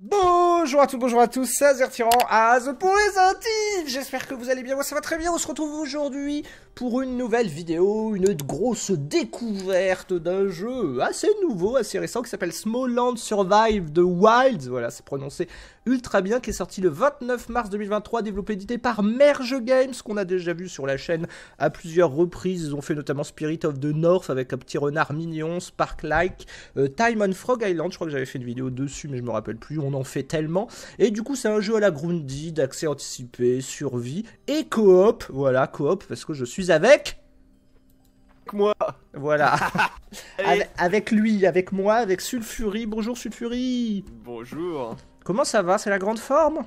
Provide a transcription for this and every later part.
Bonjour à tous, c'est Azertyran, Az pour les intimes. J'espère que vous allez bien, moi ça va très bien. On se retrouve aujourd'hui pour une nouvelle vidéo, une grosse découverte d'un jeu assez nouveau, assez récent, qui s'appelle Smalland Survive the Wilds. Voilà, c'est prononcé ultra bien, qui est sorti le 29 mars 2023, développé et édité par Merge Games, qu'on a déjà vu sur la chaîne à plusieurs reprises. Ils ont fait notamment Spirit of the North avec un petit renard mignon, Spark-like, Time on Frog Island, je crois que j'avais fait une vidéo dessus, mais je me rappelle plus, on en fait tellement. Et du coup, c'est un jeu à la Grounded, d'accès anticipé, survie et coop. Voilà, coop, parce que je suis avec moi. Voilà. avec lui, avec moi, avec Sulfury. Bonjour Sulfury. Bonjour. Comment ça va? C'est la grande forme?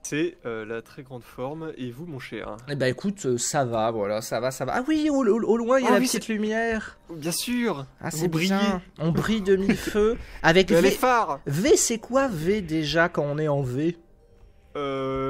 C'est la très grande forme. Et vous, mon cher? Eh ben écoute, ça va, voilà, ça va. Ah oui, au loin, il y a la petite lumière. Bien sûr. Ah, c'est bien. On brille de mille feux. Avec V. V. Les phares. V, c'est quoi V déjà quand on est en V?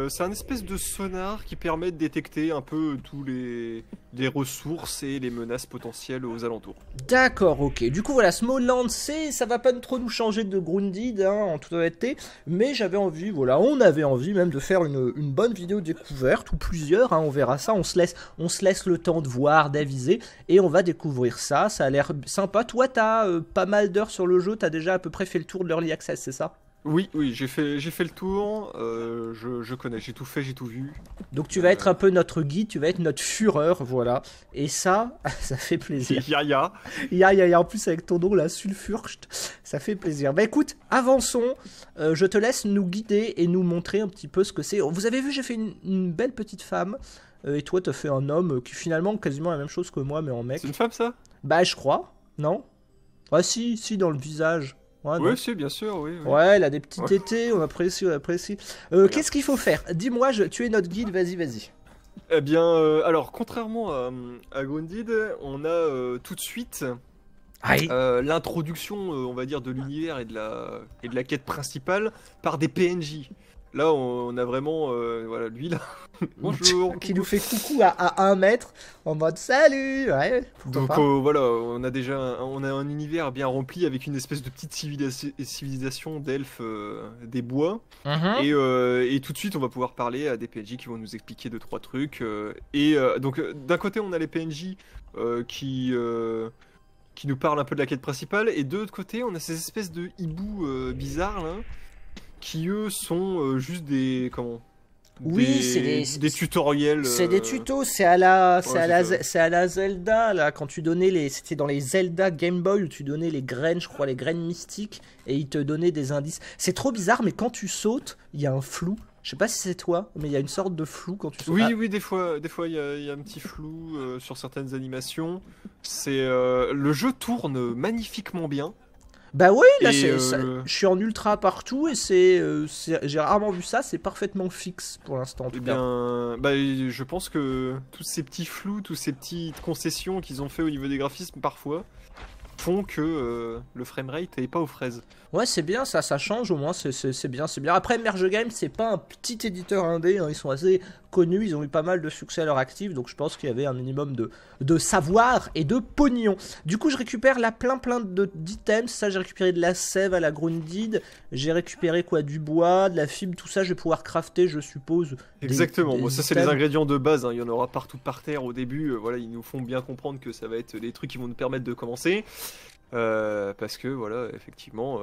C'est un espèce de sonar qui permet de détecter un peu tous les ressources et les menaces potentielles aux alentours. D'accord, ok. Du coup, voilà, Smalland, ça va pas trop nous changer de Grounded, hein, en toute honnêteté, mais j'avais envie, voilà, on avait envie même de faire une bonne vidéo découverte, ou plusieurs, hein, on verra ça, on se laisse le temps de voir, d'aviser, et on va découvrir ça, ça a l'air sympa. Toi, t'as pas mal d'heures sur le jeu, t'as déjà à peu près fait le tour de l'Early Access, c'est ça? Oui, j'ai fait le tour, je connais, j'ai tout fait, j'ai tout vu. Donc tu vas être un peu notre guide, tu vas être notre fureur, voilà. Et ça, ça fait plaisir. Ya. En plus avec ton nom là, Sulfurcht, ça fait plaisir. Bah écoute, avançons, je te laisse nous guider et nous montrer un petit peu ce que c'est. Vous avez vu, j'ai fait une belle petite femme, et toi t'as fait un homme qui finalement quasiment la même chose que moi, mais en mec. C'est une femme ça? Bah je crois, non? Ah si, dans le visage. Ouais, oui, si, bien sûr, oui. Ouais, elle a des petits tétés, on apprécie. Qu'est-ce qu'il faut faire? Dis-moi, tu es notre guide, vas-y. Eh bien, alors, contrairement à Grounded, on a tout de suite l'introduction, on va dire, de l'univers et de la quête principale par des PNJ. Là, on a vraiment, voilà, lui là. Bonjour. Qui nous fait coucou à 1 mètre en mode salut. Ouais. Donc voilà, on a un univers bien rempli avec une espèce de petite civilisation d'elfes des bois. Et tout de suite, on va pouvoir parler à des PNJ qui vont nous expliquer 2-3 trucs. Donc d'un côté, on a les PNJ qui nous parlent un peu de la quête principale, et de l'autre côté, on a ces espèces de hiboux bizarres là, qui eux sont juste des des tutoriels. C'est des tutos, c'est à la Zelda là, quand tu donnais c'était dans les Zelda Game Boy où tu donnais les graines, je crois, les graines mystiques, et ils te donnaient des indices. C'est trop bizarre, mais quand tu sautes, il y a un flou. Je sais pas si c'est toi, mais il y a une sorte de flou quand tu sautes. Oui, des fois il y a un petit flou sur certaines animations. Le jeu tourne magnifiquement bien. Bah oui, là je suis en ultra partout, et j'ai rarement vu ça, c'est parfaitement fixe pour l'instant en tout cas. Je pense que tous ces petits flous, toutes ces petites concessions qu'ils ont fait au niveau des graphismes parfois font que le framerate n'est pas aux fraises. Ouais, c'est bien, ça change au moins, c'est bien. Après, Merge Games, c'est pas un petit éditeur indé, hein, ils sont assez connus, ils ont eu pas mal de succès à leur actif, donc je pense qu'il y avait un minimum de savoir et de pognon. Du coup, je récupère là plein d'items, ça j'ai récupéré de la sève à la Grounded, j'ai récupéré quoi, du bois, de la fibre, tout ça je vais pouvoir crafter, je suppose. Exactement, bon, ça c'est les ingrédients de base, hein. Il y en aura partout par terre au début, voilà, ils nous font bien comprendre que ça va être des trucs qui vont nous permettre de commencer. Parce que voilà, effectivement,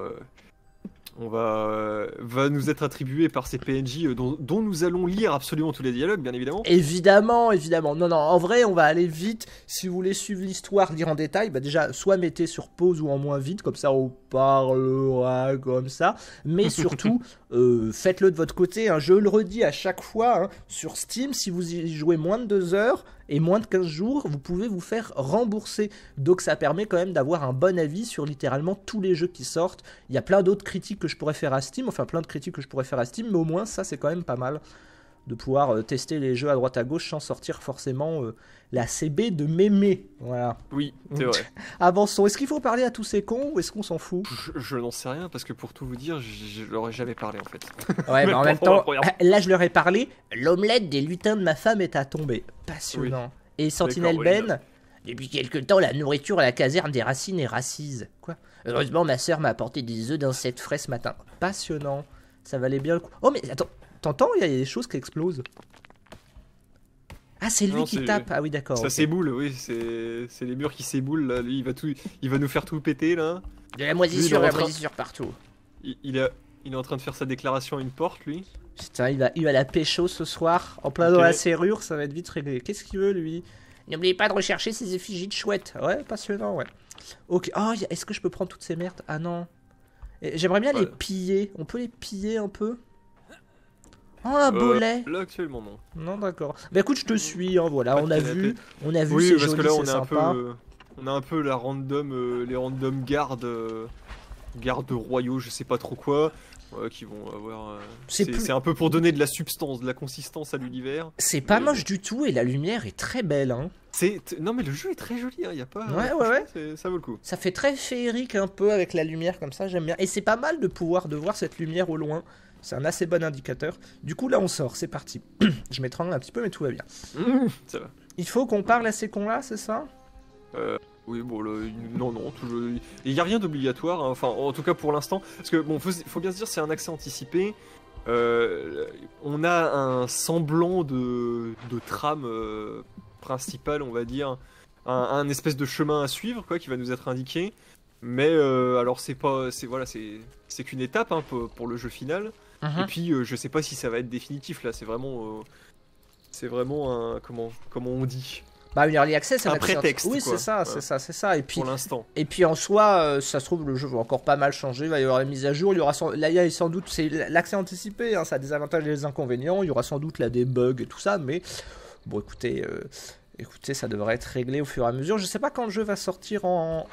on va nous être attribué par ces PNJ dont nous allons lire absolument tous les dialogues, bien évidemment. Évidemment. Non, en vrai, on va aller vite. Si vous voulez suivre l'histoire, lire en détail, bah déjà, soit mettez sur pause ou en moins vite, comme ça on parlera comme ça. Mais surtout, faites-le de votre côté, hein. Je le redis à chaque fois, hein, sur Steam, si vous y jouez moins de 2 heures et moins de 15 jours, vous pouvez vous faire rembourser. Donc ça permet quand même d'avoir un bon avis sur littéralement tous les jeux qui sortent. Il y a plein d'autres critiques que je pourrais faire à Steam, mais au moins ça c'est quand même pas mal de pouvoir tester les jeux à droite à gauche sans sortir forcément la CB de mémé. Voilà. Oui, c'est vrai. Avançons. Est-ce qu'il faut parler à tous ces cons ou est-ce qu'on s'en fout? Je n'en sais rien, parce que pour tout vous dire, je leur ai jamais parlé en fait. Ouais, mais en même temps, là je leur ai parlé. L'omelette des lutins de ma femme est à tomber. Passionnant. Oui. Et Sentinelle Ben, depuis quelque temps, la nourriture à la caserne des racines est racise. Quoi? Heureusement, ma sœur m'a apporté des œufs d'insectes frais ce matin. Passionnant. Ça valait bien le coup. Oh, mais attends, t'entends, il y a des choses qui explosent. Ah, c'est lui qui tape. Ah oui, d'accord. Ça s'éboule, oui, c'est les murs qui s'éboulent, là. Lui, il va nous faire tout péter, là. Il y a la moisissure partout. Il est en train de faire sa déclaration à une porte, lui. Putain, il va la pécho ce soir, en plein dans la serrure, ça va être vite réglé. Qu'est-ce qu'il veut, lui? N'oubliez pas de rechercher ces effigies de chouettes. Ouais, passionnant, ouais. Ok. Oh, est-ce que je peux prendre toutes ces merdes? Ah non. J'aimerais bien les piller. On peut les piller un peu? Oh, un bolet. Là, actuellement, non. Non, d'accord. Bah écoute, je te suis, hein, voilà. On a vu, oui, c'est parce joli, que là, on c'est a sympa. on a un peu la random, les random gardes royaux, je sais pas trop quoi. Qui vont avoir. C'est un peu pour donner de la substance, de la consistance à l'univers. C'est pas moche du tout et la lumière est très belle. Hein. Non, mais le jeu est très joli, hein, y a pas. Ouais. Ça vaut le coup. Ça fait très féerique un peu avec la lumière comme ça, j'aime bien. Et c'est pas mal de voir cette lumière au loin. C'est un assez bon indicateur. Du coup, là, on sort, c'est parti. Je m'étrangle un petit peu, mais tout va bien. Ça va. Il faut qu'on parle à ces cons-là, c'est ça? Oui, bon, là, non, toujours. Il n'y a rien d'obligatoire, hein, enfin, en tout cas pour l'instant. Parce que, bon, faut bien se dire, c'est un accès anticipé. On a un semblant de trame principale, on va dire. Un espèce de chemin à suivre, quoi, qui va nous être indiqué. Mais, alors, c'est qu'une étape hein, pour le jeu final. Et puis, je sais pas si ça va être définitif, là, c'est vraiment un. Comment on dit? Bah, une early access, c'est un prétexte. Oui, c'est ça. Et puis, pour l'instant. Et puis en soi, ça se trouve, le jeu va encore pas mal changer. Il va y avoir des mises à jour. Il y aura l'IA est sans doute, c'est l'accès anticipé. Hein, ça a des avantages et des inconvénients. Il y aura sans doute là des bugs et tout ça. Mais bon, écoutez, ça devrait être réglé au fur et à mesure. Je sais pas quand le jeu va sortir en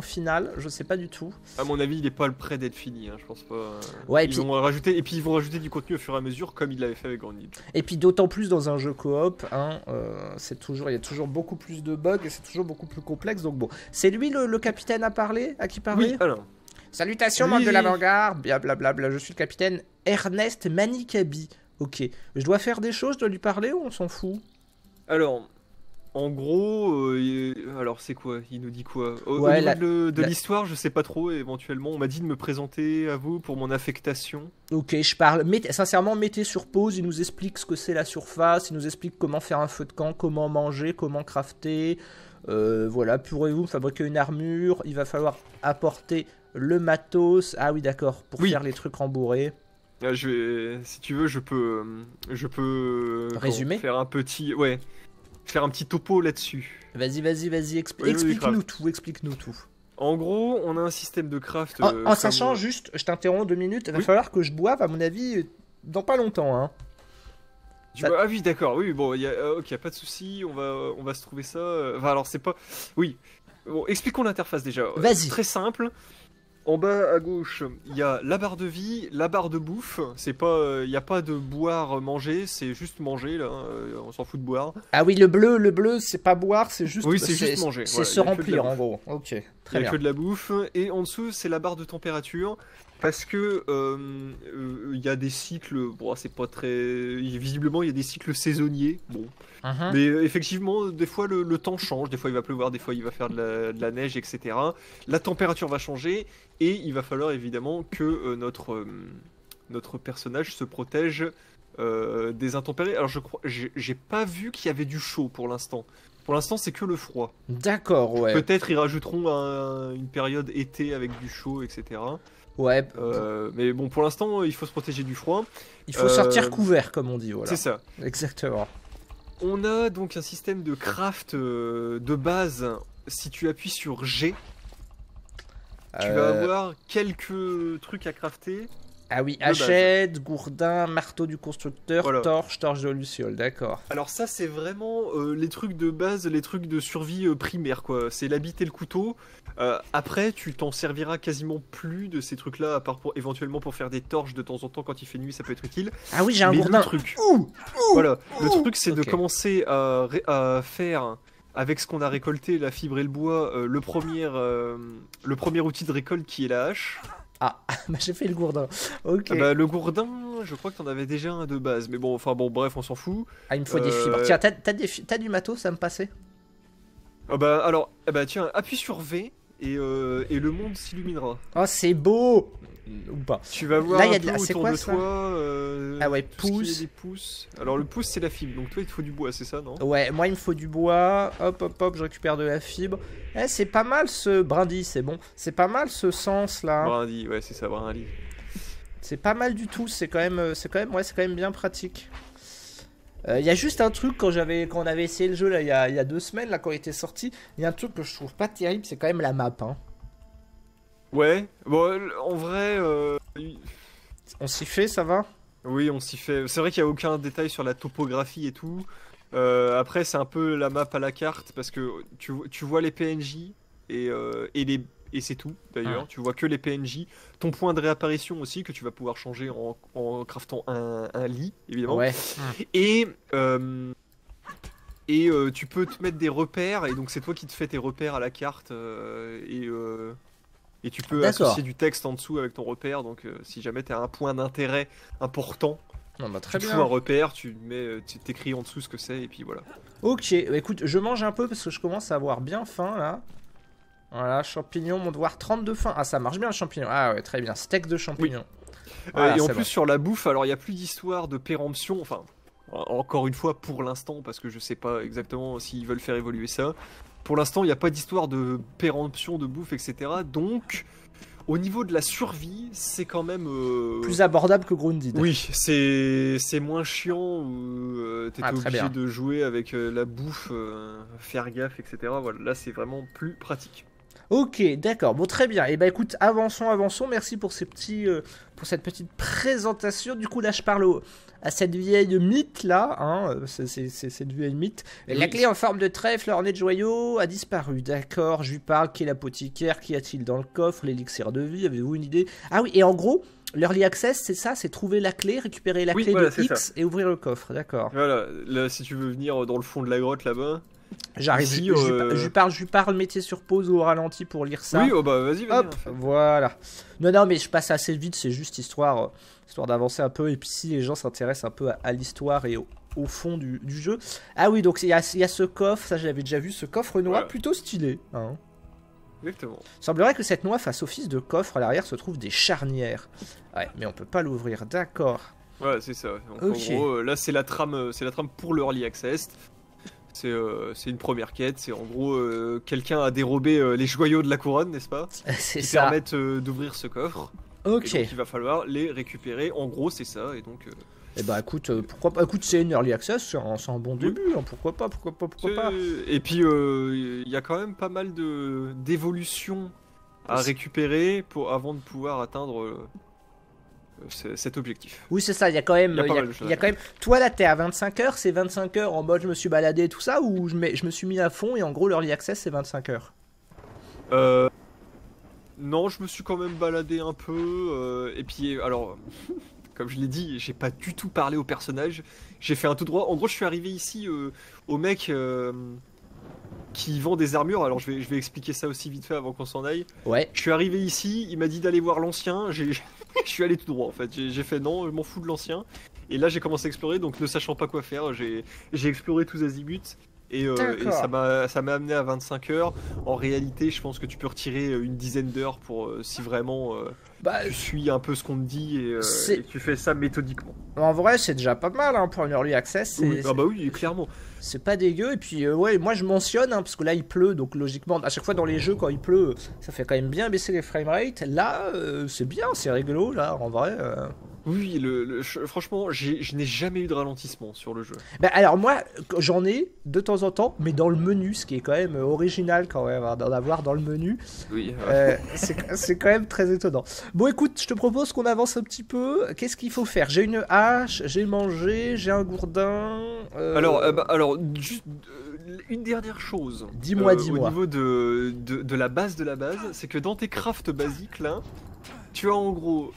finale. Je sais pas du tout. À mon avis, il est pas près d'être fini. Hein, je pense pas. Ouais, ils vont rajouter du contenu au fur et à mesure, comme ils l'avaient fait avec Grounded. Et puis d'autant plus dans un jeu coop, hein, il y a toujours beaucoup plus de bugs et c'est toujours beaucoup plus complexe. Donc bon, c'est lui le capitaine à qui parler? Oui, alors. Salutations, membre de l'avant-garde, blablabla, je suis le capitaine Ernest Manikabi. Ok, je dois faire des choses, je dois lui parler ou on s'en fout? Alors, en gros, alors c'est quoi? Il nous dit quoi? Au Ouais, niveau de l'histoire, je sais pas trop, éventuellement. On m'a dit de me présenter à vous pour mon affectation. Ok, je parle. Sincèrement, mettez sur pause, il nous explique ce que c'est la surface, il nous explique comment faire un feu de camp, comment manger, comment crafter. Voilà, pourrez-vous fabriquer une armure? Il va falloir apporter le matos. Ah oui, d'accord, pour faire les trucs rembourrés. Si tu veux, je peux résumer, faire un petit, faire un petit topo là-dessus. Vas-y, explique-nous tout. En gros, on a un système de craft. En sachant juste, je t'interromps 2 minutes, il va falloir que je boive, à mon avis, dans pas longtemps. Hein. Ah oui, d'accord, oui, bon, y a pas de souci, on va se trouver ça. Enfin, alors c'est pas. Oui. Bon, expliquons l'interface déjà. Vas-y. Très simple. En bas à gauche, il y a la barre de vie, la barre de bouffe. C'est pas, il y a pas de boire, manger, c'est juste manger là. On s'en fout de boire. Ah oui, le bleu, c'est pas boire, c'est juste. Oui, c'est juste manger. C'est se remplir en gros. Ok, très bien. Il y a que de la bouffe et en dessous c'est la barre de température parce que il y a des cycles. Bon, c'est pas très. Visiblement, il y a des cycles saisonniers. Bon. Mais effectivement, des fois le temps change, des fois il va pleuvoir, des fois il va faire de la neige, etc. La température va changer et il va falloir évidemment que notre personnage se protège des intempéries. Alors je crois, j'ai pas vu qu'il y avait du chaud pour l'instant. Pour l'instant, c'est que le froid. D'accord, ouais. Peut-être ils rajouteront une période été avec du chaud, etc. Ouais. Mais bon, pour l'instant, il faut se protéger du froid. Il faut sortir couvert, comme on dit, voilà. C'est ça. Exactement. On a donc un système de craft de base. Si tu appuies sur G, tu vas avoir quelques trucs à crafter. Ah oui, hachette, gourdin, marteau du constructeur, voilà. torche de luciole, d'accord. Alors ça c'est vraiment les trucs de base, les trucs de survie primaire quoi. C'est l'habit et le couteau. Après tu t'en serviras quasiment plus de ces trucs là, à part éventuellement pour faire des torches de temps en temps quand il fait nuit, ça peut être utile. Ah oui, j'ai un gourdin. Voilà, le truc c'est de commencer à faire avec ce qu'on a récolté, la fibre et le bois, le premier outil de récolte qui est la hache. Ah, bah j'ai fait le gourdin. Ok. Bah, le gourdin, je crois que t'en avais déjà un de base, mais bon, bref, on s'en fout. Ah, il me faut des fibres. Tiens, t'as du matos à me passer? Bah alors, tiens, appuie sur V et le monde s'illuminera. Oh, c'est beau. ou pas. Tu vas voir là, un y a peu autour de toi. Ah ouais, pouce. Des pouces. Alors le pouce c'est la fibre, donc toi il te faut du bois, c'est ça, non? Ouais, moi il me faut du bois. Hop, hop, hop, je récupère de la fibre. Eh, c'est pas mal ce brindis, c'est bon. C'est pas mal ce sens là. Brindis, ouais, c'est ça, brindis. C'est pas mal du tout. C'est quand même bien pratique. Il y a juste un truc quand on avait essayé le jeu là il y a 2 semaines là quand il était sorti, il y a un truc que je trouve pas terrible, c'est quand même la map. Hein. Ouais, bon, en vrai. On s'y fait, ça va? Oui, on s'y fait. C'est vrai qu'il n'y a aucun détail sur la topographie et tout. Après, c'est un peu la map à la carte parce que tu vois les PNJ et c'est tout d'ailleurs. Tu vois que les PNJ. Ton point de réapparition aussi que tu vas pouvoir changer en craftant un lit, évidemment. Ouais. Et tu peux te mettre des repères et donc c'est toi qui te fais tes repères à la carte et tu peux associer du texte en dessous avec ton repère. Donc si jamais tu as un point d'intérêt important, non, bah, très tu bien. fous un repère, tu t'écris en dessous ce que c'est et puis voilà. Ok, bah, écoute, je mange un peu parce que je commence à avoir bien faim là. Voilà, champignons, mon devoir 32 faim. Ah, ça marche bien le champignon. Ah ouais, très bien, steak de champignons. Oui. Voilà, et en plus bon. sur la bouffe, alors il n'y a plus d'histoire de péremption, enfin encore une fois pour l'instant parce que je sais pas exactement s'ils veulent faire évoluer ça. Pour l'instant, il n'y a pas d'histoire de péremption de bouffe, etc. Donc, au niveau de la survie, c'est quand même... plus abordable que Grounded. Oui, c'est moins chiant où t'étais obligé de jouer avec la bouffe, faire gaffe, etc. Voilà, là, c'est vraiment plus pratique. Ok, d'accord. Bon, très bien. Et bah écoute, avançons. Merci pour cette petite présentation. Du coup, là, je parle à cette vieille mythe là. Hein, c'est cette vieille mythe. Oui. La clé en forme de trèfle ornée de joyaux a disparu. D'accord, je lui parle. Qui est l'apothicaire? Qu'y a-t-il dans le coffre? L'élixir de vie. Avez-vous une idée? Ah oui, et en gros, l'early access, c'est ça, c'est trouver la clé, récupérer la clé de X ça. Et ouvrir le coffre. D'accord. Voilà. Là, si tu veux venir dans le fond de la grotte là-bas. J'arrive, je lui parle, mettez sur pause ou au ralenti pour lire ça. Oui, oh bah vas-y, hop, voilà. Non, mais je passe assez vite, c'est juste histoire d'avancer un peu. Et puis si les gens s'intéressent un peu à l'histoire et au fond du jeu. Ah oui, donc il y a ce coffre, ça je l'avais déjà vu, ce coffre noir, voilà. Plutôt stylé. Hein. Exactement. Il semblerait que cette noix fasse office de coffre, à l'arrière se trouvent des charnières. Ouais, mais on peut pas l'ouvrir, d'accord. Ouais, c'est ça. Donc, okay. En gros, là c'est la trame pour le Early Access. C'est une première quête, c'est en gros quelqu'un a dérobé les joyaux de la couronne, n'est-ce pas? C'est qui ça. permettent d'ouvrir ce coffre. Ok. Et donc il va falloir les récupérer, en gros c'est ça, et donc... Eh bah écoute, pourquoi pas, écoute c'est une early access, c'est un bon début, hein, pourquoi pas. Et puis il y a quand même pas mal d'évolutions à récupérer avant de pouvoir atteindre... cet objectif. Oui, c'est ça, il y a quand même. Toi là, t'es à 25 heures, c'est 25 heures en mode je me suis baladé et tout ça, ou je me suis mis à fond et en gros l'early access c'est 25 heures? Non, je me suis quand même baladé un peu. Et puis, alors, comme je l'ai dit, j'ai pas du tout parlé au personnage. J'ai fait un tout droit. En gros, je suis arrivé ici au mec qui vend des armures. Alors, je vais expliquer ça aussi vite fait avant qu'on s'en aille. Ouais. Je suis arrivé ici, il m'a dit d'aller voir l'ancien. Je suis allé tout droit en fait, j'ai fait non, je m'en fous de l'ancien. Et là j'ai commencé à explorer, donc ne sachant pas quoi faire, j'ai exploré tous azimuts. Et ça m'a amené à 25 heures. En réalité, je pense que tu peux retirer une dizaine d'heures pour si vraiment tu suis un peu ce qu'on te dit et tu fais ça méthodiquement. En vrai, c'est déjà pas mal hein, pour une early access. Oui, ah bah oui, clairement. C'est pas dégueu. Et puis, ouais, moi je mentionne, hein, parce que là il pleut, donc logiquement, à chaque fois dans les jeux, quand il pleut, ça fait quand même bien baisser les framerate. Là, c'est bien, c'est rigolo, là, en vrai. Oui, franchement, je n'ai jamais eu de ralentissement sur le jeu. Bah alors moi, j'en ai de temps en temps, mais dans le menu, ce qui est quand même original quand même, hein, d'en avoir dans le menu. Oui. C'est quand même très étonnant. Bon écoute, je te propose qu'on avance un petit peu. Qu'est-ce qu'il faut faire? J'ai une hache, j'ai mangé, j'ai un gourdin... Alors, juste une dernière chose. Dis-moi. Au niveau de la base, c'est que dans tes crafts basiques là, tu as en gros,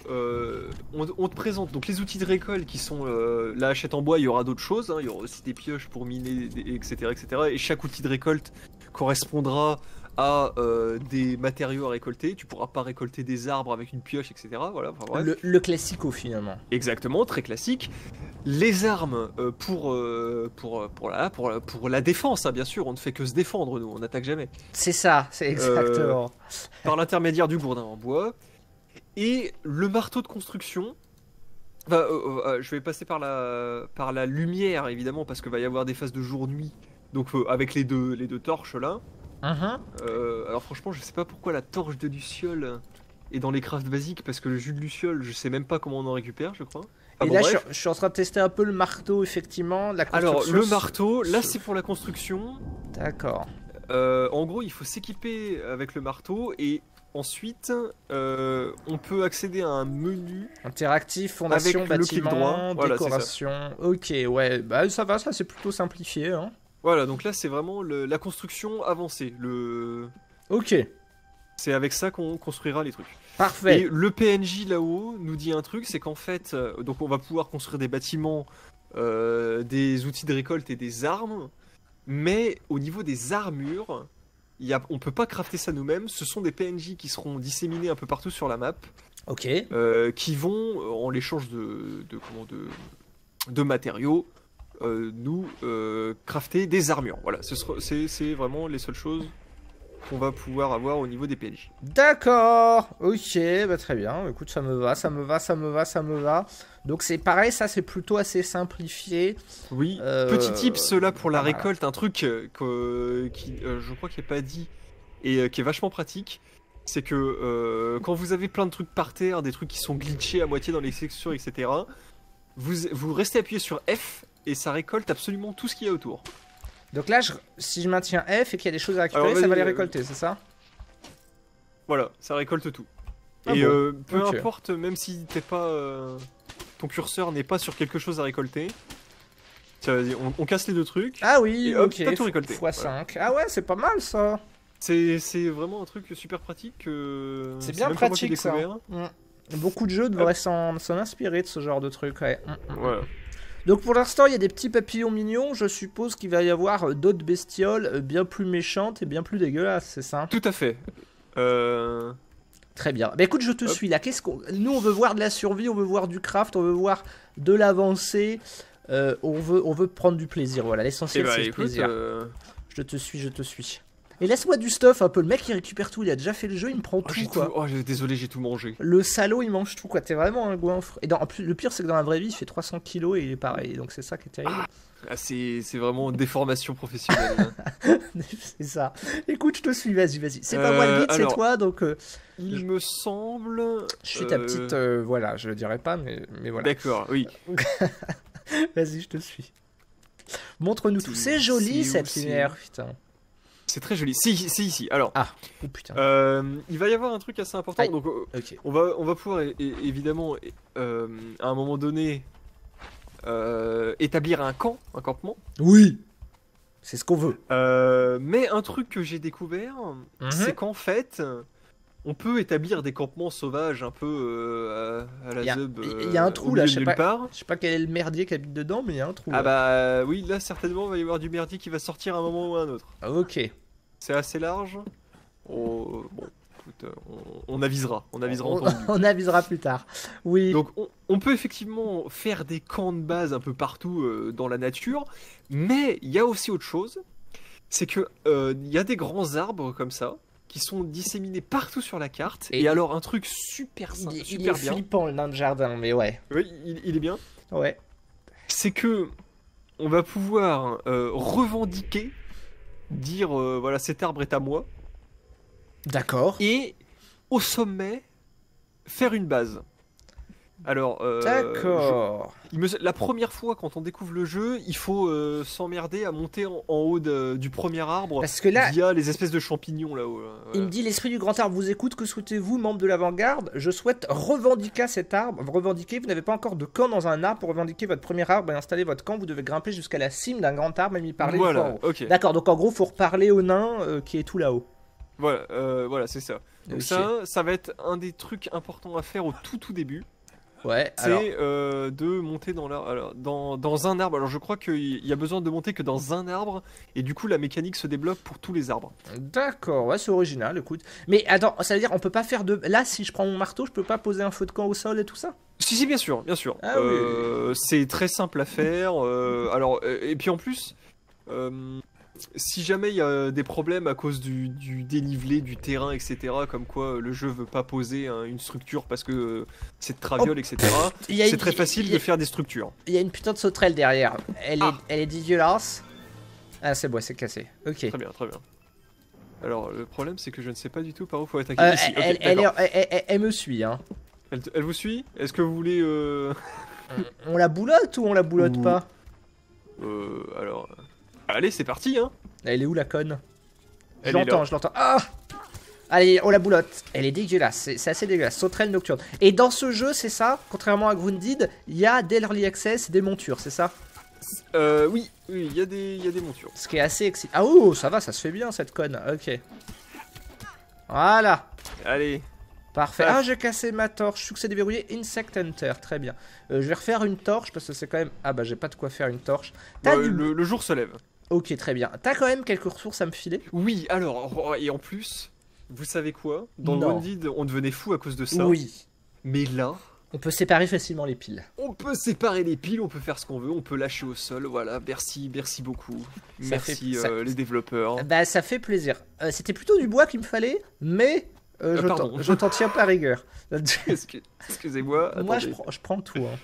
on te présente donc les outils de récolte qui sont la hachette en bois, il y aura d'autres choses, hein, il y aura aussi des pioches pour miner, etc. Et chaque outil de récolte correspondra à des matériaux à récolter. Tu pourras pas récolter des arbres avec une pioche, etc. Voilà, enfin, bref. Le classico finalement. Exactement, très classique. Les armes pour la défense, hein, bien sûr, on ne fait que se défendre, nous, on n'attaque jamais. C'est ça, c'est exactement. Par l'intermédiaire du gourdin en bois. Et le marteau de construction, enfin, je vais passer par la lumière évidemment parce qu'il va y avoir des phases de jour-nuit. Donc avec les deux torches là. Alors franchement je sais pas pourquoi la torche de luciole est dans les crafts basiques parce que le jus de luciole je sais même pas comment on en récupère je crois. Et bon, là je suis en train de tester un peu le marteau effectivement. La alors le marteau là c'est pour la construction. D'accord. En gros il faut s'équiper avec le marteau et ensuite on peut accéder à un menu interactif, fondation, avec bâtiment, voilà, décoration. Ok ouais bah ça va, ça c'est plutôt simplifié hein. Voilà, donc là c'est vraiment la construction avancée. Ok. C'est avec ça qu'on construira les trucs. Parfait. Et le PNJ là-haut nous dit un truc, c'est qu'en fait, donc on va pouvoir construire des bâtiments, des outils de récolte et des armes, mais au niveau des armures, on peut pas crafter ça nous-mêmes. Ce sont des PNJ qui seront disséminés un peu partout sur la map. Ok. Qui vont, en l'échange de matériaux, nous crafter des armures. Voilà, c'est vraiment les seules choses qu'on va pouvoir avoir au niveau des PNJ. D'accord, ok, bah très bien, écoute ça me va. Donc c'est pareil, ça c'est plutôt assez simplifié. Oui, petit tips là pour la récolte, un truc qui je crois qu'il n'est pas dit et qui est vachement pratique. C'est que quand vous avez plein de trucs par terre, des trucs qui sont glitchés à moitié dans les textures, etc., vous restez appuyé sur F et ça récolte absolument tout ce qu'il y a autour. Donc là, si je maintiens F et qu'il y a des choses à récupérer, ça va les récolter, c'est ça? Voilà, ça récolte tout. Ah et bon, peu importe, même si t'es pas, ton curseur n'est pas sur quelque chose à récolter, tiens, vas-y, on casse les deux trucs. Ah oui, et hop, ok, t'as tout récolté. x5. Voilà. Ah ouais, c'est pas mal ça. C'est vraiment un truc super pratique. C'est bien pratique ça. Beaucoup de jeux devraient s'en inspirer de ce genre de truc, ouais. Voilà. Donc pour l'instant, il y a des petits papillons mignons. Je suppose qu'il va y avoir d'autres bestioles bien plus méchantes et bien plus dégueulasses, c'est ça? Tout à fait. Très bien. Bah écoute, je te suis là. Nous, on veut voir de la survie, on veut voir du craft, on veut voir de l'avancée. On veut prendre du plaisir. Voilà, l'essentiel c'est le plaisir. Je te suis. Et laisse-moi du stuff un peu. Le mec il récupère tout. Il a déjà fait le jeu, il me prend tout quoi. Oh, désolé, j'ai tout mangé. Le salaud il mange tout quoi. T'es vraiment un goinfre. Et en plus, le pire c'est que dans la vraie vie il fait 300 kilos et il est pareil. Donc c'est ça qui est terrible. C'est vraiment une déformation professionnelle. C'est ça. Écoute, je te suis. Vas-y. C'est pas moi le guide, c'est toi. Donc il me semble. Je suis ta petite. Voilà, je le dirai pas, mais voilà. D'accord, oui. Vas-y, je te suis. Montre-nous tout. C'est joli cette lumière, putain. C'est très joli. C'est ici. Alors. Ah. Oh putain. Il va y avoir un truc assez important. Donc, okay. on va pouvoir évidemment à un moment donné établir un campement. Oui. C'est ce qu'on veut. Mais un truc que j'ai découvert, c'est qu'en fait, on peut établir des campements sauvages un peu à la Zeub. Il y a un trou là, je sais pas quel est le merdier qui habite dedans, mais il y a un trou. Ah bah oui, là certainement il va y avoir du merdier qui va sortir à un moment ou à un autre. Ok. C'est assez large. Bon, écoute, on avisera. On avisera plus tard. Oui. Donc on peut effectivement faire des camps de base un peu partout dans la nature, mais il y a aussi autre chose. C'est que il y a des grands arbres comme ça qui sont disséminés partout sur la carte. Et alors un truc super bien. Il est flippant le nain de jardin, mais ouais. Oui, il est bien. Ouais. C'est que on va pouvoir revendiquer, dire voilà cet arbre est à moi. D'accord. Et au sommet faire une base. Alors, d'accord. La première fois quand on découvre le jeu, il faut s'emmerder à monter en haut du premier arbre. Parce que là, via les espèces de champignons là-haut. Là. Voilà. Il me dit l'esprit du grand arbre vous écoute. Que souhaitez-vous, membre de l'avant-garde? Je souhaite revendiquer cet arbre. Revendiquer. Vous n'avez pas encore de camp dans un arbre pour revendiquer votre premier arbre et installer votre camp. Vous devez grimper jusqu'à la cime d'un grand arbre et m'y parler. Voilà. Okay. D'accord. Donc en gros, faut reparler au nain qui est tout là-haut. Voilà, c'est ça. Donc ça va être un des trucs importants à faire au tout début. Ouais, c'est de monter dans un arbre. Alors je crois qu'il y a besoin de monter que dans un arbre et du coup la mécanique se débloque pour tous les arbres. D'accord, ouais, c'est original, écoute. Mais attends, ça veut dire on peut pas faire de... Là, si je prends mon marteau, je peux pas poser un feu de camp au sol et tout ça? Si, bien sûr. Ah, oui. C'est très simple à faire. Alors, et puis en plus, si jamais il y a des problèmes à cause du dénivelé, du terrain, etc., comme quoi le jeu veut pas poser une structure parce que c'est de traviole, etc., c'est très facile de faire des structures. Il y a une putain de sauterelle derrière. Elle est dégueulasse. Ah, c'est bon, c'est cassé. Ok. Très bien, très bien. Alors, le problème, c'est que je ne sais pas du tout par où faut attaquer. Ici. Elle me suit, hein. Elle vous suit? Est-ce que vous voulez... On la boulotte ou on la boulotte pas? Alors... Allez, c'est parti, hein. Elle est où, la conne? Je l'entends. Ah! Allez, on la boulotte. Elle est dégueulasse, c'est assez dégueulasse. Sauterelle nocturne. Et dans ce jeu, c'est ça, contrairement à Grounded, il y a dès l'early access des montures, c'est ça? Oui, il y a des montures. Ce qui est assez excitant. Ah oh, ça va, ça se fait bien cette conne. Ok. Voilà. Allez. Parfait. Ah, j'ai cassé ma torche. Succès déverrouillé. Insect Hunter. Très bien. Je vais refaire une torche parce que c'est quand même... Ah bah j'ai pas de quoi faire une torche. Le jour se lève. Ok, très bien. T'as quand même quelques ressources à me filer? Oui, alors, et en plus, vous savez quoi? Dans Grounded, on devenait fou à cause de ça. Oui. Mais là... On peut séparer facilement les piles. On peut séparer les piles, on peut faire ce qu'on veut, on peut lâcher au sol, voilà, merci beaucoup. Merci les développeurs. Bah ça fait plaisir. C'était plutôt du bois qu'il me fallait, mais je t'en tiens pas rigueur. Excusez-moi. Moi je prends tout. Hein.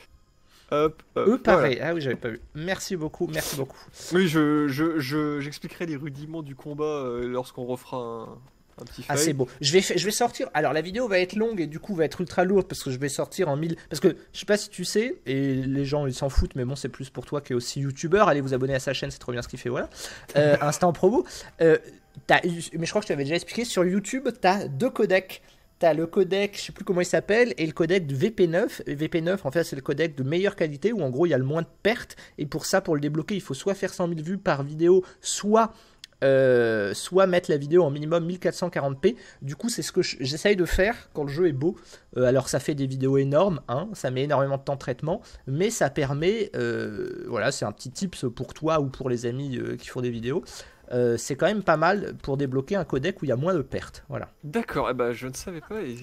Hop, pareil. Voilà. Ah oui, j'avais pas vu. Merci beaucoup. Oui, j'expliquerai les rudiments du combat lorsqu'on refera un petit fight. Ah c'est beau. Je vais sortir. Alors la vidéo va être longue et du coup va être ultra lourde parce que je vais sortir en 1000. Parce que je sais pas si tu sais, et les gens ils s'en foutent, mais bon c'est plus pour toi qui est aussi youtubeur. Allez vous abonner à sa chaîne, c'est trop bien ce qu'il fait, voilà. Instant promo. Mais je crois que je t'avais déjà expliqué, sur YouTube t'as deux codecs. T'as le codec, je sais plus comment il s'appelle, et le codec de VP9. Et VP9, en fait, c'est le codec de meilleure qualité où en gros il y a le moins de pertes. Et pour ça, pour le débloquer, il faut soit faire 100 000 vues par vidéo, soit mettre la vidéo en minimum 1440p. Du coup, c'est ce que j'essaye de faire quand le jeu est beau. Alors, ça fait des vidéos énormes, hein, ça met énormément de temps de traitement, mais ça permet, voilà, c'est un petit tips pour toi ou pour les amis qui font des vidéos. C'est quand même pas mal pour débloquer un codec où il y a moins de pertes. Voilà. D'accord, eh ben, je ne savais pas et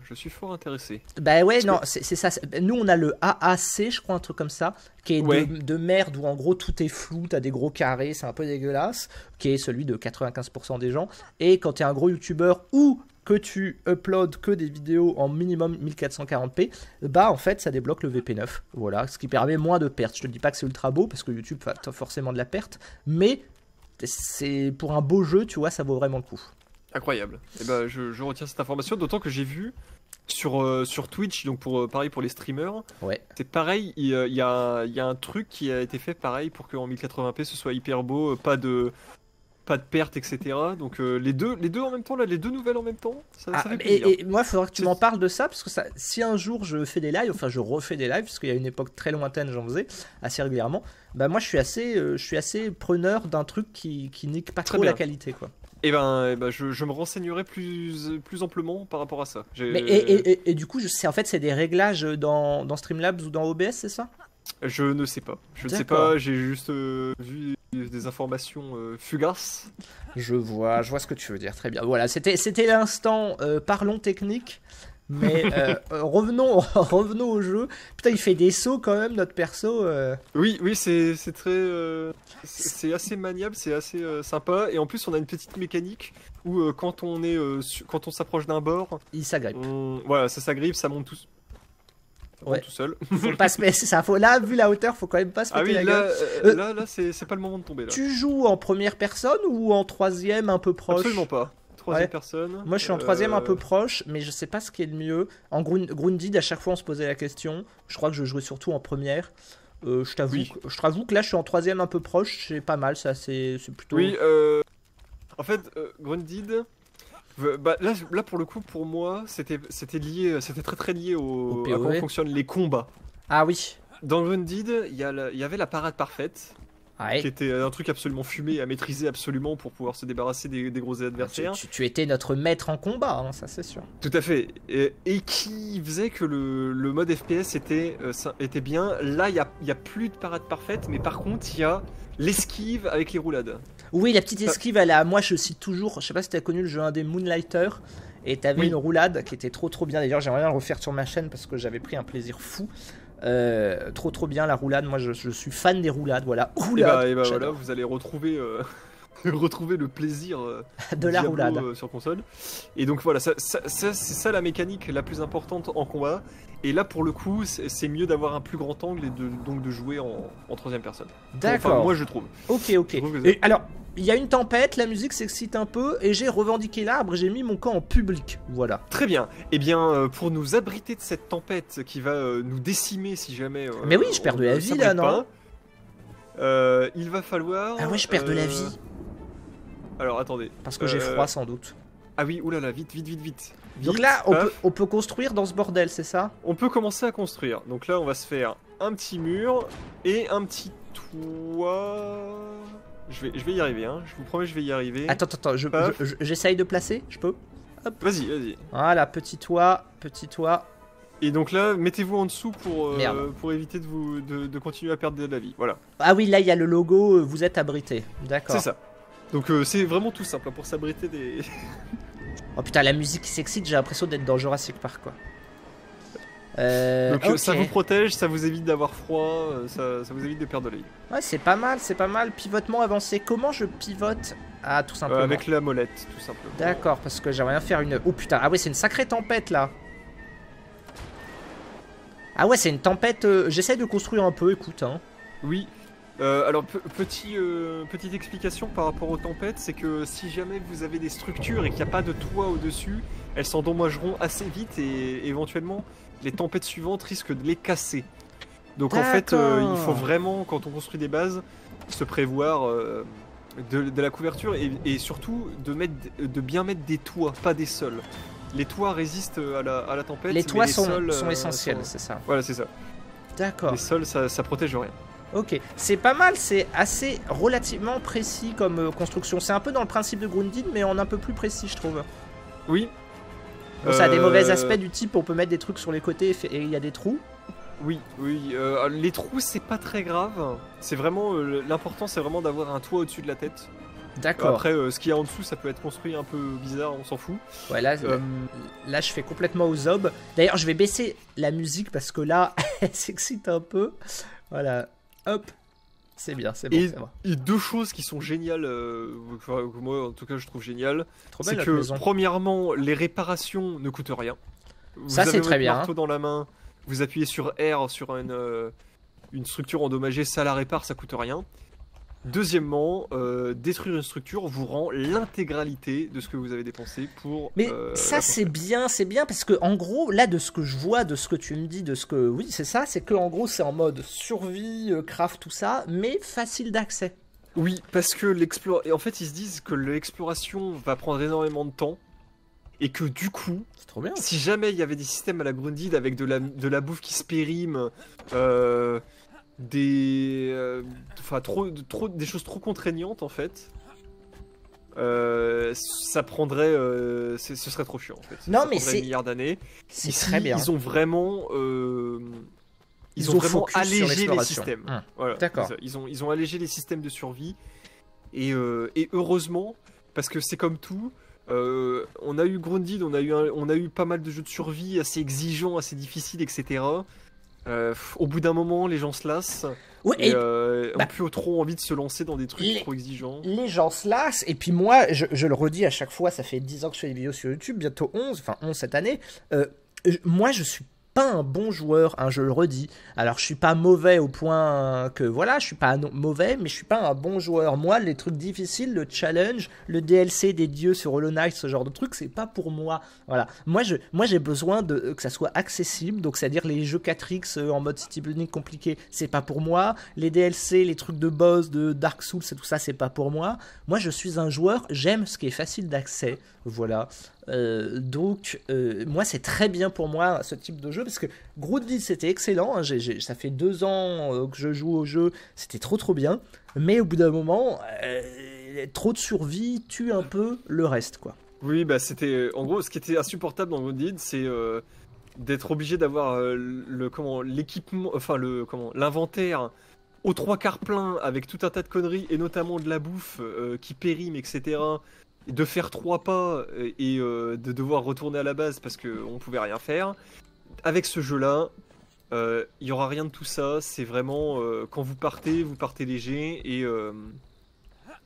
je suis fort intéressé. Bah ouais, non, c'est ça. Nous, on a le AAC, je crois, un truc comme ça, qui est de merde où en gros tout est flou, t'as des gros carrés, c'est un peu dégueulasse, qui est celui de 95% des gens. Et quand t'es un gros youtubeur ou que tu uploads que des vidéos en minimum 1440p, bah en fait ça débloque le VP9. Voilà, ce qui permet moins de pertes. Je te dis pas que c'est ultra beau parce que YouTube t'as forcément de la perte, mais c'est pour un beau jeu, tu vois, ça vaut vraiment le coup. Incroyable. Et ben je retiens cette information, d'autant que j'ai vu sur Twitch, donc pareil pour les streamers, c'est pareil, il y a un truc qui a été fait pareil pour qu'en 1080p ce soit hyper beau, pas de perte, etc. Donc les deux en même temps, là, les deux nouvelles en même temps, ça fait plaisir. Et moi, il faudra que tu m'en parles de ça, parce que si un jour je fais des lives, enfin je refais des lives, parce qu'il y a une époque très lointaine, j'en faisais assez régulièrement, bah moi je suis assez preneur d'un truc qui nique pas trop la qualité, quoi. Et ben je me renseignerai plus amplement par rapport à ça. Et du coup, c'est des réglages dans Streamlabs ou dans OBS, c'est ça? Je ne sais pas. Je ne sais pas, j'ai juste vu des informations fugaces. Je vois ce que tu veux dire, très bien. Voilà, c'était l'instant parlons technique, mais revenons au jeu. Putain, il fait des sauts quand même, notre perso. Oui, c'est très... c'est assez maniable, c'est assez sympa, et en plus on a une petite mécanique où quand on s'approche d'un bord... Il s'agrippe. Voilà, ça s'agrippe, ça monte tout seul. Faut pas se mettre, là, vu la hauteur, faut quand même pas se mettre la gueule. Là, c'est pas le moment de tomber. Là. Tu joues en première personne ou en troisième un peu proche? Absolument pas. Troisième personne. Moi, je suis en troisième un peu proche, mais je sais pas ce qui est le mieux. En Grounded, à chaque fois, on se posait la question. Je crois que je jouais surtout en première. Je t'avoue que là, je suis en troisième un peu proche. C'est pas mal, ça, c'est plutôt... Oui, en fait, Grounded... Bah, là pour le coup pour moi c'était très très lié à comment fonctionnent les combats. Ah oui. Dans Grounded il y avait la parade parfaite, qui était un truc absolument fumé à maîtriser absolument pour pouvoir se débarrasser des gros adversaires. Tu étais notre maître en combat, hein, ça c'est sûr. Tout à fait, et qui faisait que le mode FPS était bien. Là il y a plus de parade parfaite, mais par contre il y a l'esquive avec les roulades. Oui, la petite esquive, moi je cite toujours, je sais pas si t'as connu le jeu indé Moonlighter, et t'avais une roulade qui était trop bien. D'ailleurs, j'aimerais bien le refaire sur ma chaîne parce que j'avais pris un plaisir fou. Trop bien la roulade, moi je suis fan des roulades, voilà. Roulade, et bah voilà, vous allez retrouver, retrouver le plaisir de la roulade sur console. Et donc voilà, c'est ça la mécanique la plus importante en combat. Et là pour le coup, c'est mieux d'avoir un plus grand angle et donc de jouer en troisième personne. D'accord. Enfin, moi je trouve. Ok. Et alors, il y a une tempête, la musique s'excite un peu et j'ai revendiqué l'arbre, j'ai mis mon camp en public, voilà. Très bien. Eh bien, pour nous abriter de cette tempête qui va nous décimer si jamais... Mais oui, je perds de la vie là, non? Il va falloir... Ah ouais, je perds de la vie. Alors, attendez. Parce que j'ai froid sans doute. Ah oui, oulala, vite. Donc là, on peut construire dans ce bordel, c'est ça? On peut commencer à construire. Donc là, on va se faire un petit mur et un petit toit... Je vais y arriver, hein. Je vous promets, je vais y arriver. Attends, j'essaye de placer, je peux? Hop. Vas-y. Voilà, petit toit. Et donc là, mettez-vous en dessous pour éviter de continuer à perdre de la vie. Voilà. Ah oui, là, il y a le logo, vous êtes abrité. D'accord. C'est ça. Donc c'est vraiment tout simple pour s'abriter des... Oh putain, la musique qui s'excite, j'ai l'impression d'être dans Jurassic Park, quoi. Donc okay. Ça vous protège, ça vous évite d'avoir froid, ça vous évite de perdre de la vie. Ouais, c'est pas mal. Pivotement avancé. Comment je pivote? Ah, tout simplement. Avec la molette, tout simplement. D'accord, parce que j'aimerais bien faire une... Oh putain, ah ouais, c'est une sacrée tempête, là. Ah ouais, c'est une tempête... J'essaye de construire un peu, écoute, hein. Oui. Alors, petite explication par rapport aux tempêtes, c'est que si jamais vous avez des structures et qu'il n'y a pas de toit au-dessus, elles s'endommageront assez vite et éventuellement, les tempêtes suivantes risquent de les casser. Donc en fait, il faut vraiment, quand on construit des bases, se prévoir de la couverture et surtout de bien mettre des toits, pas des sols. Les toits résistent à la tempête. Les toits sont sols, essentiels, c'est ça. Voilà, c'est ça. D'accord. Les sols, ça protège rien. Ok, c'est pas mal, c'est assez relativement précis comme construction. C'est un peu dans le principe de Grounded, mais en un peu plus précis, je trouve. Oui. Bon, ça a des mauvais aspects du type, on peut mettre des trucs sur les côtés et il y a des trous. Oui. Les trous, c'est pas très grave. C'est vraiment l'important, c'est vraiment d'avoir un toit au-dessus de la tête. D'accord. Après, ce qu'il y a en dessous, ça peut être construit un peu bizarre, on s'en fout. Ouais, là, je fais complètement aux obs. D'ailleurs, je vais baisser la musique parce que là, elle s'excite un peu. Voilà. Hop, c'est bien, c'est bon. Et deux choses qui sont géniales, moi en tout cas je trouve géniales, c'est que maison. Premièrement, les réparations ne coûtent rien. Ça c'est très bien. Vous avez votre marteau dans la main, vous appuyez sur R sur une structure endommagée, ça la répare, ça coûte rien. Deuxièmement, détruire une structure vous rend l'intégralité de ce que vous avez dépensé pour... Mais ça c'est bien parce que en gros, là de ce que je vois, de ce que tu me dis, de ce que... Oui c'est ça, c'est que en gros c'est en mode survie, craft, tout ça, mais facile d'accès. Oui, parce que en fait ils se disent que l'exploration va prendre énormément de temps. Et que du coup, trop bien. Si jamais il y avait des systèmes à la Grounded avec de la bouffe qui se périme, des choses trop contraignantes en fait, ça prendrait, ce serait trop chiant en fait. Non ça mais c'est milliards d'années. C'est très bien. Ils ont vraiment, ils ont vraiment allégé les systèmes. Voilà, d'accord. Ils ont allégé les systèmes de survie et heureusement parce que c'est comme tout. On a eu Grounded, on a eu pas mal de jeux de survie assez exigeants, assez difficiles, etc. Au bout d'un moment, les gens se lassent et ont plus trop envie de se lancer dans des trucs trop exigeants. Les gens se lassent, et puis moi, je le redis à chaque fois, ça fait 10 ans que je fais des vidéos sur YouTube, bientôt 11 cette année. Moi, je suis pas un bon joueur, hein, je le redis. Alors, je suis pas mauvais au point que, voilà, je suis pas mauvais, mais je suis pas un bon joueur. Moi, les trucs difficiles, le challenge, le DLC des dieux sur Hollow Knight, ce genre de trucs, c'est pas pour moi. Voilà. Moi, j'ai besoin que ça soit accessible, donc c'est-à-dire les jeux 4X en mode city building compliqué, c'est pas pour moi. Les DLC, les trucs de boss, de Dark Souls et tout ça, c'est pas pour moi. Moi, je suis un joueur, j'aime ce qui est facile d'accès. Voilà. Donc moi c'est très bien pour moi ce type de jeu parce que Grounded c'était excellent, hein, ça fait 2 ans que je joue au jeu, c'était trop bien, mais au bout d'un moment trop de survie tue un peu le reste quoi. Oui bah c'était en gros ce qui était insupportable dans Grounded c'est d'être obligé d'avoir l'équipement, enfin l'inventaire aux 3/4 plein avec tout un tas de conneries et notamment de la bouffe qui périme etc. De faire 3 pas et de devoir retourner à la base parce qu'on pouvait rien faire. Avec ce jeu-là, il y aura rien de tout ça. C'est vraiment quand vous partez léger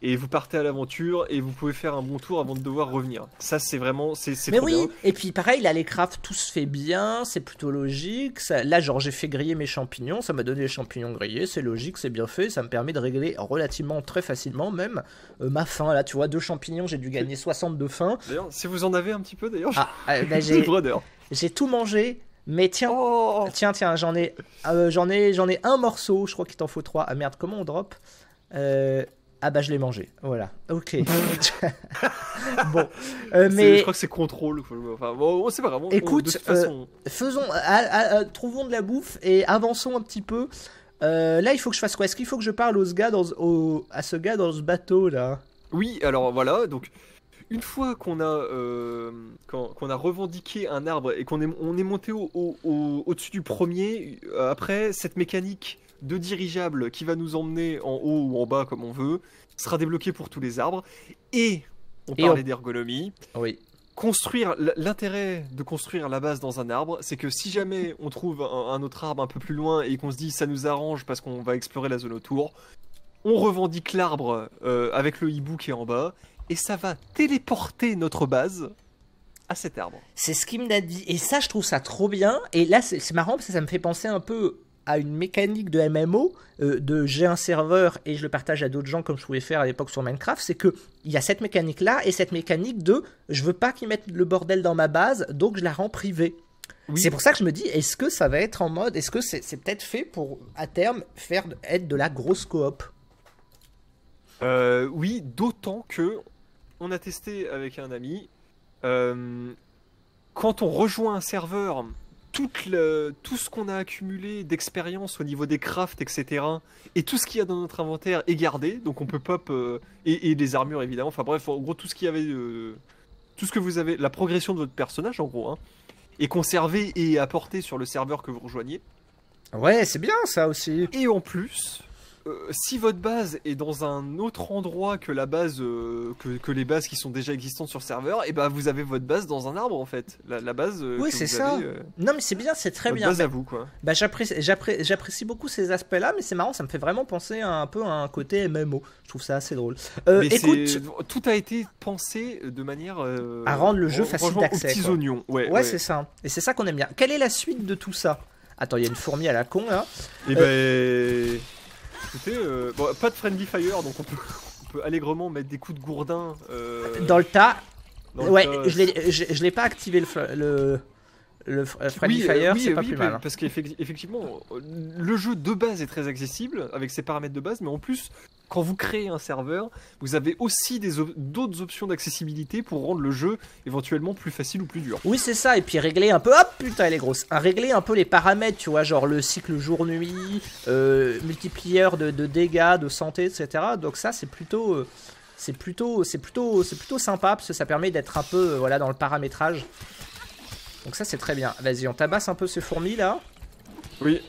et vous partez à l'aventure et vous pouvez faire un bon tour avant de devoir revenir. Ça c'est vraiment c'est Mais trop oui, bien. et puis pareil, là les crafts tout se fait bien, c'est plutôt logique. Là genre j'ai fait griller mes champignons, ça m'a donné les champignons grillés, c'est logique, c'est bien fait, ça me permet de régler relativement très facilement même ma faim. Là tu vois, 2 champignons, j'ai dû gagner 60 de faim. D'ailleurs, si vous en avez un petit peu d'ailleurs, Bah, j'ai tout mangé. Mais tiens, tiens, j'en ai un morceau, je crois qu'il t'en faut 3. Ah merde, comment on drop Ah bah je l'ai mangé, voilà, ok. Bon, mais... Je crois que c'est contrôle, enfin bon, c'est pas grave. Écoute, de toute façon... trouvons de la bouffe et avançons un petit peu. Là il faut que je fasse quoi? Est-ce qu'il faut que je parle à ce gars dans ce bateau là? Oui, alors voilà, donc... Une fois qu'on a, qu'on a revendiqué un arbre et qu'on est monté au-dessus du premier, après, cette mécanique de dirigeable qui va nous emmener en haut ou en bas comme on veut, sera débloquée pour tous les arbres. Et on parlait d'ergonomie. Oui. L'intérêt de construire la base dans un arbre, c'est que si jamais on trouve un autre arbre un peu plus loin et qu'on se dit ça nous arrange parce qu'on va explorer la zone autour, on revendique l'arbre avec le hibou qui est en bas. Et ça va téléporter notre base à cet arbre. C'est ce qu'il m'a dit. Et ça, je trouve ça trop bien. Et là, c'est marrant parce que ça me fait penser un peu à une mécanique de MMO, de j'ai un serveur et je le partage à d'autres gens comme je pouvais faire à l'époque sur Minecraft. C'est qu'il y a cette mécanique-là et cette mécanique de je veux pas qu'ils mettent le bordel dans ma base, donc je la rends privée. Oui. C'est pour ça que je me dis, est-ce que ça va être en mode, est-ce que c'est peut-être fait pour, à terme, être de la grosse coop? Oui, d'autant que... On a testé avec un ami. Quand on rejoint un serveur, tout ce qu'on a accumulé d'expérience au niveau des crafts, etc. et tout ce qu'il y a dans notre inventaire est gardé. Donc on peut pop et les armures évidemment. Enfin bref, en gros tout ce qu'il y avait, tout ce que vous avez, la progression de votre personnage en gros, hein, est conservé et apporté sur le serveur que vous rejoignez. Ouais, c'est bien ça aussi. Et en plus. Si votre base est dans un autre endroit que la base que les bases qui sont déjà existantes sur serveur, et bah vous avez votre base dans un arbre en fait. La base. Oui, c'est ça. Non mais c'est bien, c'est très bien. Base à vous quoi. Bah j'apprécie beaucoup ces aspects-là, mais c'est marrant, ça me fait vraiment penser un peu à un côté MMO. Je trouve ça assez drôle. Écoute, tout a été pensé de manière à rendre le jeu facile d'accès. Aux petits oignons. Ouais, c'est ça. Et c'est ça qu'on aime bien. Quelle est la suite de tout ça? Attends, il y a une fourmi à la con là. Et ben. Écoutez, bon, pas de friendly fire, donc on peut allègrement mettre des coups de gourdin dans le tas. Je l'ai pas activé le friendly fire, c'est pas plus mal. Hein. Parce qu'effectivement, le jeu de base est très accessible avec ses paramètres de base, mais en plus, quand vous créez un serveur, vous avez aussi d'autres options d'accessibilité pour rendre le jeu éventuellement plus facile ou plus dur. Oui, c'est ça, et puis régler un peu, hop, putain, elle est grosse. Régler un peu les paramètres, tu vois, genre le cycle jour-nuit, multiplier de dégâts, de santé, etc. Donc ça, c'est plutôt sympa parce que ça permet d'être un peu voilà, dans le paramétrage. Donc ça, c'est très bien. Vas-y, on tabasse un peu ces fourmis là. Oui,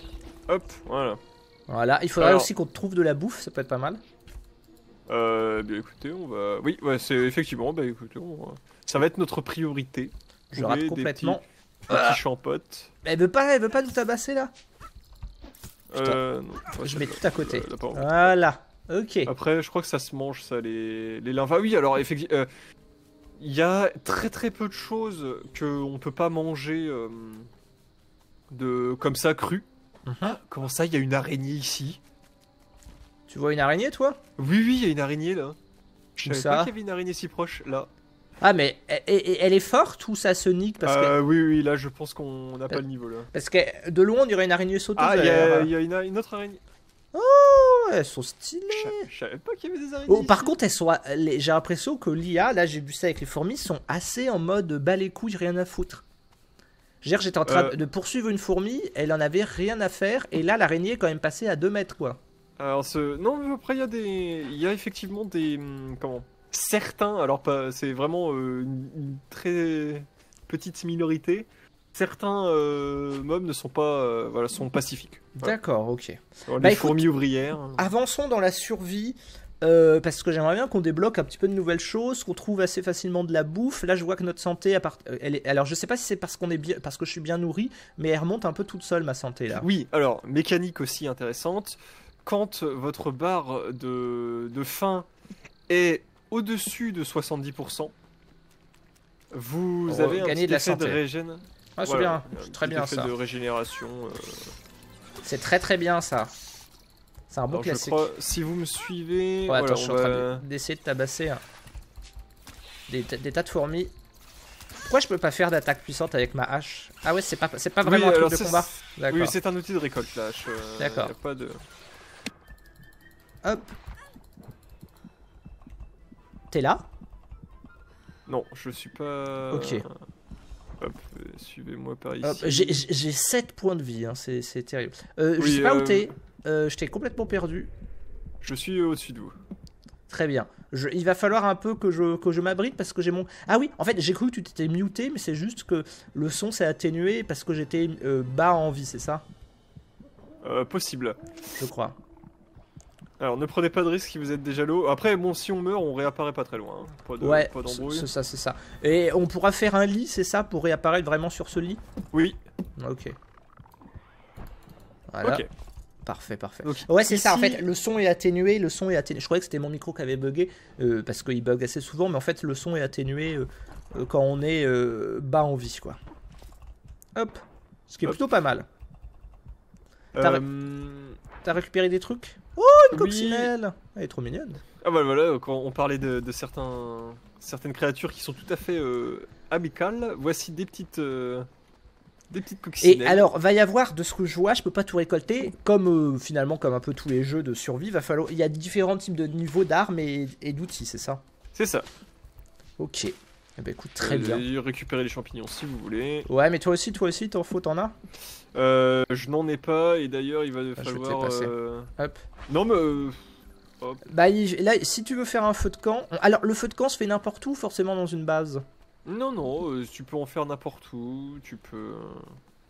hop, voilà. Voilà, il faudrait aussi qu'on trouve de la bouffe, ça peut être pas mal. Bien écoutez, on va... Oui, ouais, c'est effectivement, bah écoutez, ça va être notre priorité. Je rate complètement. Des petits champottes. Elle veut pas nous tabasser là? Non, je mets tout à côté. Voilà, ok. Après, je crois que ça se mange, ça, les limbes. Ah oui, alors, effectivement, il y a très peu de choses qu'on peut pas manger comme ça, cru. Comment ça, il y a une araignée ici? Tu vois une araignée, toi? Oui, il y a une araignée, là. Je savais pas qu'il y avait une araignée si proche, là. Ah, mais elle est forte ou ça se nique parce que... Oui, là, je pense qu'on n'a pas le niveau, là. Parce que de loin, on dirait une araignée sauteuse. Ah, il y a une autre araignée. Oh, elles sont stylées. Je savais pas qu'il y avait des araignées. Par contre, j'ai l'impression que l'IA, là, j'ai vu ça avec les fourmis, sont assez en mode bas les couilles, rien à foutre. J'étais en train de poursuivre une fourmi, elle en avait rien à faire, et là l'araignée est quand même passée à 2 mètres quoi. Alors non, mais après il y a effectivement des certains, alors pas, c'est vraiment une très petite minorité. Certains mobs ne sont pas, sont pacifiques. D'accord, ok. Alors, les fourmis ouvrières. Avançons dans la survie. parce que j'aimerais bien qu'on débloque un petit peu de nouvelles choses, qu'on trouve assez facilement de la bouffe. Là, je vois que notre santé, elle est... alors je sais pas si c'est parce qu'on est bien, parce que je suis bien nourri, mais elle remonte un peu toute seule ma santé là. Oui, alors mécanique aussi intéressante. Quand votre barre de faim est au-dessus de 70%, vous avez un petit de la effet santé. de régène. Ah, c'est bien, c'est très bien ça. De régénération. C'est très bien ça. C'est un bon classique. Je crois, si vous me suivez, ouais, voilà, attends, je suis en train d'essayer de tabasser des tas de fourmis. Pourquoi je peux pas faire d'attaque puissante avec ma hache? Ah ouais, c'est pas vraiment un truc de combat. Oui, c'est un outil de récolte la hache. D'accord. Pas de... Hop. T'es là? Non, je suis pas... Ok. Hop, suivez-moi par ici. J'ai 7 points de vie, hein, c'est terrible. Je sais pas où t'es, je t'ai complètement perdu. Je suis au-dessus de vous. Très bien. Il va falloir un peu que je m'abrite parce que j'ai mon... Ah oui, en fait, j'ai cru que tu t'étais muté, mais c'est juste que le son s'est atténué parce que j'étais bas en vie, c'est ça? Possible. Je crois. Alors, ne prenez pas de risque si vous êtes déjà low. Après, bon, si on meurt, on réapparaît pas très loin. Hein. Pas d'embrouille. C'est ça. Et on pourra faire un lit, c'est ça, pour réapparaître vraiment sur ce lit? Oui. Ok. Voilà. Ok. Parfait. Donc, ouais, c'est ça, en fait, le son est atténué, Je croyais que c'était mon micro qui avait bugué, parce qu'il bug assez souvent, mais en fait, le son est atténué quand on est bas en vie, quoi. Hop. Ce qui est plutôt pas mal. T'as récupéré des trucs? Oh, une coccinelle! Elle est trop mignonne. Ah bah voilà, quand on parlait de certaines créatures qui sont tout à fait amicales, voici des petites coccinelles. Et alors, va y avoir, de ce que je vois, je peux pas tout récolter, comme finalement, comme un peu tous les jeux de survie, il y a différents types de niveaux d'armes et d'outils, c'est ça? C'est ça. Ok. Eh ben écoute, très bien. Récupérer les champignons si vous voulez. Ouais, mais toi aussi, t'en as? Je n'en ai pas, et d'ailleurs, il va falloir... Hop. Non, mais... Hop. Bah, là, si tu veux faire un feu de camp... Alors, le feu de camp se fait n'importe où, forcément dans une base? Non, tu peux en faire n'importe où, tu peux...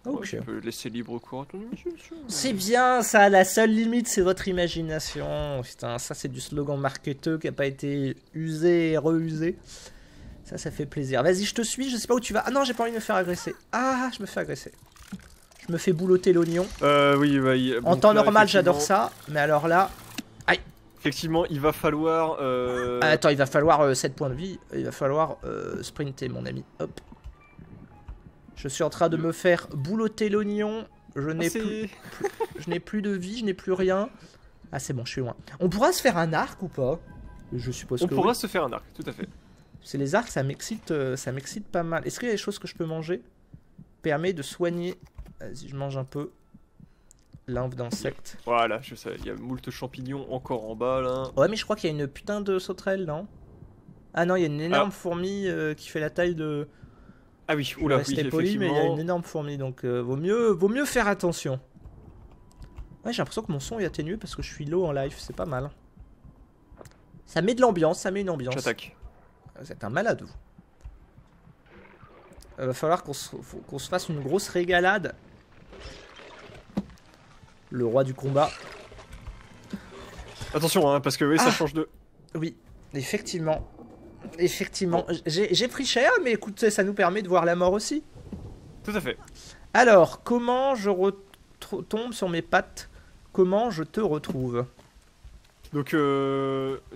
Ok. Tu peux laisser libre cours à ton imagination. C'est bien ça, la seule limite c'est votre imagination. Putain, ça c'est du slogan marketeux qui a pas été usé et reusé. Ça fait plaisir. Vas-y, je te suis, je sais pas où tu vas. Ah non, j'ai pas envie de me faire agresser. Ah, je me fais agresser. Je me fais boulotter l'oignon. Oui, en temps normal, j'adore ça, mais alors là... Aïe. Effectivement, il va falloir... Attends, il va falloir 7 points de vie. Il va falloir sprinter, mon ami. Hop. Je suis en train de me faire boulotter l'oignon. Je n'ai plus de vie, je n'ai plus rien. Ah, c'est bon, je suis loin. On pourra se faire un arc ou pas? Je suppose que on pourra se faire un arc, tout à fait. C'est les arcs, ça m'excite pas mal. Est-ce qu'il y a des choses que je peux manger? Permet de soigner. Vas-y, je mange un peu. Lymphe d'insectes. Voilà, je sais, il y a moult champignons encore en bas là. Ouais, mais je crois qu'il y a une putain de sauterelle, non? Ah non, il y a une énorme fourmi qui fait la taille de... Ah oui, oula, oui, poli, mais il y a une énorme fourmi, donc vaut mieux faire attention. Ouais, j'ai l'impression que mon son est atténué parce que je suis low en live, c'est pas mal. Ça met de l'ambiance, ça met une ambiance. J'attaque. Vous êtes un malade, vous. Va falloir qu'on se fasse une grosse régalade. Le roi du combat. Attention, hein, parce que oui, ça change de... Oui, effectivement. Effectivement. J'ai pris cher, mais écoute, ça nous permet de voir la mort aussi. Tout à fait. Alors, comment je retombe sur mes pattes? Comment je te retrouve? Donc,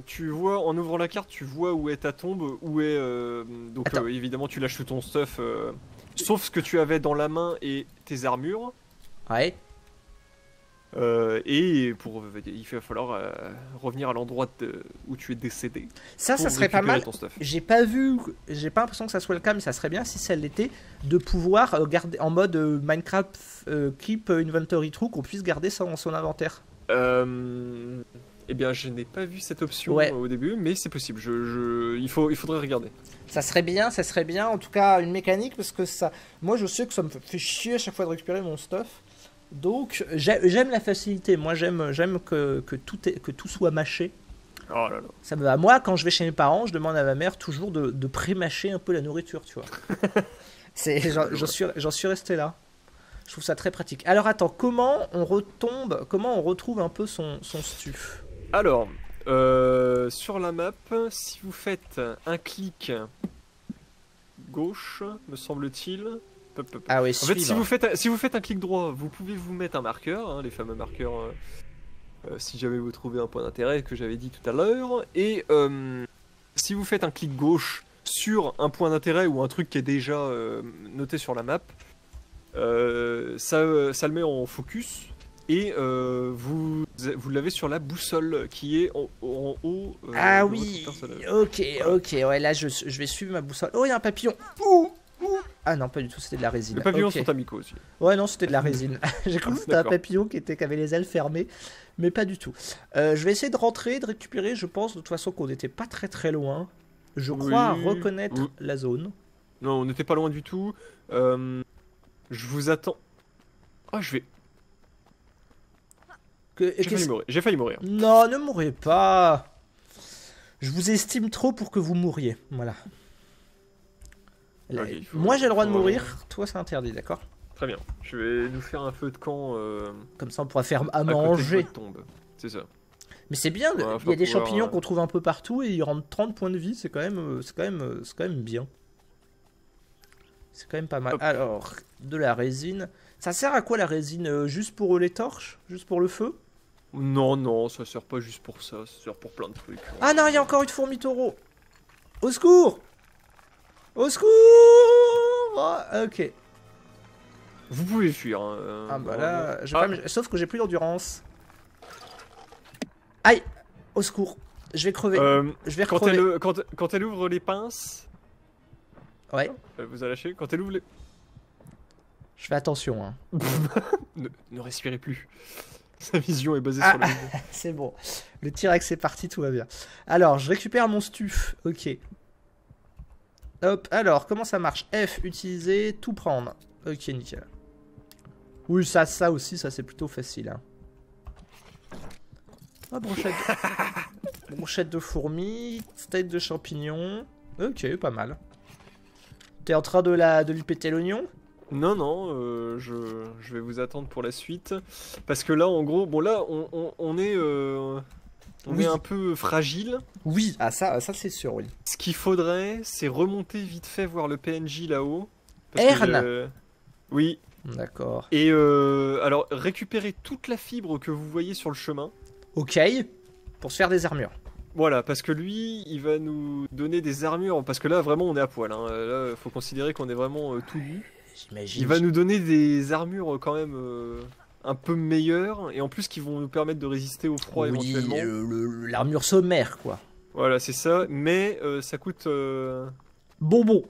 tu vois, en ouvrant la carte, tu vois où est ta tombe, où est... donc, évidemment, tu lâches tout ton stuff, sauf ce que tu avais dans la main et tes armures. Ouais. Et il va falloir revenir à l'endroit où tu es décédé. Ça serait pas mal. J'ai pas l'impression que ça soit le cas, mais ça serait bien si ça l'était, de pouvoir garder en mode Minecraft Keep Inventory True, qu'on puisse garder ça dans son inventaire. Eh bien, je n'ai pas vu cette option au début, mais c'est possible. Il faudrait regarder. Ça serait bien. En tout cas, une mécanique, parce que ça, moi, je sais que ça me fait chier à chaque fois de récupérer mon stuff. Donc, j'aime la facilité. Moi, j'aime que tout soit mâché. Oh là là. Ça me va. Moi, quand je vais chez mes parents, je demande à ma mère toujours de pré-mâcher un peu la nourriture, tu vois. J'en suis resté là. Je trouve ça très pratique. Alors attends, comment on retrouve un peu son stuff? Alors, sur la map, si vous faites un clic gauche, me semble-t-il. Ah oui, en fait, si vous faites un clic droit, vous pouvez vous mettre un marqueur, hein, les fameux marqueurs, si jamais vous trouvez un point d'intérêt que j'avais dit tout à l'heure. Et si vous faites un clic gauche sur un point d'intérêt ou un truc qui est déjà noté sur la map, ça le met en focus. Et vous l'avez sur la boussole qui est en haut. Ah oui, ok, ouais, là je vais suivre ma boussole. Oh, il y a un papillon. Ouh. Ah non, pas du tout, c'était de la résine. Les papillons sont amicaux aussi. Ouais, non, c'était de la résine. J'ai cru que c'était un papillon qui avait les ailes fermées, mais pas du tout. Je vais essayer de rentrer, de récupérer, je pense de toute façon qu'on n'était pas très loin. Je crois reconnaître la zone. Non, on n'était pas loin du tout. Je vous attends. Ah, je vais... J'ai failli mourir. Non, ne mourrez pas. Je vous estime trop pour que vous mouriez. Voilà. Okay, moi j'ai le droit de mourir, toi c'est interdit, d'accord? Très bien. Je vais nous faire un feu de camp. Comme ça on pourra faire à manger. C'est ça. Mais c'est bien, il y a des champignons qu'on trouve un peu partout et ils rendent 30 points de vie, c'est quand même bien. C'est quand même pas mal. Hop. Alors, de la résine. Ça sert à quoi la résine? Juste pour les torches? Juste pour le feu? Non, ça sert pas juste pour ça, ça sert pour plein de trucs. Ah non, il y a encore une fourmi taureau. Au secours! Au secours! Oh, ok. Vous pouvez fuir. Ah bah là, sauf que j'ai plus d'endurance. Aïe! Au secours. Je vais crever. Je vais crever. Quand elle ouvre les pinces... Ouais. Elle vous a lâché. Quand elle ouvre les... Je fais attention. Hein. ne respirez plus. Sa vision est basée sur le vide. C'est bon. Le T-Rex est parti, tout va bien. Alors, je récupère mon stuff. Ok. Hop, alors, comment ça marche? F, utiliser, tout prendre. Ok, nickel. Oui, ça aussi, ça c'est plutôt facile. Hein. Oh, brochette de fourmis, steak de champignons. Ok, pas mal. T'es en train de lui péter l'oignon? Non, je vais vous attendre pour la suite. Parce que là, en gros, bon là, on est... On est un peu fragile. Oui, ça c'est sûr, oui. Ce qu'il faudrait, c'est remonter vite fait voir le PNJ là-haut. Erne. Oui. D'accord. Et alors, récupérer toute la fibre que vous voyez sur le chemin. Ok. Pour se faire des armures. Voilà, parce que lui, il va nous donner des armures. Parce que là, vraiment, on est à poil. Hein. Là, il faut considérer qu'on est vraiment tout nu. J'imagine. Il va nous donner des armures quand même... un peu meilleur et en plus qui vont nous permettre de résister au froid éventuellement. L'armure sommaire quoi. Voilà c'est ça, mais ça coûte... Bonbon.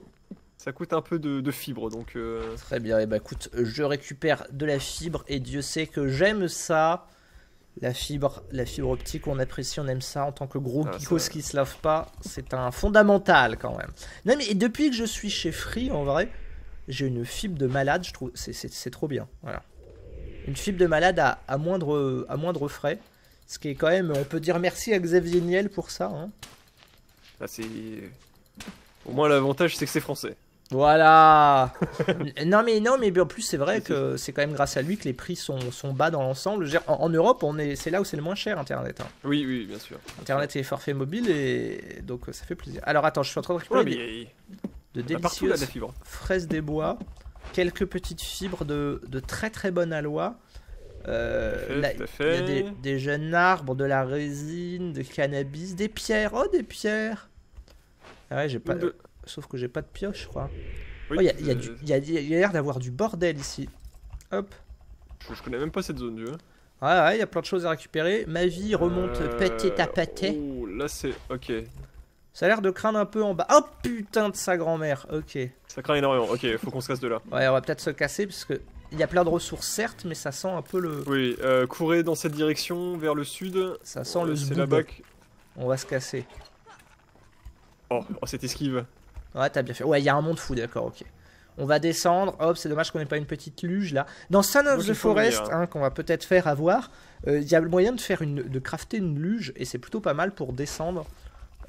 Ça coûte un peu de fibre donc... Très bien, et bah écoute, je récupère de la fibre et Dieu sait que j'aime ça. La fibre optique, on apprécie, on aime ça en tant que gros geekos qui se lave pas. C'est un fondamental quand même. Non mais depuis que je suis chez Free en vrai, j'ai une fibre de malade, je trouve, c'est trop bien, voilà. Une fibre de malade à moindre frais. Ce qui est quand même... On peut dire merci à Xavier Niel pour ça. Hein. Ah, au moins l'avantage c'est que c'est français. Voilà. non mais en plus c'est vrai que c'est quand même grâce à lui que les prix sont bas dans l'ensemble. En Europe, c'est là où c'est le moins cher Internet. Hein. Oui, bien sûr. Internet et les forfaits mobiles et donc ça fait plaisir. Alors attends, je suis en train de récupérer de délicieuses fraises des bois. Quelques petites fibres de très bonne aloi. Il y a des jeunes arbres, de la résine, de cannabis, des pierres. Oh, des pierres. Ah ouais, j'ai pas. Sauf que j'ai pas de pioche, je crois. Il oui, y a l'air d'avoir du bordel ici. Hop. Je connais même pas cette zone, tu vois. Ouais, il y a plein de choses à récupérer. Ma vie remonte petit à petit. Oh, là c'est. Ok. Ça a l'air de craindre un peu en bas. Oh putain de sa grand-mère. Ok. Ça craint énormément. Ok, faut qu'on se casse de là. Ouais, on va peut-être se casser parce que il y a plein de ressources certes, mais ça sent un peu le. Oui, courez dans cette direction vers le sud. Ça sent le. C'est là-bas. On va se casser. Oh, cette esquive. Ouais, t'as bien fait. Ouais, il y a un monde fou, d'accord, ok. On va descendre. Hop, c'est dommage qu'on n'ait pas une petite luge là. Dans Son of the Forest, qu'on va peut-être faire avoir, il y a le moyen de crafter une luge et c'est plutôt pas mal pour descendre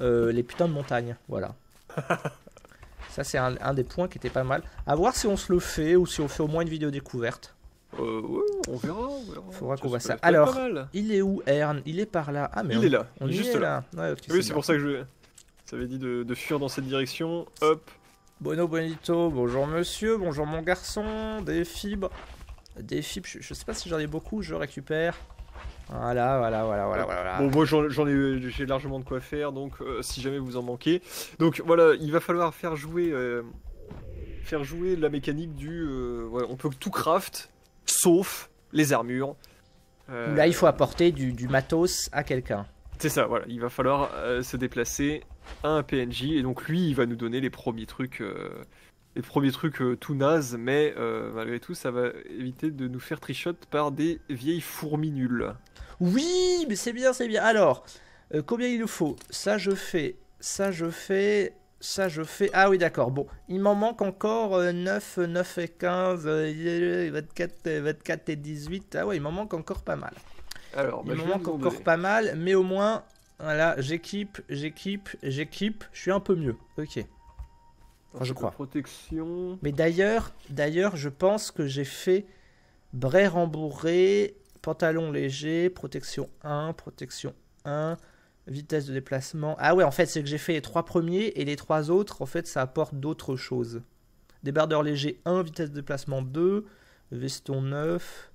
les putains de montagnes. Voilà. Ça, c'est un des points qui était pas mal. À voir si on se le fait ou si on fait au moins une vidéo découverte. Ouais, on verra. Faudra qu'on voit ça. Alors, il est où Ern? Il est par là. Ah mais il est là. On juste est là. Ouais, okay, oui, c'est pour ça que je t'avais dit de fuir dans cette direction. Hop. Bueno bonito. Bonjour monsieur. Bonjour mon garçon. Des fibres. Des fibres. Je sais pas si j'en ai beaucoup. Je récupère. Voilà. Bon, moi j'ai largement de quoi faire, donc si jamais vous en manquez. Donc voilà, il va falloir faire jouer la mécanique du. Ouais, on peut tout craft, sauf les armures. Là, il faut apporter du matos à quelqu'un. C'est ça, voilà. Il va falloir se déplacer à un PNJ, et donc lui, il va nous donner les premiers trucs. Tout nazes, mais malgré tout, ça va éviter de nous faire trichot par des vieilles fourmis nulles. Oui, mais c'est bien. Alors, combien il nous faut? Ça je fais. Ah oui, d'accord. Bon, il m'en manque encore 9 et 15, 24 et 18. Ah ouais, il m'en manque encore pas mal. Alors, il m'en manque encore pas mal, mais au moins, voilà, j'équipe. Je suis un peu mieux. Ok. Enfin, je crois. Protection. Mais d'ailleurs, je pense que j'ai fait brais rembourré, pantalon léger, protection 1, vitesse de déplacement. Ah ouais, en fait, c'est que j'ai fait les 3 premiers et les 3 autres, en fait, ça apporte d'autres choses. Débardeur léger 1, vitesse de déplacement 2, veston 9.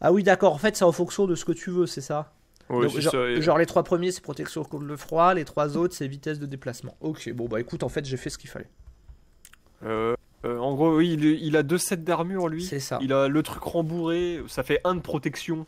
Ah oui, d'accord, en fait, c'est en fonction de ce que tu veux, c'est ça? Oui, donc, genre les 3 premiers, c'est protection contre le froid, les 3 autres, c'est vitesse de déplacement. Ok, bon, bah écoute, en fait, j'ai fait ce qu'il fallait. En gros, oui, il a 2 sets d'armure, lui. C'est ça. Il a le truc rembourré, ça fait 1 de protection.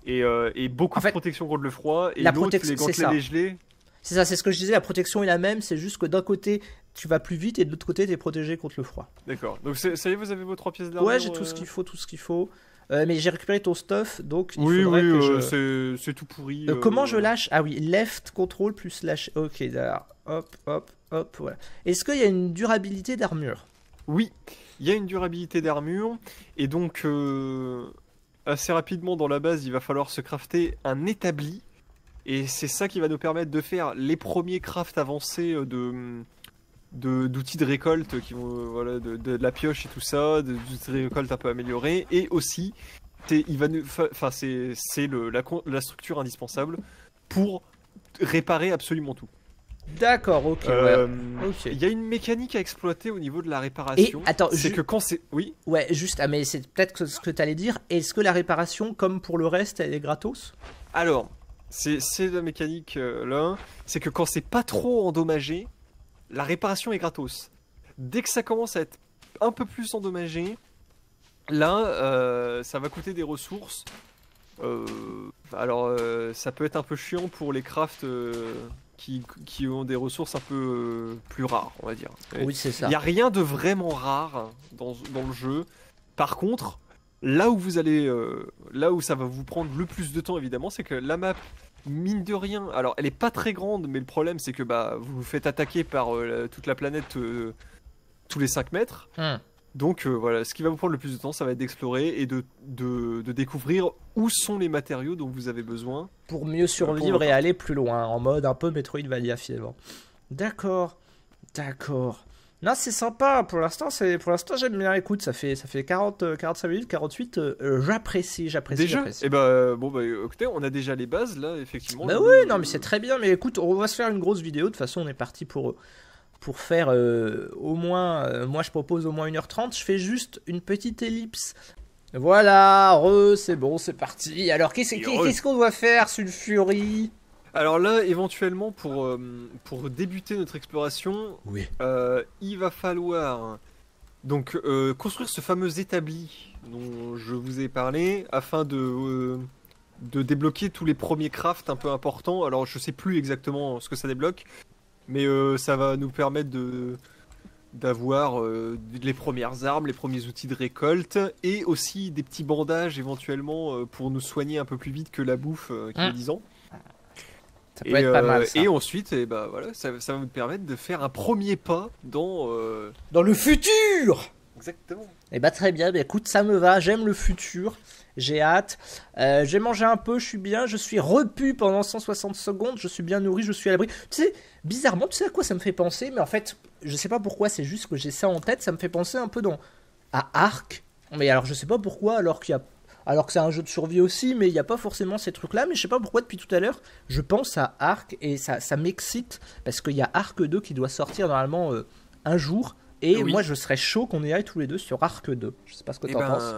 Et beaucoup de protection contre le froid. Et l'autre, les gantelets les gelés. C'est ça, c'est ce que je disais, la protection est la même, c'est juste que d'un côté, tu vas plus vite et de l'autre côté, tu es protégé contre le froid. D'accord. Donc ça y est, vous avez vos 3 pièces d'armure? Ouais, j'ai tout ce qu'il faut. Mais j'ai récupéré ton stuff, donc il faudrait que c'est tout pourri. Comment je lâche? Ah oui, left, control, plus lâche. Ok, d'accord. Hop, voilà. Est-ce qu'il y a une durabilité d'armure? Oui, il y a une durabilité d'armure. Et donc, assez rapidement dans la base, il va falloir se crafter un établi. Et c'est ça qui va nous permettre de faire les premiers crafts avancés d'outils de récolte qui vont de la pioche et tout ça, d'outils de récolte un peu améliorés, et aussi c'est la structure indispensable pour réparer absolument tout. D'accord, ok. Il y a une mécanique à exploiter au niveau de la réparation. Et attends, c'est que quand c'est ouais, juste mais c'est peut-être ce que tu allais dire. Est-ce que la réparation, comme pour le reste, elle est gratos? Alors, c'est la mécanique là, c'est que quand c'est pas trop endommagé, la réparation est gratos. Dès que ça commence à être un peu plus endommagé, là, ça va coûter des ressources. Ça peut être un peu chiant pour les crafts qui ont des ressources un peu plus rares, on va dire. Oui, c'est ça. Il n'y a rien de vraiment rare dans le jeu. Par contre, là où ça va vous prendre le plus de temps, évidemment, c'est que la map, mine de rien, alors elle est pas très grande, mais le problème c'est que vous vous faites attaquer par toute la planète tous les 5 mètres. Donc voilà, ce qui va vous prendre le plus de temps, ça va être d'explorer et de découvrir où sont les matériaux dont vous avez besoin. Pour mieux survivre et aller plus loin, en mode un peu Metroidvania finalement. D'accord. Non, c'est sympa, pour l'instant j'aime bien. Écoute, ça fait 45 minutes, 48, j'apprécie. Déjà et écoutez, on a déjà les bases là, effectivement. Bah oui, non mais c'est très bien, mais écoute, on va se faire une grosse vidéo, de toute façon on est parti pour faire au moins, moi je propose au moins 1h30, je fais juste une petite ellipse. Voilà, c'est bon, c'est parti. Alors qu'est-ce qu'on doit faire, Sulfury? Alors là, éventuellement, pour débuter notre exploration, il va falloir donc construire ce fameux établi dont je vous ai parlé, afin de débloquer tous les premiers crafts un peu importants. Alors je sais plus exactement ce que ça débloque, mais ça va nous permettre d'avoir les premières armes, les premiers outils de récolte, et aussi des petits bandages éventuellement pour nous soigner un peu plus vite que la bouffe qui est disant. Ça peut être pas mal, ça. Et ensuite, ça va nous permettre de faire un premier pas dans le futur. Exactement. Et très bien, écoute, ça me va, j'aime le futur, j'ai hâte. J'ai mangé un peu, je suis bien, je suis repu pendant 160 secondes, je suis bien nourri, je suis à l'abri. Tu sais, bizarrement, tu sais à quoi ça me fait penser, mais en fait, je sais pas pourquoi, c'est juste que j'ai ça en tête, ça me fait penser un peu à Ark. Mais alors je sais pas pourquoi, alors que c'est un jeu de survie aussi, mais il n'y a pas forcément ces trucs-là. Mais je sais pas pourquoi depuis tout à l'heure, je pense à Ark et ça m'excite parce qu'il y a Ark 2 qui doit sortir normalement un jour. Et moi je serais chaud qu'on y aille tous les deux sur Ark 2. Je sais pas ce que t'en penses.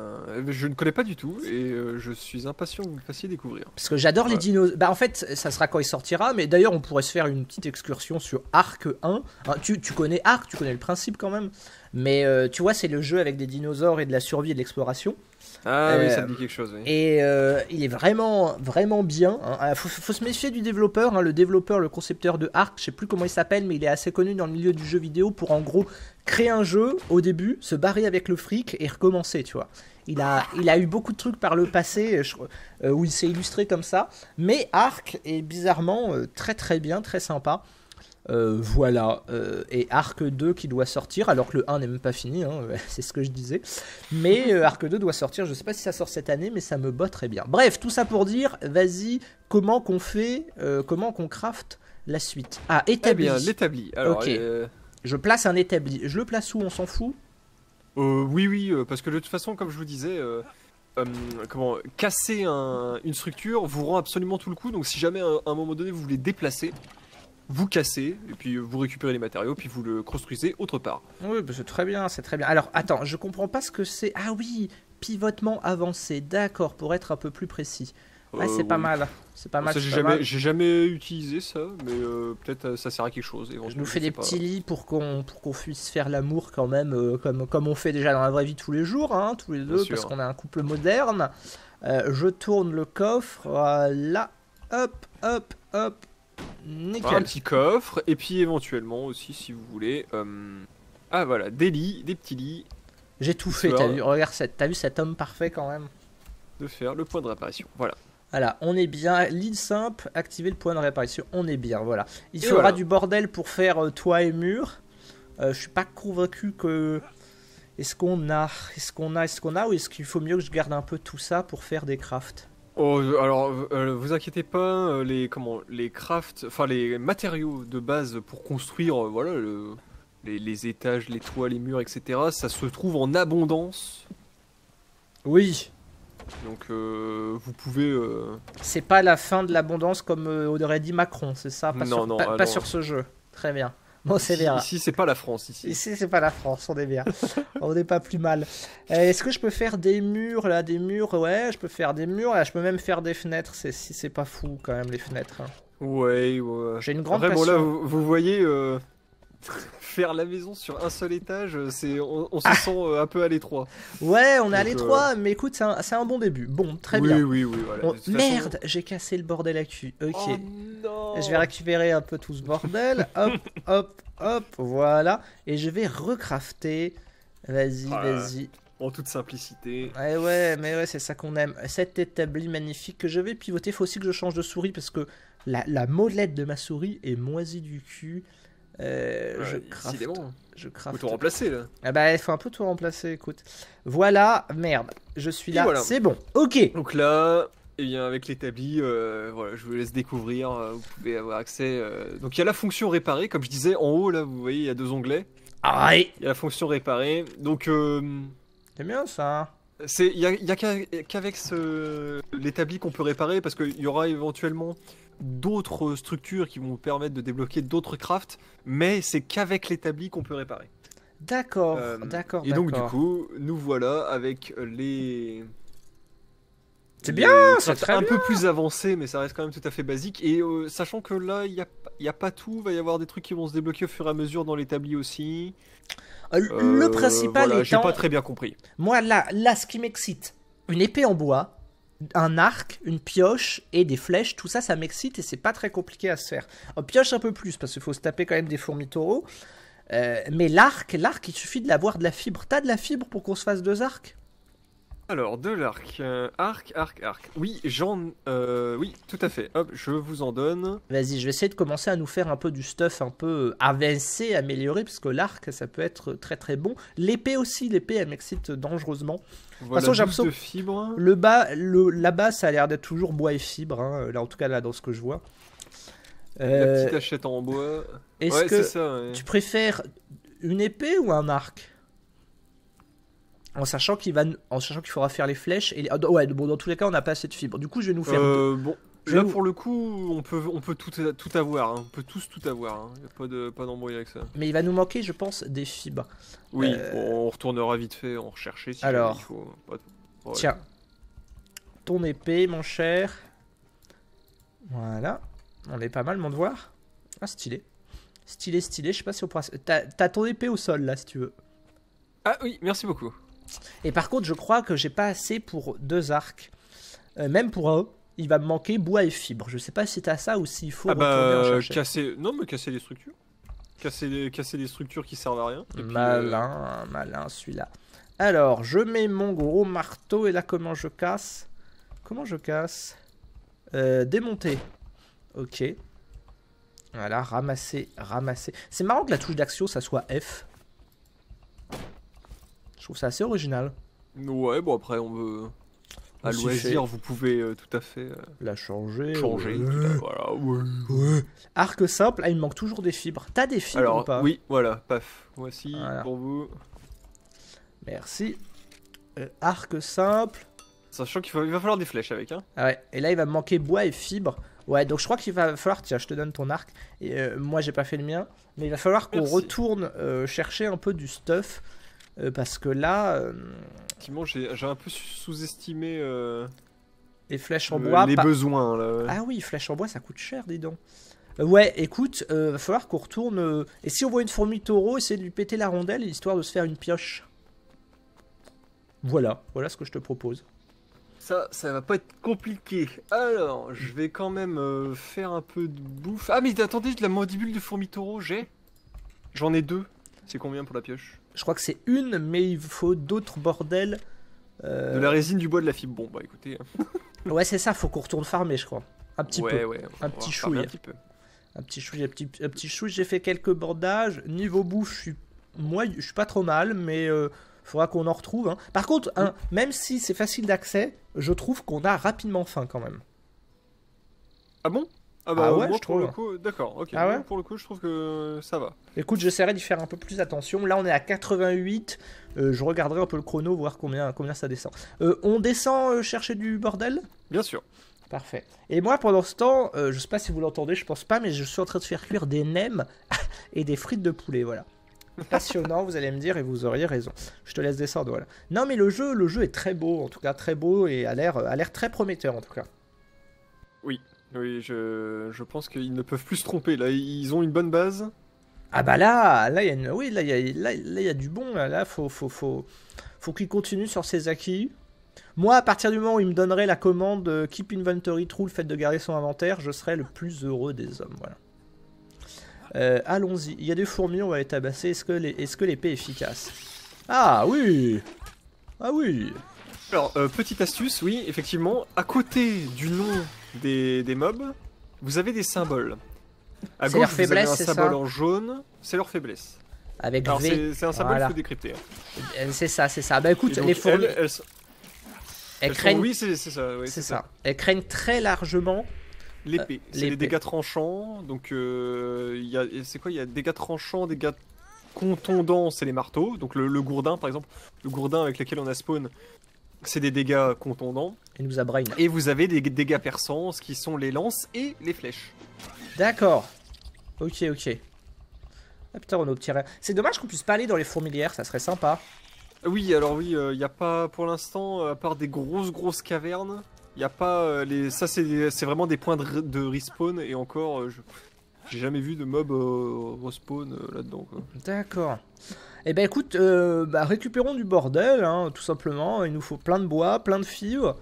Je ne connais pas du tout et je suis impatient que vous me fassiez découvrir. Parce que j'adore les dinosaures. Bah en fait ça sera quand il sortira, mais d'ailleurs on pourrait se faire une petite excursion sur Ark 1. Tu connais Ark, tu connais le principe quand même. Mais tu vois, c'est le jeu avec des dinosaures et de la survie et de l'exploration. Ah oui, ça me dit quelque chose. Oui. Et il est vraiment, vraiment bien. Hein. Faut se méfier du développeur. Hein. Le développeur, le concepteur de Ark, je sais plus comment il s'appelle, mais il est assez connu dans le milieu du jeu vidéo pour en gros créer un jeu au début, se barrer avec le fric et recommencer, tu vois. Il a eu beaucoup de trucs par le passé où il s'est illustré comme ça. Mais Ark est bizarrement très très bien, très sympa. Voilà, et Ark 2 qui doit sortir, alors que le 1 n'est même pas fini, hein, c'est ce que je disais. Mais Ark 2 doit sortir, je sais pas si ça sort cette année, mais ça me botte très bien. Bref, tout ça pour dire, vas-y, comment qu'on fait, comment qu'on craft la suite. Ah, établi. Eh bien, l'établi. Alors, ok, je place un établi. Je le place où, on s'en fout? Oui, parce que de toute façon, comme je vous disais... casser une structure vous rend absolument tout le coup, donc si jamais à un moment donné vous voulez déplacer, vous cassez, et puis vous récupérez les matériaux, puis vous le construisez autre part. Oui, bah c'est très bien, c'est très bien. Alors, attends, je comprends pas ce que c'est. Ah oui, pivotement avancé, d'accord, pour être un peu plus précis. Ouais, c'est pas mal, c'est pas mal. J'ai jamais utilisé ça, mais peut-être ça sert à quelque chose. Je nous fais des petits lits pour qu'on puisse faire l'amour quand même, comme on fait déjà dans la vraie vie tous les jours, hein, tous les deux, parce qu'on est un couple moderne. Je tourne le coffre, voilà, hop, hop, hop. Nickel. Un petit coffre, et puis éventuellement aussi, si vous voulez, ah voilà, des lits, des petits lits. J'ai tout fait, t'as vu, regarde, t'as vu cet homme parfait quand même. De faire le point de réparation, voilà. Voilà, on est bien, lit simple, activer le point de réparation, on est bien, voilà. Il faudra du bordel pour faire toit et mur. Je suis pas convaincu que... Est-ce qu'on a, ou est-ce qu'il faut mieux que je garde un peu tout ça pour faire des crafts? Oh, alors, vous inquiétez pas, les crafts, enfin les matériaux de base pour construire, voilà, les étages, les toits, les murs, etc. Ça se trouve en abondance. Oui. Donc vous pouvez... C'est pas la fin de l'abondance comme aurait dit Macron, c'est ça? Pas sur ce jeu. Très bien. Bon, c'est bien. Ici, c'est pas la France. Ici, c'est pas la France, on est bien. On n'est pas plus mal. Est-ce que je peux faire des murs, là? Des murs, ouais, je peux faire des murs. Là, je peux même faire des fenêtres. C'est pas fou, quand même, les fenêtres. Hein. Ouais. J'ai une grande passion. Bon, là, vous voyez... Faire la maison sur un seul étage, on se sent un peu à l'étroit. Ouais, on est à l'étroit, mais écoute, c'est un bon début. Bon, très bien. Oui, voilà. Merde, façon... j'ai cassé le bordel actu. Ok. Oh, non. Je vais récupérer un peu tout ce bordel. hop, voilà. Et je vais recrafter. Vas-y. En toute simplicité. Ouais, c'est ça qu'on aime. Cet établi magnifique que je vais pivoter. Faut aussi que je change de souris parce que la molette de ma souris est moisie du cul. Je craft. Faut tout remplacer là. Ah bah il faut un peu tout remplacer, écoute. Voilà, merde, je suis là, voilà. C'est bon, ok. Donc là, eh bien, avec l'établi, voilà, je vous laisse découvrir, vous pouvez avoir accès. Donc il y a la fonction réparer, comme je disais, en haut là, vous voyez, il y a 2 onglets. Ah oui. Il y a la fonction réparer, donc... c'est bien ça. Il y a qu'avec l'établi qu'on peut réparer, parce qu'il y aura éventuellement... d'autres structures qui vont vous permettre de débloquer d'autres crafts, mais c'est qu'avec l'établi qu'on peut réparer. D'accord, Et donc du coup, nous voilà avec les... C'est bien, c'est très un bien. peu plus avancé, mais ça reste quand même tout à fait basique. Et sachant que là, il y a pas tout, il va y avoir des trucs qui vont se débloquer au fur et à mesure dans l'établi aussi. Le principal voilà, étant... J'ai pas très bien compris. Moi, là ce qui m'excite, une épée en bois, un arc, une pioche et des flèches, tout ça, ça m'excite et c'est pas très compliqué à se faire. En pioche un peu plus, parce qu'il faut se taper quand même des fourmis taureaux. Mais l'arc, il suffit de l'avoir de la fibre. T'as de la fibre pour qu'on se fasse 2 arcs? Alors, de l'arc, arc. Oui, oui, tout à fait. Hop, je vous en donne. Vas-y, je vais essayer de commencer à nous faire un peu du stuff un peu avancé, amélioré, parce que l'arc, ça peut être très très bon. L'épée aussi, elle m'excite dangereusement. Voilà, de toute façon, j'ai l'impression de fibres. Là-bas, ça a l'air d'être toujours bois et fibres, hein, là en tout cas là dans ce que je vois. La petite hachette en bois. Est-ce que tu préfères une épée ou un arc? En sachant qu'il faudra faire les flèches. Et ouais, bon, dans tous les cas, on n'a pas assez de fibres. Du coup, je vais nous faire deux. Bon, là pour le coup, on peut tout avoir. Hein. On peut tous tout avoir. Hein. Il n'y a pas d'embrouille avec ça. Mais il va nous manquer, je pense, des fibres. Oui, bon, on retournera vite fait en rechercher si alors, il faut. Ouais. Tiens, ton épée, mon cher. Voilà. On est pas mal, mon devoir. Ah, stylé. Stylé. Je sais pas si on pourra... T'as ton épée au sol, là, si tu veux. Ah oui, merci beaucoup. Et par contre, je crois que j'ai pas assez pour 2 arcs. Même pour un, il va me manquer bois et fibres. Je sais pas si t'as ça ou s'il faut retourner en chercher. Casser les structures. Casser les structures qui servent à rien. Et puis, malin celui-là. Alors, je mets mon gros marteau et là, comment je casse? Démonter. Ok. Voilà, ramasser. C'est marrant que la touche d'action, ça soit F. Je trouve ça assez original. Ouais, bon après, on veut... À loisir, vous pouvez tout à fait... la changer. Voilà, ouais. Arc simple, il me manque toujours des fibres. T'as des fibres alors, ou pas? Oui, voilà, paf. Voici, voilà. Pour vous. Merci. Arc simple. Sachant qu'il va falloir des flèches avec, hein. Ah ouais, et là, il va me manquer bois et fibres. Ouais, donc je crois qu'il va falloir... Tiens, je te donne ton arc. Et, moi, j'ai pas fait le mien. Mais il va falloir qu'on retourne chercher un peu du stuff. Parce que là... Effectivement, j'ai un peu sous-estimé... les flèches en bois... Les besoins, là. Ouais. Ah oui, flèches en bois, ça coûte cher, dis donc. Ouais, écoute, va falloir qu'on retourne... Et si on voit une fourmi taureau, essayer de lui péter la rondelle, histoire de se faire une pioche. Voilà ce que je te propose. Ça va pas être compliqué. Alors, je vais quand même faire un peu de bouffe. Ah, mais attendez, de la mandibule de fourmi taureau, j'en ai 2. C'est combien pour la pioche? Je crois que c'est une, mais il faut d'autres bordels. De la résine, du bois, de la fibre. Bon, bah écoutez. Ouais, c'est ça, faut qu'on retourne farmer, je crois. Un petit peu. Ouais, un petit chouille. Un petit chouille, j'ai fait quelques bordages. Niveau bouffe, je suis pas trop mal, mais faudra qu'on en retrouve. Hein. Par contre, même si c'est facile d'accès, je trouve qu'on a rapidement faim quand même. Ah bon? Ah bah ouais, moi, je trouve. D'accord, ok. Ah ouais, pour le coup, je trouve que ça va. Écoute, j'essaierai d'y faire un peu plus attention. Là, on est à 88. Je regarderai un peu le chrono, voir combien ça descend. On descend chercher du bordel? Bien sûr. Parfait. Et moi, pendant ce temps, je sais pas si vous l'entendez, je pense pas, mais je suis en train de faire cuire des nems et des frites de poulet, voilà. Passionnant, vous allez me dire, et vous auriez raison. Je te laisse descendre, voilà. Non, mais le jeu est très beau, en tout cas très beau, et a l'air très prometteur, en tout cas. Oui, je pense qu'ils ne peuvent plus se tromper. Là, ils ont une bonne base. Ah bah là, il y a du bon. Là, faut qu'ils continuent sur ses acquis. Moi, à partir du moment où il me donnerait la commande Keep Inventory True, le fait de garder son inventaire, je serais le plus heureux des hommes. Voilà. Allons-y. Il y a des fourmis, on va les tabasser. Est-ce que l'épée est efficace? Ah oui. Alors, petite astuce, oui, effectivement, à côté du nom des mobs, vous avez des symboles. À gauche, vous avez un symbole en jaune, c'est leur faiblesse. Avec alors, V. c'est un symbole qu'il faut décrypter. C'est ça. Bah écoute, donc, les fourmis... Elles craignent... Oui, c'est ça. Oui, c'est ça. Elles craignent très largement... L'épée. C'est les dégâts tranchants. Donc, il y a dégâts tranchants, dégâts contondants, c'est les marteaux. Donc, le gourdin, par exemple. Le gourdin avec lequel on a spawn, c'est des dégâts contondants. Et nous a brain. Et vous avez des dégâts perçants, ce qui sont les lances et les flèches. D'accord. Ok. Ah putain, on a obtenu... C'est dommage qu'on puisse pas aller dans les fourmilières, ça serait sympa. Oui, alors il n'y a pas pour l'instant, à part des grosses cavernes, il n'y a pas les... Ça c'est vraiment des points de respawn et encore, j'ai jamais vu de mob respawn là-dedans. D'accord. Eh ben écoute, récupérons du bordel, hein, tout simplement. Il nous faut plein de bois, plein de fibres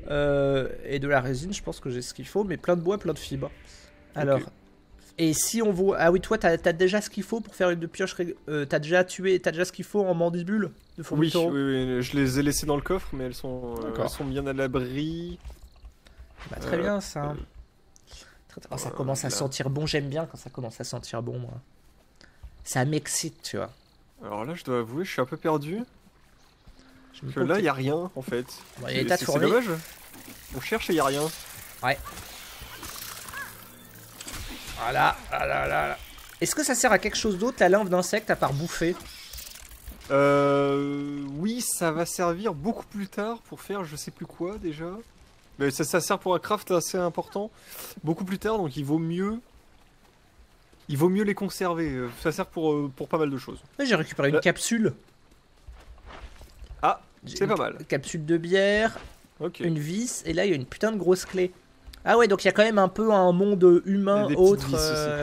et de la résine, je pense que j'ai ce qu'il faut, mais plein de bois, plein de fibres. Alors... Okay. Et si on voit... Ah oui, toi, t'as déjà ce qu'il faut pour faire une pioche... t'as déjà ce qu'il faut en mandibule de fourmi taureau? Oui, je les ai laissées dans le coffre, mais elles sont bien à l'abri. Bah, très bien, ça. Oh, ça commence à sentir bon, j'aime bien quand ça commence à sentir bon, moi. Ça m'excite, tu vois. Alors là, je dois avouer, je suis un peu perdu. Parce que là, il n'y a rien, en fait. Bon, c'est dommage. On cherche et il n'y a rien. Ouais. Voilà. Est-ce que ça sert à quelque chose d'autre, la larve d'insecte, à part bouffer? Oui, ça va servir beaucoup plus tard pour faire je sais plus quoi déjà. Mais ça sert pour un craft assez important. Beaucoup plus tard, donc il vaut mieux les conserver. Ça sert pour pas mal de choses. J'ai récupéré une capsule. Ah, c'est pas mal. Capsule de bière, okay. Une vis, et là il y a une putain de grosse clé. Ah ouais, donc il y a quand même un peu un monde humain autre.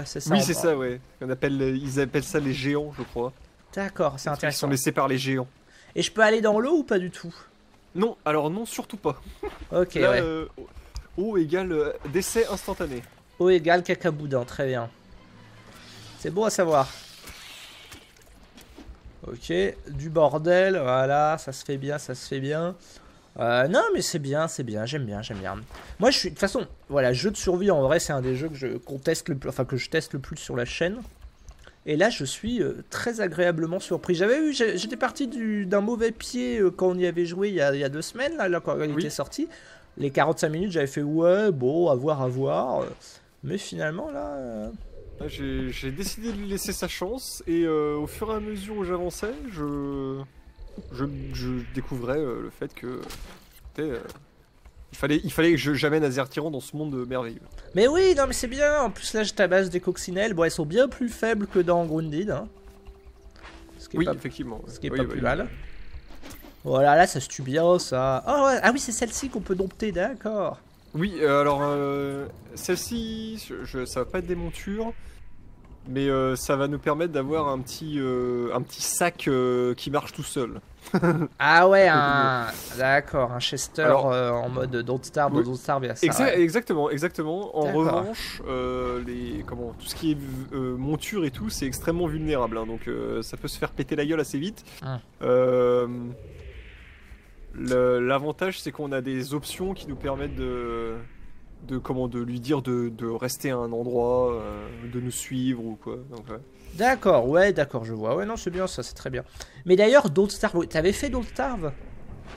C'est ça. Oui, c'est ça, ouais. Ils appellent ça les géants, je crois. D'accord, c'est intéressant. Ils sont laissés par les géants. Et je peux aller dans l'eau ou pas du tout? Non, alors non, surtout pas. Ok, là, ouais. Eau égale décès instantané. Eau égale cacaboudin, très bien. C'est bon à savoir. Ok, du bordel, voilà, ça se fait bien, ça se fait bien. Non mais c'est bien, j'aime bien. Moi je suis, de toute façon, voilà, jeu de survie en vrai c'est un des jeux que je teste le plus sur la chaîne. Et là je suis très agréablement surpris. J'étais parti d'un mauvais pied quand on y avait joué il y a 2 semaines, là quand il était sorti. Les 45 minutes j'avais fait ouais, bon, à voir. Mais finalement là... J'ai décidé de lui laisser sa chance et au fur et à mesure où j'avançais, je découvrais le fait que il fallait que j'amène Azertyran dans ce monde merveilleux. Mais oui, non mais c'est bien. En plus là je tabasse des coccinelles. Bon, elles sont bien plus faibles que dans Grounded, hein. Effectivement. Ce qui est pas plus mal. Voilà, là ça se tue bien ça. Oh ouais. Ah oui, c'est celle-ci qu'on peut dompter, d'accord. Oui, alors celle-ci, ça va pas être des montures, mais ça va nous permettre d'avoir un petit sac qui marche tout seul. Ah ouais, d'accord, un Chester en mode Don't Starve, oui. Don't Starve, il y a ça. Exactement. En revanche, tout ce qui est monture et tout, c'est extrêmement vulnérable, hein, donc ça peut se faire péter la gueule assez vite. L'avantage, c'est qu'on a des options qui nous permettent de lui dire de rester à un endroit, de nous suivre ou quoi. Donc, ouais. D'accord, je vois. Ouais, non, c'est bien ça, c'est très bien. Mais d'ailleurs, Don't Starve, t'avais fait Don't Starve?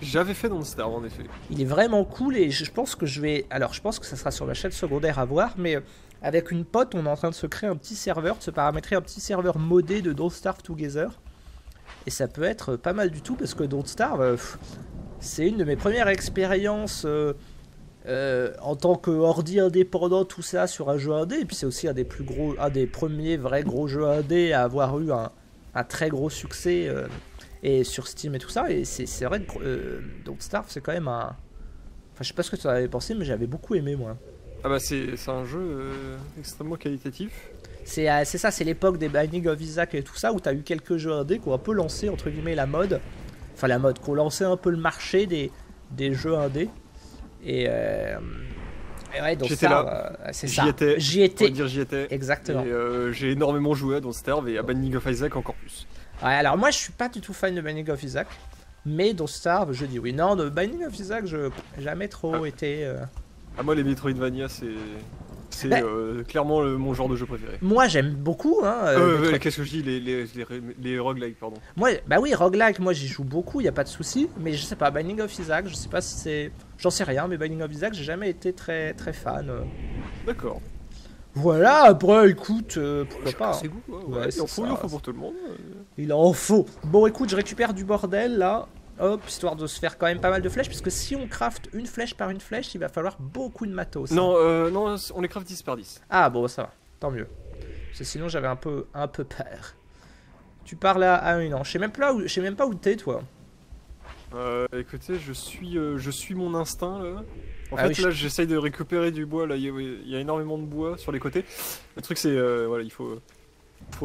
J'avais fait Don't Starve, en effet. Il est vraiment cool et je pense que je pense que ça sera sur la chaîne secondaire à voir, mais avec une pote, on est en train de se créer un petit serveur, de se paramétrer un petit serveur modé de Don't Starve Together. Et ça peut être pas mal du tout parce que Don't Starve... c'est une de mes premières expériences en tant que ordi indépendant, tout ça, sur un jeu indé. Et puis c'est aussi un des premiers vrais gros jeux indé à avoir eu un très gros succès et sur Steam et tout ça. Et c'est vrai que Don't Starve, c'est quand même un... Enfin, je sais pas ce que tu en avais pensé, mais j'avais beaucoup aimé, moi. Ah bah c'est un jeu extrêmement qualitatif. C'est ça, c'est l'époque des Binding of Isaac et tout ça, où tu as eu quelques jeux indés qui ont un peu lancé, entre guillemets, la mode. Enfin, la mode, qui ont lancé un peu le marché des jeux indés. Et ouais, donc j'étais là. C'est ça. J'y étais. Exactement. Et j'ai énormément joué à Don't Starve et à Binding of Isaac encore plus. Ouais, alors moi je suis pas du tout fan de Binding of Isaac, mais Don't Starve, je dis oui. Non, de Binding of Isaac, je jamais trop été. Ah, moi, les Metroidvania, c'est clairement mon genre de jeu préféré. Moi j'aime beaucoup, hein. Qu'est-ce que je dis, les roguelikes, pardon. Moi, bah oui, roguelike, moi j'y joue beaucoup, y a pas de souci. Mais je sais pas, Binding of Isaac, je sais pas si c'est. J'en sais rien, mais Binding of Isaac, j'ai jamais été très fan. D'accord. Voilà, après, écoute, pourquoi pas. C'est goût, ouais, il en faut pour tout le monde. Il en faut. Bon, écoute, je récupère du bordel là. Hop, histoire de se faire quand même pas mal de flèches, puisque si on craft une flèche par une flèche, il va falloir beaucoup de matos. Non, non, on les craft 10 par 10. Ah bon, ça va, tant mieux. Parce que sinon j'avais un peu peur. Tu parles à un an. Je sais même pas où t'es, toi. Écoutez, je suis mon instinct là. En fait, là, j'essaye de récupérer du bois. Là, il y a énormément de bois sur les côtés. Le truc, c'est voilà, il faut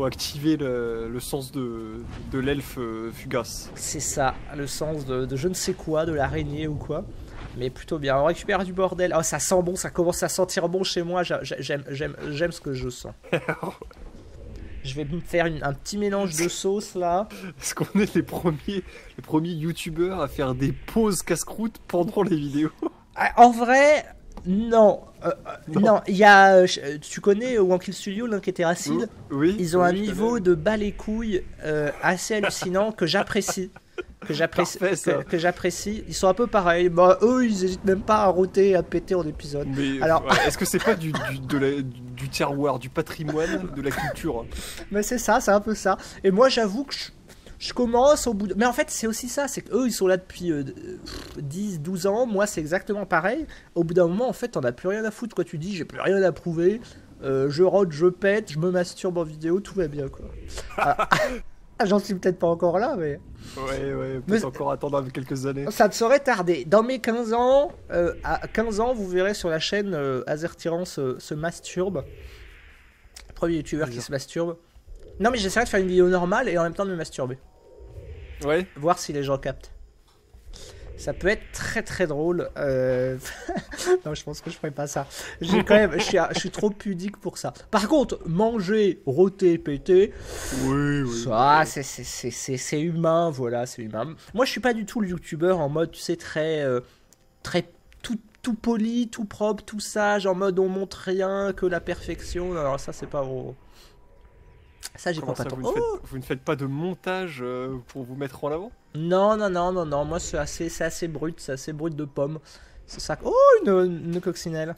activer le sens de l'elfe fugace. C'est ça, le sens de je ne sais quoi, de l'araignée ou quoi. Mais plutôt bien. On récupère du bordel. Oh, ça sent bon, ça commence à sentir bon chez moi. J'aime ce que je sens. Je vais me faire un petit mélange de sauce là. Est-ce qu'on est les premiers youtubeurs à faire des pauses casse-croûte pendant les vidéos? En vrai, non. Non, il y a. Tu connais One Kill Studio, là, qui était acide. Oui. Ils ont un niveau de bas les couilles assez hallucinant que j'apprécie. Que j'apprécie. Ils sont un peu pareils. Bah, eux, ils hésitent même pas à roter, à péter en épisode. Mais alors, est-ce que c'est pas du terroir, du patrimoine, de la culture? Mais c'est ça, c'est un peu ça. Et moi, j'avoue que Je commence au bout de... Mais en fait, c'est aussi ça, c'est qu'eux, ils sont là depuis 10, 12 ans. Moi, c'est exactement pareil. Au bout d'un moment, en fait, t'en as plus rien à foutre. Quoi, tu dis, j'ai plus rien à prouver. Je rôde, je pète, je me masturbe en vidéo, tout va bien, quoi. J'en suis peut-être pas encore là, mais... Ouais, peut-être encore attendre quelques années. Ça te serait tardé. Dans mes 15 ans, à 15 ans, vous verrez sur la chaîne Azertyran se masturbe. Premier youtubeur qui se masturbe. Non, mais j'essaierai de faire une vidéo normale et en même temps de me masturber. Ouais. Voir si les gens captent. Ça peut être très très drôle. Non, je pense que je ferai pas ça. J'ai quand même, je suis trop pudique pour ça. Par contre, manger, rôter, péter, oui. ça, c'est humain, voilà, c'est humain. Moi, je suis pas du tout le youtubeur en mode, tu sais, très tout poli, tout propre, tout sage, en mode on montre rien, que la perfection. Alors ça, c'est pas gros. Ça, j'y crois pas trop. Vous ne faites pas de montage pour vous mettre en avant? Non. Moi, c'est assez brut. C'est assez brut de pomme. C'est ça. Oh, une coccinelle.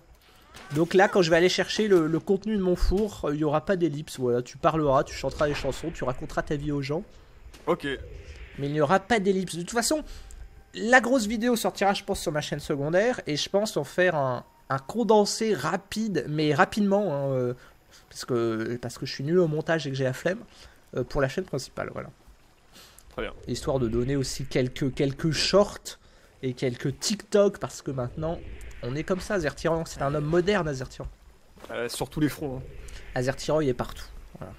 Donc là, quand je vais aller chercher le contenu de mon four, il n'y aura pas d'ellipse. Voilà, tu parleras, tu chanteras des chansons, tu raconteras ta vie aux gens. Ok. Mais il n'y aura pas d'ellipse. De toute façon, la grosse vidéo sortira, je pense, sur ma chaîne secondaire. Et je pense en faire un condensé rapide, mais rapidement. Hein, parce que je suis nul au montage et que j'ai la flemme, pour la chaîne principale, voilà. Très bien. Histoire de donner aussi quelques shorts et quelques TikTok, parce que maintenant, on est comme ça, Azertyran, c'est un homme moderne, Azertyran. Sur tous les fronts. Hein. Azertyran, il est partout. Voilà.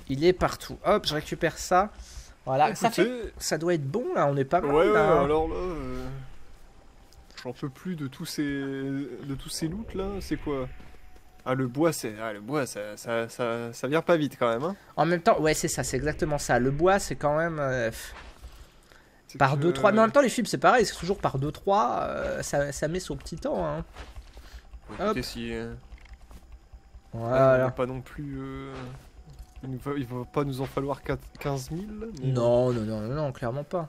Il est partout. Hop, je récupère ça. Voilà, écoutez, ça doit être bon, là, on est pas mal. Ouais, là. alors là... J'en peux plus de tous ces loots, là, c'est quoi? Ah, le bois, ça vient pas vite quand même. Hein. En même temps, ouais, c'est ça, c'est exactement ça. Le bois, c'est quand même par 2-3. Mais en même temps, les fibres, c'est pareil, c'est toujours par 2-3. Ça met son petit temps. Hein. Écoutez, si. Voilà. Pas non plus. Il va pas nous en falloir 15 000. Mais... Non, clairement pas.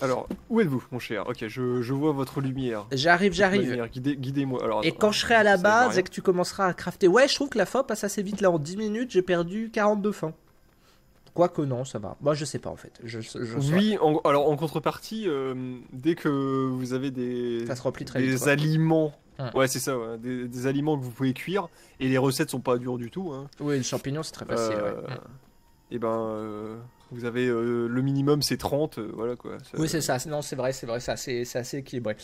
Alors, où êtes-vous, mon cher? Ok, je vois votre lumière. J'arrive. Guidez-moi. Alors, et quand je serai à la base et que tu commenceras à crafter... Ouais, je trouve que la fin passe assez vite. Là, en 10 minutes, j'ai perdu 42 faim. Quoique non, ça va. Moi, je sais pas, en fait. Oui, alors en contrepartie, dès que vous avez ça se remplit très vite, aliments... Ouais, c'est ça, ouais. Des aliments que vous pouvez cuire, et les recettes sont pas dures du tout. Hein. Oui, le champignon, c'est très facile, ouais. Et ben... Vous avez le minimum, c'est 30, voilà quoi. Oui, c'est ça. Non, c'est vrai, c'est assez équilibré.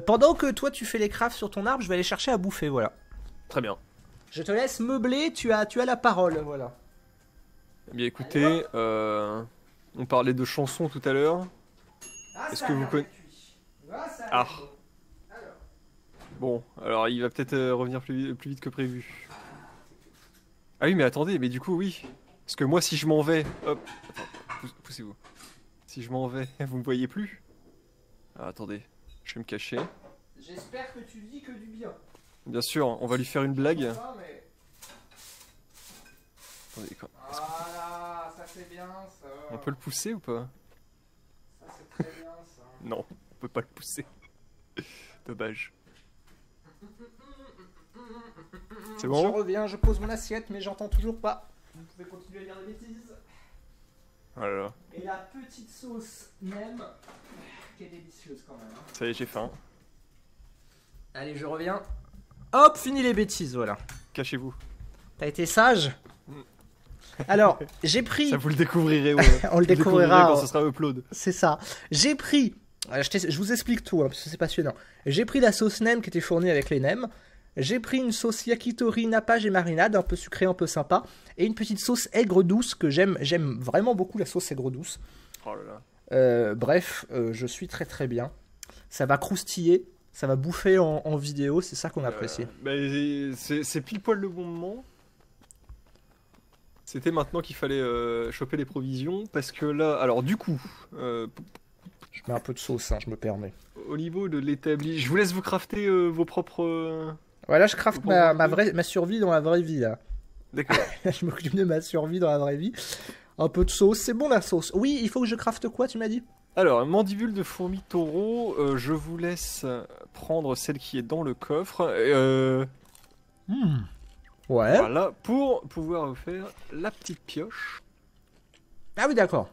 Pendant que toi, tu fais les crafts sur ton arbre, je vais aller chercher à bouffer, voilà. Très bien. Je te laisse meubler, tu as la parole, voilà. Eh bien, écoutez, on parlait de chansons tout à l'heure. Est-ce que vous connaissez... Ah. Bon, alors il va peut-être revenir plus vite que prévu. Ah oui, mais attendez, mais du coup, oui. Parce que moi, si je m'en vais... Hop, attends, poussez-vous. Si je m'en vais, vous me voyez plus? Ah, attendez, je vais me cacher. J'espère que tu dis que du bien. Bien sûr, on va lui faire une blague. Mais... Attendez, quoi. Voilà, ça c'est bien, ça. On peut le pousser ou pas? Ça c'est très bien, ça. Non, on peut pas le pousser. Dommage. C'est bon? Je reviens, je pose mon assiette, mais j'entends toujours pas. Vous pouvez continuer à dire des bêtises. Voilà. Et la petite sauce même, qui est délicieuse quand même. Hein. Ça y est, j'ai faim. Allez, je reviens. Hop, fini les bêtises, voilà. Cachez-vous. T'as été sage? Alors, j'ai pris... Ça, vous le découvrirez, ouais. On le découvrira quand ce sera upload. C'est ça. J'ai pris... Je vous explique tout, hein, parce que c'est passionnant. J'ai pris la sauce nem qui était fournie avec les nems. J'ai pris une sauce yakitori, nappage et marinade, un peu sucrée, un peu sympa. Et une petite sauce aigre douce que j'aime vraiment beaucoup, la sauce aigre douce. Oh là là. Bref, je suis très très bien. Ça va croustiller, ça va bouffer en vidéo, c'est ça qu'on apprécie. C'est pile poil le bon moment. C'était maintenant qu'il fallait choper les provisions, parce que là, alors du coup... Je mets un peu de sauce, hein, je me permets. Au niveau de l'établi, je vous laisse vous crafter vos propres... Voilà, je crafte ma survie dans la vraie vie, là. D'accord. Je m'occupe de ma survie dans la vraie vie. Un peu de sauce, c'est bon la sauce. Oui, il faut que je crafte quoi, tu m'as dit? Alors, mandibule de fourmi taureau, je vous laisse prendre celle qui est dans le coffre. Ouais. Voilà, pour pouvoir vous faire la petite pioche. Ah oui, d'accord.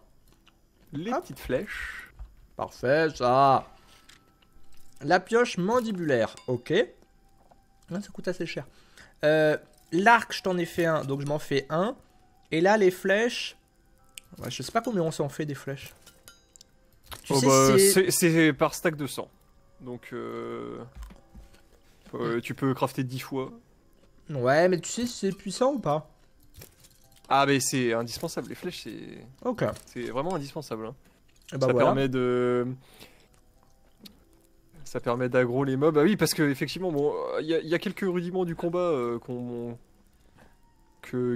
les petites flèches. Parfait, ça. La pioche mandibulaire, ok. Ah, ça coûte assez cher. L'arc, je t'en ai fait un, donc je m'en fais un. Et là, les flèches... Ouais, je sais pas combien on s'en fait des flèches. Tu sais, c'est par stack de 100. Donc, tu peux crafter 10 fois. Ouais, mais tu sais si c'est puissant ou pas? Ah, mais c'est indispensable. Les flèches, c'est... Ok. C'est vraiment indispensable. Hein. Et bah ça voilà. permet de... Ça permet d'aggro les mobs. Ah oui, parce que effectivement, bon, il y a quelques rudiments du combat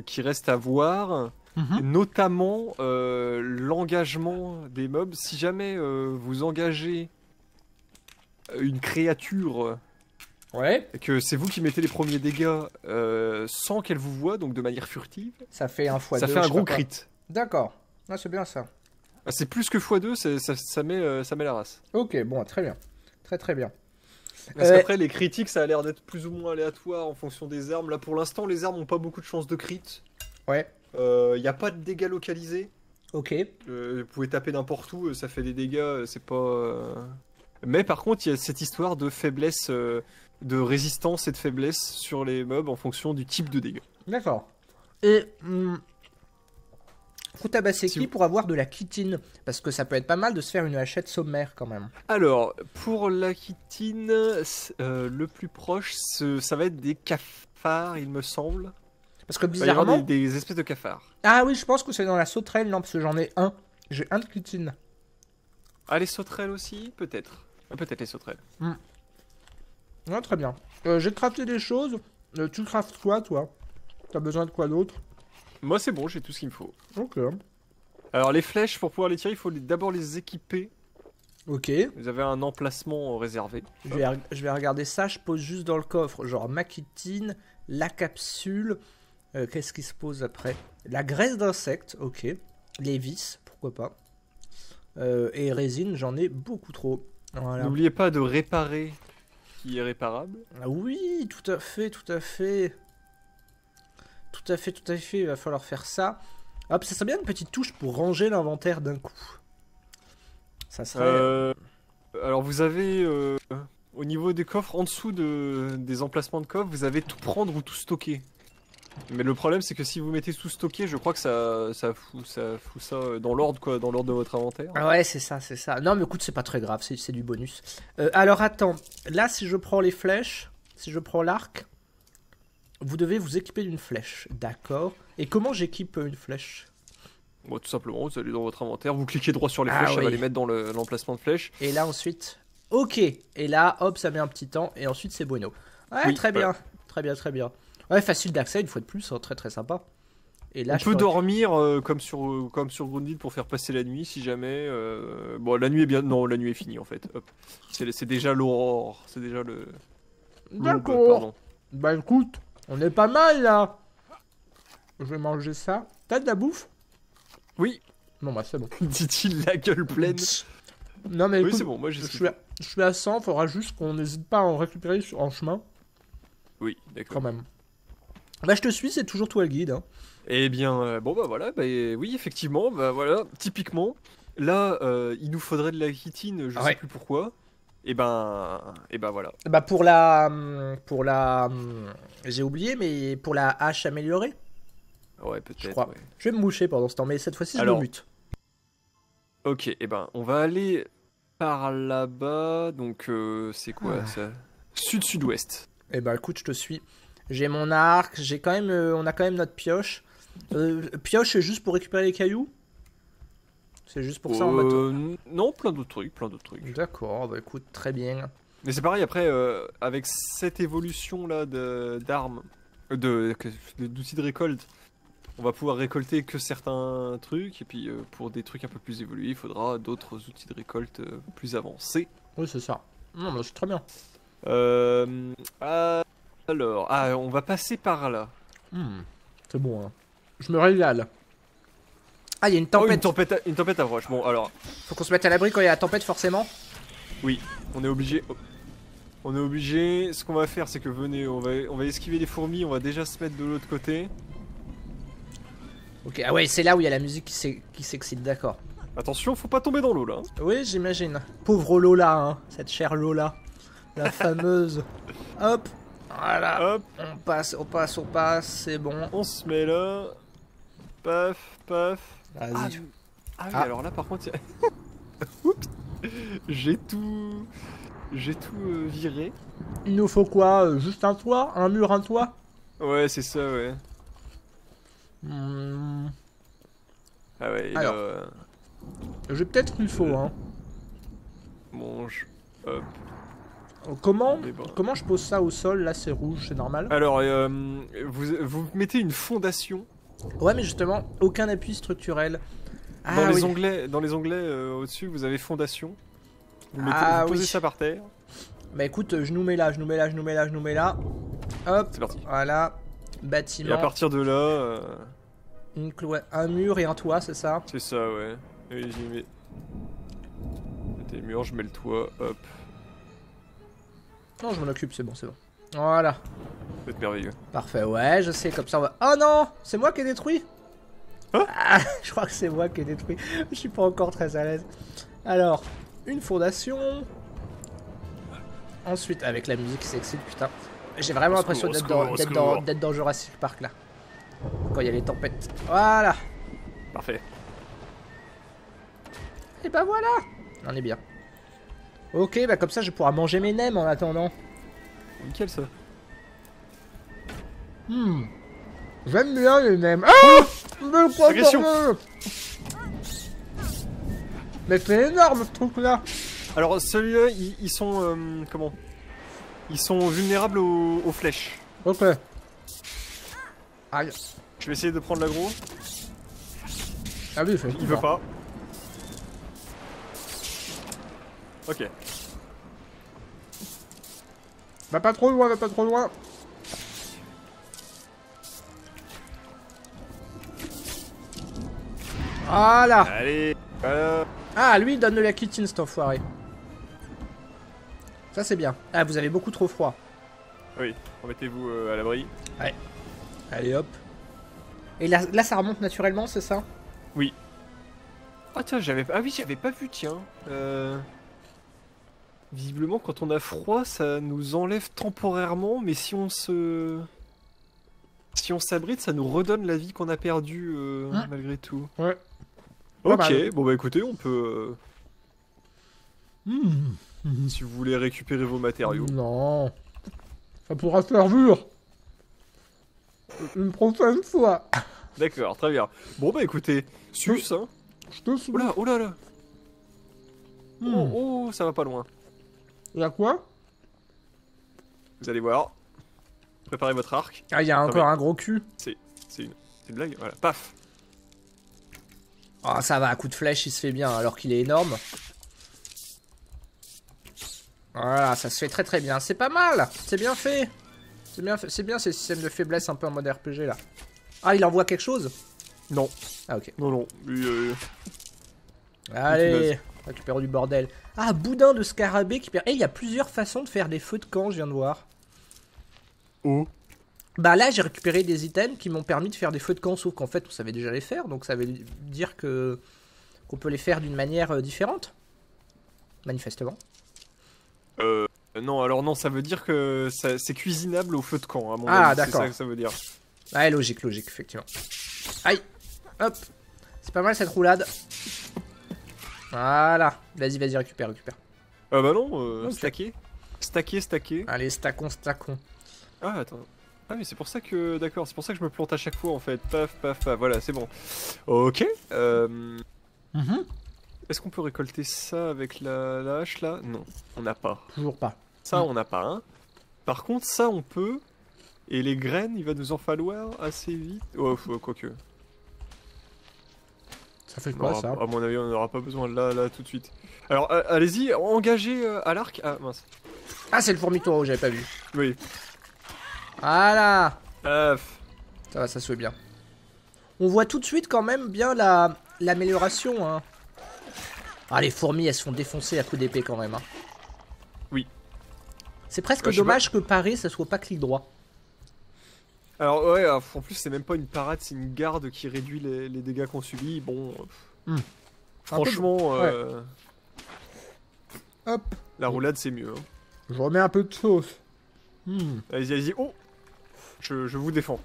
qui restent à voir. Notamment l'engagement des mobs. Si jamais vous engagez une créature, ouais, et que c'est vous qui mettez les premiers dégâts sans qu'elle vous voie, donc de manière furtive, ça fait un x2. Ça fait un gros crit. D'accord. Ah, c'est bien ça. Ah, c'est plus que x2, ça met la race. Ok, bon, très bien. Très bien. Parce qu'après, les critiques, ça a l'air d'être plus ou moins aléatoire en fonction des armes. Là, pour l'instant, les armes n'ont pas beaucoup de chances de crit. Ouais. Il n'y a pas de dégâts localisés. Ok. Vous pouvez taper n'importe où, ça fait des dégâts, c'est pas... Mais par contre, il y a cette histoire de faiblesse, de résistance et de faiblesse sur les mobs en fonction du type de dégâts. D'accord. Et... faut tabasser Si qui vous... pour avoir de la chitine? Parce que ça peut être pas mal de se faire une hachette sommaire quand même. Alors, pour la chitine, le plus proche, ça va être des cafards, il me semble. Parce que Il va y avoir bizarrement... des espèces de cafards. Ah oui, je pense que c'est dans la sauterelle, non, parce que j'en ai un. J'ai un de chitine. Ah, les sauterelles aussi? Peut-être. Peut-être les sauterelles. Ouais, très bien. J'ai crafté des choses. Tu craftes quoi, toi? T'as besoin de quoi d'autre? Moi, c'est bon, j'ai tout ce qu'il me faut. Ok. Alors, les flèches, pour pouvoir les tirer, il faut d'abord les équiper. Ok. Vous avez un emplacement réservé. Je vais regarder ça, je pose juste dans le coffre. Genre ma chitine, la capsule. Qu'est-ce qui se pose après? La graisse d'insecte, ok. Les vis, pourquoi pas. Et résine, j'en ai beaucoup trop. Voilà. N'oubliez pas de réparer ce qui est réparable. Ah oui, tout à fait. Tout à fait, il va falloir faire ça. Hop, ça serait bien une petite touche pour ranger l'inventaire d'un coup. Ça serait... Alors vous avez, au niveau des coffres, en dessous des emplacements de coffres, vous avez tout prendre ou tout stocker. Mais le problème c'est que si vous mettez tout stocker, je crois que ça fout ça dans l'ordre quoi, dans l'ordre de votre inventaire. Ah ouais, c'est ça. Non mais écoute, c'est pas très grave, c'est du bonus. Alors attends, là si je prends les flèches, si je prends l'arc, vous devez vous équiper d'une flèche, d'accord. Et comment j'équipe une flèche? Bon, tout simplement, vous allez dans votre inventaire, vous cliquez droit sur les flèches, ça va les mettre dans l'emplacement de flèche. Et là ensuite, ok. Et là, hop, ça met un petit temps, et ensuite c'est bueno. Ouais, oui, très bien, très bien. Ouais, facile d'accès une fois de plus, hein, très sympa. Et là, on peut dormir comme sur Grounded pour faire passer la nuit si jamais. Bon, la nuit est bien. Non, la nuit est finie en fait. Hop. C'est déjà l'aurore. C'est déjà le. D'accord. Bah écoute, on est pas mal là. Je vais manger ça. T'as de la bouffe? Oui. Non, bah c'est bon. Dit-il la gueule pleine. Non, mais écoute, oui, c'est bon, moi je suis à 100. Faudra juste qu'on n'hésite pas à en récupérer en chemin. Oui, d'accord. Quand même. Bah, je te suis, c'est toujours toi le guide. Hein. Eh bien, bon, bah voilà, bah, oui, effectivement, bah voilà, typiquement, là, il nous faudrait de la chitine, je sais plus pourquoi. Et ben voilà. Bah, pour la. J'ai oublié, mais pour la hache améliorée. Ouais, peut-être. Je crois. Ouais. Je vais me moucher pendant ce temps, mais cette fois-ci, je me mute. Ok, et ben, on va aller par là-bas, donc c'est quoi ça? Sud-sud-ouest. Eh ben, écoute, je te suis. J'ai mon arc, j'ai quand même, on a quand même notre pioche. Pioche, c'est juste pour récupérer les cailloux? C'est juste pour ça en mode... Non, plein d'autres trucs, D'accord, bah écoute, très bien. Mais c'est pareil, après, avec cette évolution-là d'armes, d'outils de récolte, on va pouvoir récolter que certains trucs, et puis pour des trucs un peu plus évolués, il faudra d'autres outils de récolte plus avancés. Oui, c'est ça. Non, mais c'est très bien. Alors, on va passer par là. C'est bon, hein. Je me régale. Ah, il y a une tempête. Oh, une tempête approche. Bon, alors. Faut qu'on se mette à l'abri quand il y a la tempête, forcément. Oui, on est obligé. On est obligé. Ce qu'on va faire, c'est que venez, on va esquiver les fourmis. On va déjà se mettre de l'autre côté. Ok, ah ouais, c'est là où il y a la musique qui s'excite, d'accord. Attention, faut pas tomber dans l'eau là. Oui, j'imagine. Pauvre Lola, hein, cette chère Lola. La fameuse. Hop, voilà. Hop. On passe, c'est bon. On se met là. Paf, paf. Vas-y. Ah oui, alors là par contre, oups, j'ai tout viré. Il nous faut quoi? Juste un toit? Un mur, un toit? Ouais, c'est ça, ouais. Ah ouais, alors, j'ai peut-être qu'il faut, hein. Mange. Hop. Comment je pose ça au sol? Là, c'est rouge, c'est normal. Alors, vous mettez une fondation. Ouais, mais justement, aucun appui structurel. Dans les onglets au-dessus, vous avez fondation. Vous posez ça par terre. Bah écoute, je nous mets là. Hop, c'est parti. Voilà, bâtiment. Et à partir de là... un mur et un toit, c'est ça? C'est ça, ouais. Et j'y mets... des murs, je mets le toit, hop. Non, je m'en occupe, c'est bon. Voilà. C'est merveilleux. Parfait, ouais, je sais, comme ça on va... Oh non, c'est moi qui ai détruit. Hein? Je crois que c'est moi qui ai détruit. Je suis pas encore très à l'aise. Alors, une fondation. Ensuite, avec la musique, c'est excellent, putain. J'ai vraiment l'impression d'être dans Jurassic Park, là. Quand il y a les tempêtes. Voilà. Parfait. Et bah voilà. On est bien. Ok, bah comme ça, je pourrai manger mes nems en attendant. Nickel, ça. J'aime bien les nems. Ah, mais c'est énorme ce truc là. Alors celui-là, ils sont comment? Ils sont vulnérables aux flèches. Ok. Aïe. Je vais essayer de prendre l'aggro. Ah oui, il veut pas. Ok. Va pas trop loin, Voilà. Allez, voilà. Ah, lui il donne de la chitine cet enfoiré. Ça c'est bien. Ah, vous avez beaucoup trop froid. Oui, remettez-vous à l'abri. Ouais. Allez hop. Et là ça remonte naturellement, c'est ça? Oui. Ah tiens, j'avais pas vu, tiens. Visiblement, quand on a froid, ça nous enlève temporairement, mais si on s'abrite, ça nous redonne la vie qu'on a perdue malgré tout. Ouais. Ok, bon bah écoutez, on peut... Si vous voulez récupérer vos matériaux. Non. Ça pourra servir. Une prochaine fois. D'accord, très bien. Bon bah écoutez, sus, hein. Je te suis. Oh là là. Oh, ça va pas loin. Y'a quoi? Vous allez voir. Préparez votre arc. Ah, y'a encore un gros cul. C'est une blague, voilà. Paf. Ah, ça va, à coup de flèche, il se fait bien, alors qu'il est énorme. Voilà, ça se fait très très bien. C'est pas mal. C'est bien fait. C'est bien ces systèmes de faiblesse un peu en mode RPG là. Ah, il envoie quelque chose? Non. Ah, ok. Non. Allez, récupérons du bordel. Ah, boudin de scarabée qui perd. Et il y a plusieurs façons de faire des feux de camp, je viens de voir. Oh. Bah là, j'ai récupéré des items qui m'ont permis de faire des feux de camp, sauf qu'en fait, on savait déjà les faire. Donc ça veut dire qu'on peut les faire d'une manière différente. Manifestement. Non, alors non, ça veut dire que c'est cuisinable au feu de camp, à mon avis. Ah, d'accord. C'est ça que ça veut dire. Ouais, logique, effectivement. Aïe. Hop. C'est pas mal cette roulade. Voilà. Vas-y, récupère. Bah non, okay. Stacker. Allez, stackons. Ah, attends. Ah, mais c'est pour ça que... D'accord, c'est pour ça que je me plante à chaque fois, en fait. Paf. Voilà, c'est bon. Ok. Est-ce qu'on peut récolter ça avec la hache, là? Non, on n'a pas. Toujours pas. Ça, on n'a pas, hein. Par contre, ça, on peut. Et les graines, il va nous en falloir assez vite. Oh, quoique. Ça fait quoi, ça? À mon avis, on n'aura pas besoin là, tout de suite. Alors, allez-y, engagez à l'arc. Ah, mince. Ah, c'est le fourmi-taureau, j'avais pas vu. Oui. Voilà. Ça va, ça se fait bien. On voit tout de suite quand même bien l'amélioration, hein. Ah, les fourmis, elles se font défoncer à coups d'épée quand même, hein. Oui. C'est presque dommage que parer, ça soit pas clic droit. Alors ouais, en plus c'est même pas une parade, c'est une garde qui réduit les dégâts qu'on subit. Bon, Franchement, hop. La roulade c'est mieux. Hein. Je remets un peu de sauce. Allez-y, allez-y. Oh, je vous défends.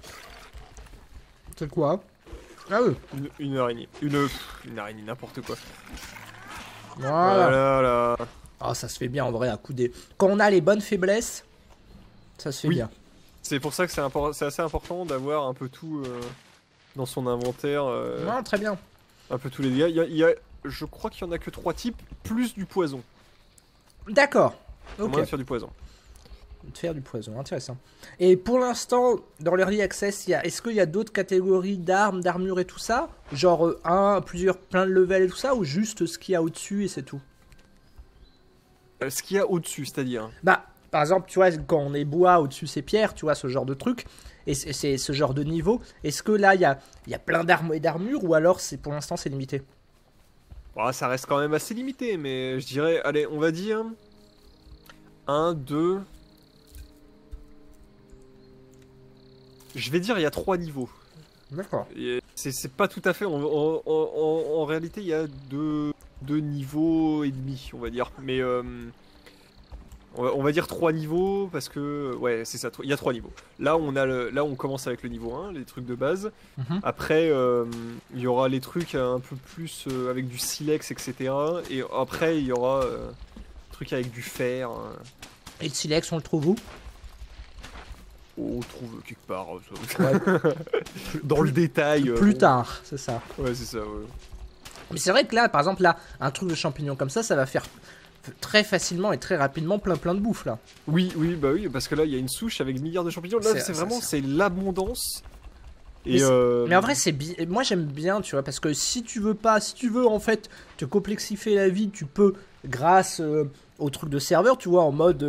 C'est quoi? Ah oui. Une araignée. Une araignée, n'importe quoi. Voilà. Là. Ah, ça se fait bien en vrai, à coup des... Quand on a les bonnes faiblesses, ça se fait bien. C'est pour ça que c'est assez important d'avoir un peu tout dans son inventaire. Non, très bien. Un peu tous les dégâts. Je crois qu'il y en a que 3 types, plus du poison. D'accord. Ok. Moins de faire du poison. De faire du poison, intéressant. Et pour l'instant, dans l'Early Access, est-ce qu'il y a d'autres catégories d'armes, d'armure et tout ça? Genre plein de levels et tout ça, ou juste ce qu'il y a au-dessus et c'est tout? Ce qu'il y a au-dessus, c'est-à-dire? Bah, par exemple, tu vois, quand on est bois, au-dessus c'est pierre, tu vois, ce genre de truc, et c'est ce genre de niveau. Est-ce que là, il y a plein d'armes et d'armures, ou alors pour l'instant c'est limité? Bon, ça reste quand même assez limité, mais je dirais, allez, on va dire 1, 2... Je vais dire, il y a 3 niveaux. D'accord. C'est pas tout à fait... En réalité, il y a 2 niveaux et demi, on va dire. Mais on va dire 3 niveaux, parce que... Ouais, c'est ça, il y a 3 niveaux. Là, on commence avec le niveau 1, les trucs de base. Après, il y aura les trucs un peu plus avec du silex, etc. Et après, il y aura trucs avec du fer. Et le silex, on le trouve où? On trouve quelque part. Ouais. Dans le détail. Plus tard, c'est ça. Ouais, c'est ça, ouais. Mais c'est vrai que là, par exemple, là, un truc de champignon comme ça va faire très facilement et très rapidement plein de bouffe, là. Oui, bah oui, parce que là, il y a une souche avec milliards de champignons. Là, c'est l'abondance. Mais en vrai, moi j'aime bien, tu vois, parce que si tu veux en fait te complexifier la vie, tu peux, grâce au truc de serveur, tu vois, en mode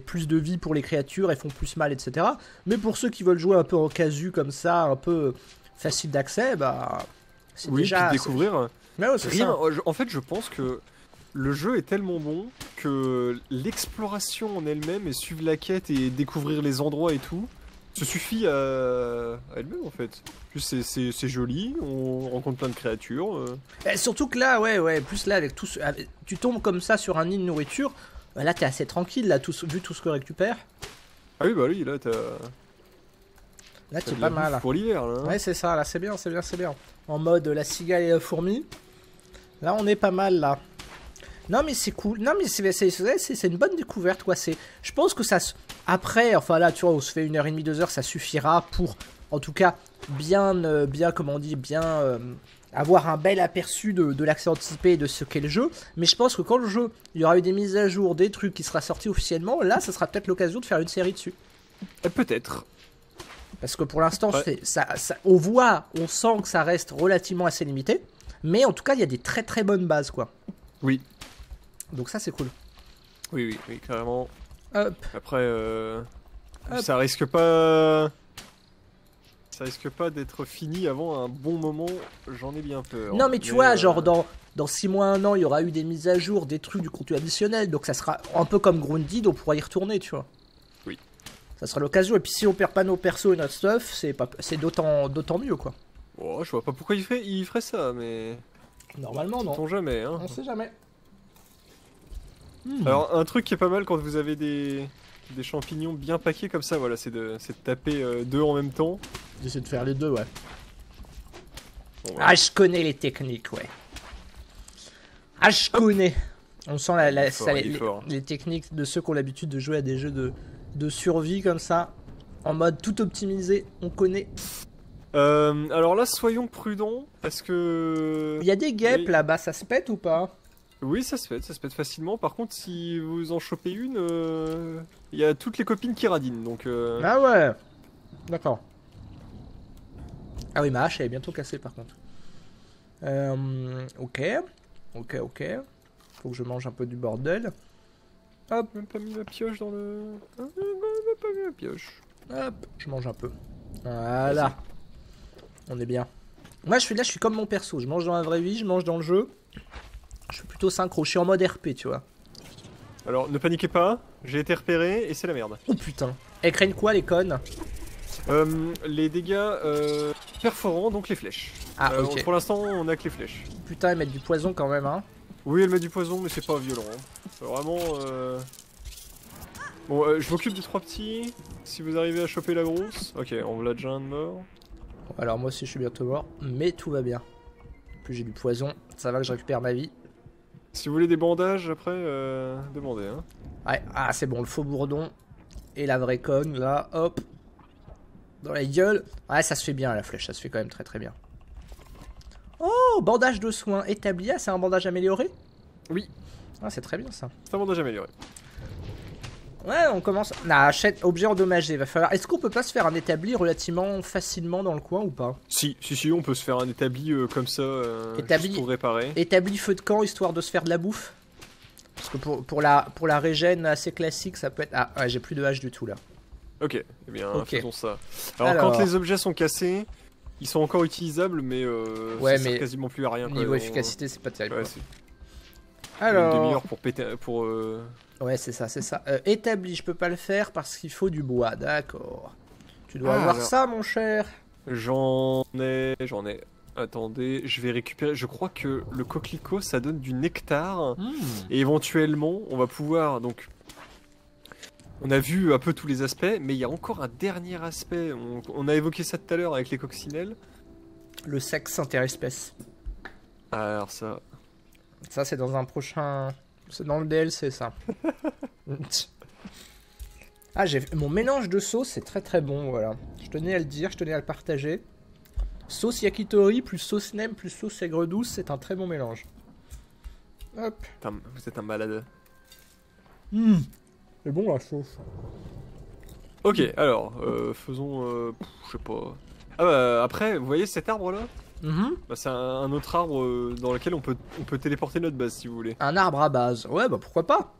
plus de vie pour les créatures, elles font plus mal, etc. Mais pour ceux qui veulent jouer un peu en casu comme ça, un peu facile d'accès, bah c'est déjà... puis découvrir. Mais ouais, c'est ça. En fait, je pense que le jeu est tellement bon que l'exploration en elle-même et suivre la quête et découvrir les endroits et tout se suffit à elle-même en fait. Plus c'est joli, on rencontre plein de créatures. Et surtout que là, ouais, plus là avec tout tu tombes comme ça sur un nid de nourriture, là t'es assez tranquille là, vu tout ce que récupère. Ah oui, bah oui, là t'as... Là t'es pas mal. Pour l'hiver là. Ouais, c'est ça, là c'est bien. En mode la cigale et la fourmi. Là on est pas mal là. Non mais c'est cool, non mais c'est une bonne découverte quoi, je pense que ça, après, enfin là tu vois, on se fait 1h30, 2h, ça suffira pour, en tout cas, bien comment on dit, avoir un bel aperçu de l'accès anticipé et de ce qu'est le jeu, mais je pense que quand le jeu, il y aura eu des mises à jour, des trucs qui sera sorti officiellement, là ça sera peut-être l'occasion de faire une série dessus. Peut-être. Parce que pour l'instant, on sent que ça reste relativement assez limité, mais en tout cas il y a des très très bonnes bases quoi. Oui. Donc ça c'est cool. Oui, carrément. Hop. Après, ça risque pas d'être fini avant un bon moment, j'en ai bien peur. Non mais tu vois, genre dans 6 mois, 1 an, il y aura eu des mises à jour, des trucs, du contenu additionnel, donc ça sera un peu comme Grounded, on pourra y retourner, tu vois. Oui. Ça sera l'occasion, et puis si on perd pas nos persos et notre stuff, c'est d'autant mieux, quoi. Oh, je vois pas pourquoi il ferait ça, mais... Normalement, non. On sait jamais, hein. On sait jamais. Alors, un truc qui est pas mal quand vous avez des champignons bien paqués comme ça, voilà, c'est de taper 2 en même temps. J'essaie de faire les 2, ouais. Bon, ouais. Ah, je connais les techniques, ouais. Ah, je connais. On sent les techniques de ceux qui ont l'habitude de jouer à des jeux de survie comme ça, en mode tout optimisé, on connaît. Alors là, soyons prudents, parce que... Il y a des guêpes là-bas, ça se pète ou pas? Oui, ça se pète facilement. Par contre, si vous en chopez une, il y a toutes les copines qui radinent, donc... Ah ouais. D'accord. Ah oui, ma hache elle est bientôt cassée par contre. Ok. Faut que je mange un peu du bordel. Hop, même pas mis ma pioche dans le... Même pas mis ma pioche. Hop, je mange un peu. Voilà. On est bien. Moi je suis comme mon perso, je mange dans la vraie vie, je mange dans le jeu. Je suis plutôt synchro, je suis en mode RP, tu vois. Alors, ne paniquez pas, j'ai été repéré et c'est la merde. Oh putain. Elles craignent quoi les connes? Les dégâts perforants, donc les flèches. Ah, ok. Pour l'instant, on a que les flèches. Putain, ils mettent du poison quand même, hein. Oui, elle met du poison, mais c'est pas violent. C'est vraiment... Bon, je m'occupe des 3 petits. Si vous arrivez à choper la grosse. Ok, on l'a déjà un de mort. Alors moi aussi je suis bientôt mort, mais tout va bien. En plus j'ai du poison, ça va que je récupère ma vie. Si vous voulez des bandages, après, demandez. Hein. Ouais, ah c'est bon, le faux bourdon et la vraie conne, là, hop. Dans la gueule. Ouais, ça se fait bien la flèche, ça se fait quand même très très bien. Oh, bandage de soins établi, ah, c'est un bandage amélioré? Oui. Ah, c'est très bien ça. C'est un bandage amélioré. Ouais, on commence. Nah, achète objet endommagé. Va falloir. Est-ce qu'on peut pas se faire un établi relativement facilement dans le coin ou pas? Si, on peut se faire un établi comme ça établi juste pour réparer. Établi feu de camp histoire de se faire de la bouffe. Parce que pour la régène assez classique, ça peut être. Ah, ouais, j'ai plus de hache du tout là. Ok, eh bien faisons ça. Alors, quand les objets sont cassés, ils sont encore utilisables, mais ouais, ça sert quasiment plus à rien. Niveau efficacité, c'est pas terrible. Ouais, alors. Une demi-heure pour péter. Ouais, c'est ça, c'est ça. Établi, je peux pas le faire parce qu'il faut du bois, d'accord. Tu dois avoir ça, mon cher. J'en ai. Attendez, je vais récupérer. Je crois que le coquelicot, ça donne du nectar. Et éventuellement, on va pouvoir. Donc, on a vu un peu tous les aspects, mais il y a encore un dernier aspect. On a évoqué ça tout à l'heure avec les coccinelles. Le sexe interespèce. Alors, ça. Ça, c'est dans un prochain. C'est dans le DLC, ça. Ah, mon mélange de sauces, c'est très très bon, voilà. Je tenais à le dire, je tenais à le partager. Sauce yakitori plus sauce nem plus sauce aigre douce, c'est un très bon mélange. Hop. Vous êtes un malade. C'est bon la sauce. Ok, alors, faisons... je sais pas... Ah bah, après, vous voyez cet arbre là? Bah, c'est un autre arbre dans lequel on peut téléporter notre base si vous voulez. Un arbre à base, ouais bah pourquoi pas.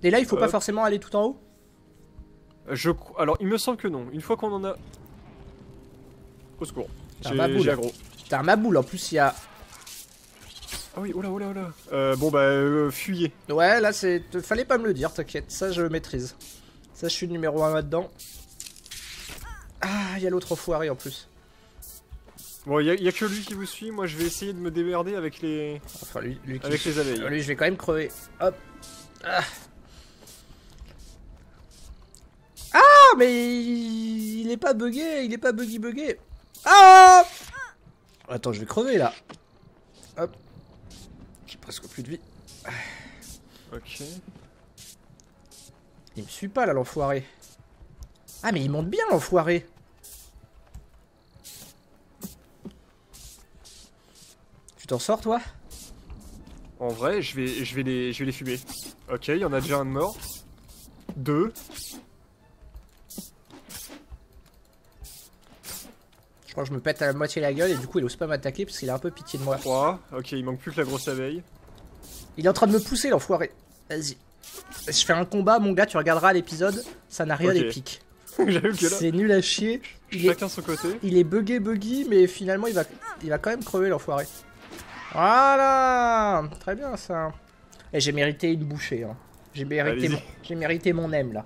Et là il faut pas forcément aller tout en haut? Alors il me semble que non, une fois qu'on en a... Au secours, j'ai aggro. T'as un maboule, en plus il y a... Ah oui, oh là. Bon bah, fuyez. Ouais là c'est... Fallait pas me le dire, t'inquiète, ça je maîtrise. Ça je suis numéro 1 là-dedans. Ah, il y a l'autre foiré en plus. Bon, il y a que lui qui vous suit, moi je vais essayer de me démerder avec les... Enfin, lui avec les abeilles. Lui, je vais quand même crever. Hop. Ah, mais il est pas bugué, il est pas bugué. Ah! Attends, je vais crever là. Hop. J'ai presque plus de vie. Ok. Il me suit pas là, l'enfoiré. Ah, mais il monte bien, l'enfoiré. Tu t'en sors, toi? En vrai, je vais les fumer. Ok, il y en a déjà un de mort. 2. Je crois que je me pète à la moitié la gueule et du coup il ose pas m'attaquer parce qu'il a un peu pitié de moi. 3. Ok, il manque plus que la grosse abeille. Il est en train de me pousser, l'enfoiré. Vas-y. Je fais un combat, mon gars, tu regarderas l'épisode, ça n'a rien d'épique. C'est nul à chier. Chacun son côté. Il est buggy, mais finalement il va quand même crever, l'enfoiré. Voilà. Très bien ça. Et j'ai mérité une bouchée. Hein. J'ai mérité mon M là.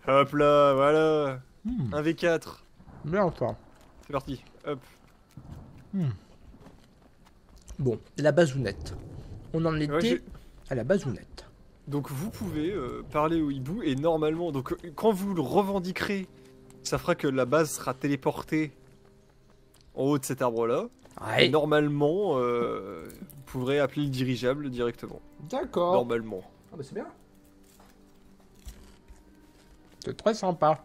Hop là, voilà. 1v4. Bien toi. C'est parti. Hop. Bon, la bazounette. On en était à la bazounette. Donc vous pouvez parler au hibou et normalement, donc quand vous le revendiquerez, ça fera que la base sera téléportée en haut de cet arbre là. Ouais. Et normalement, vous pourrez appeler le dirigeable directement. D'accord. Normalement. Ah bah c'est bien. C'est très sympa.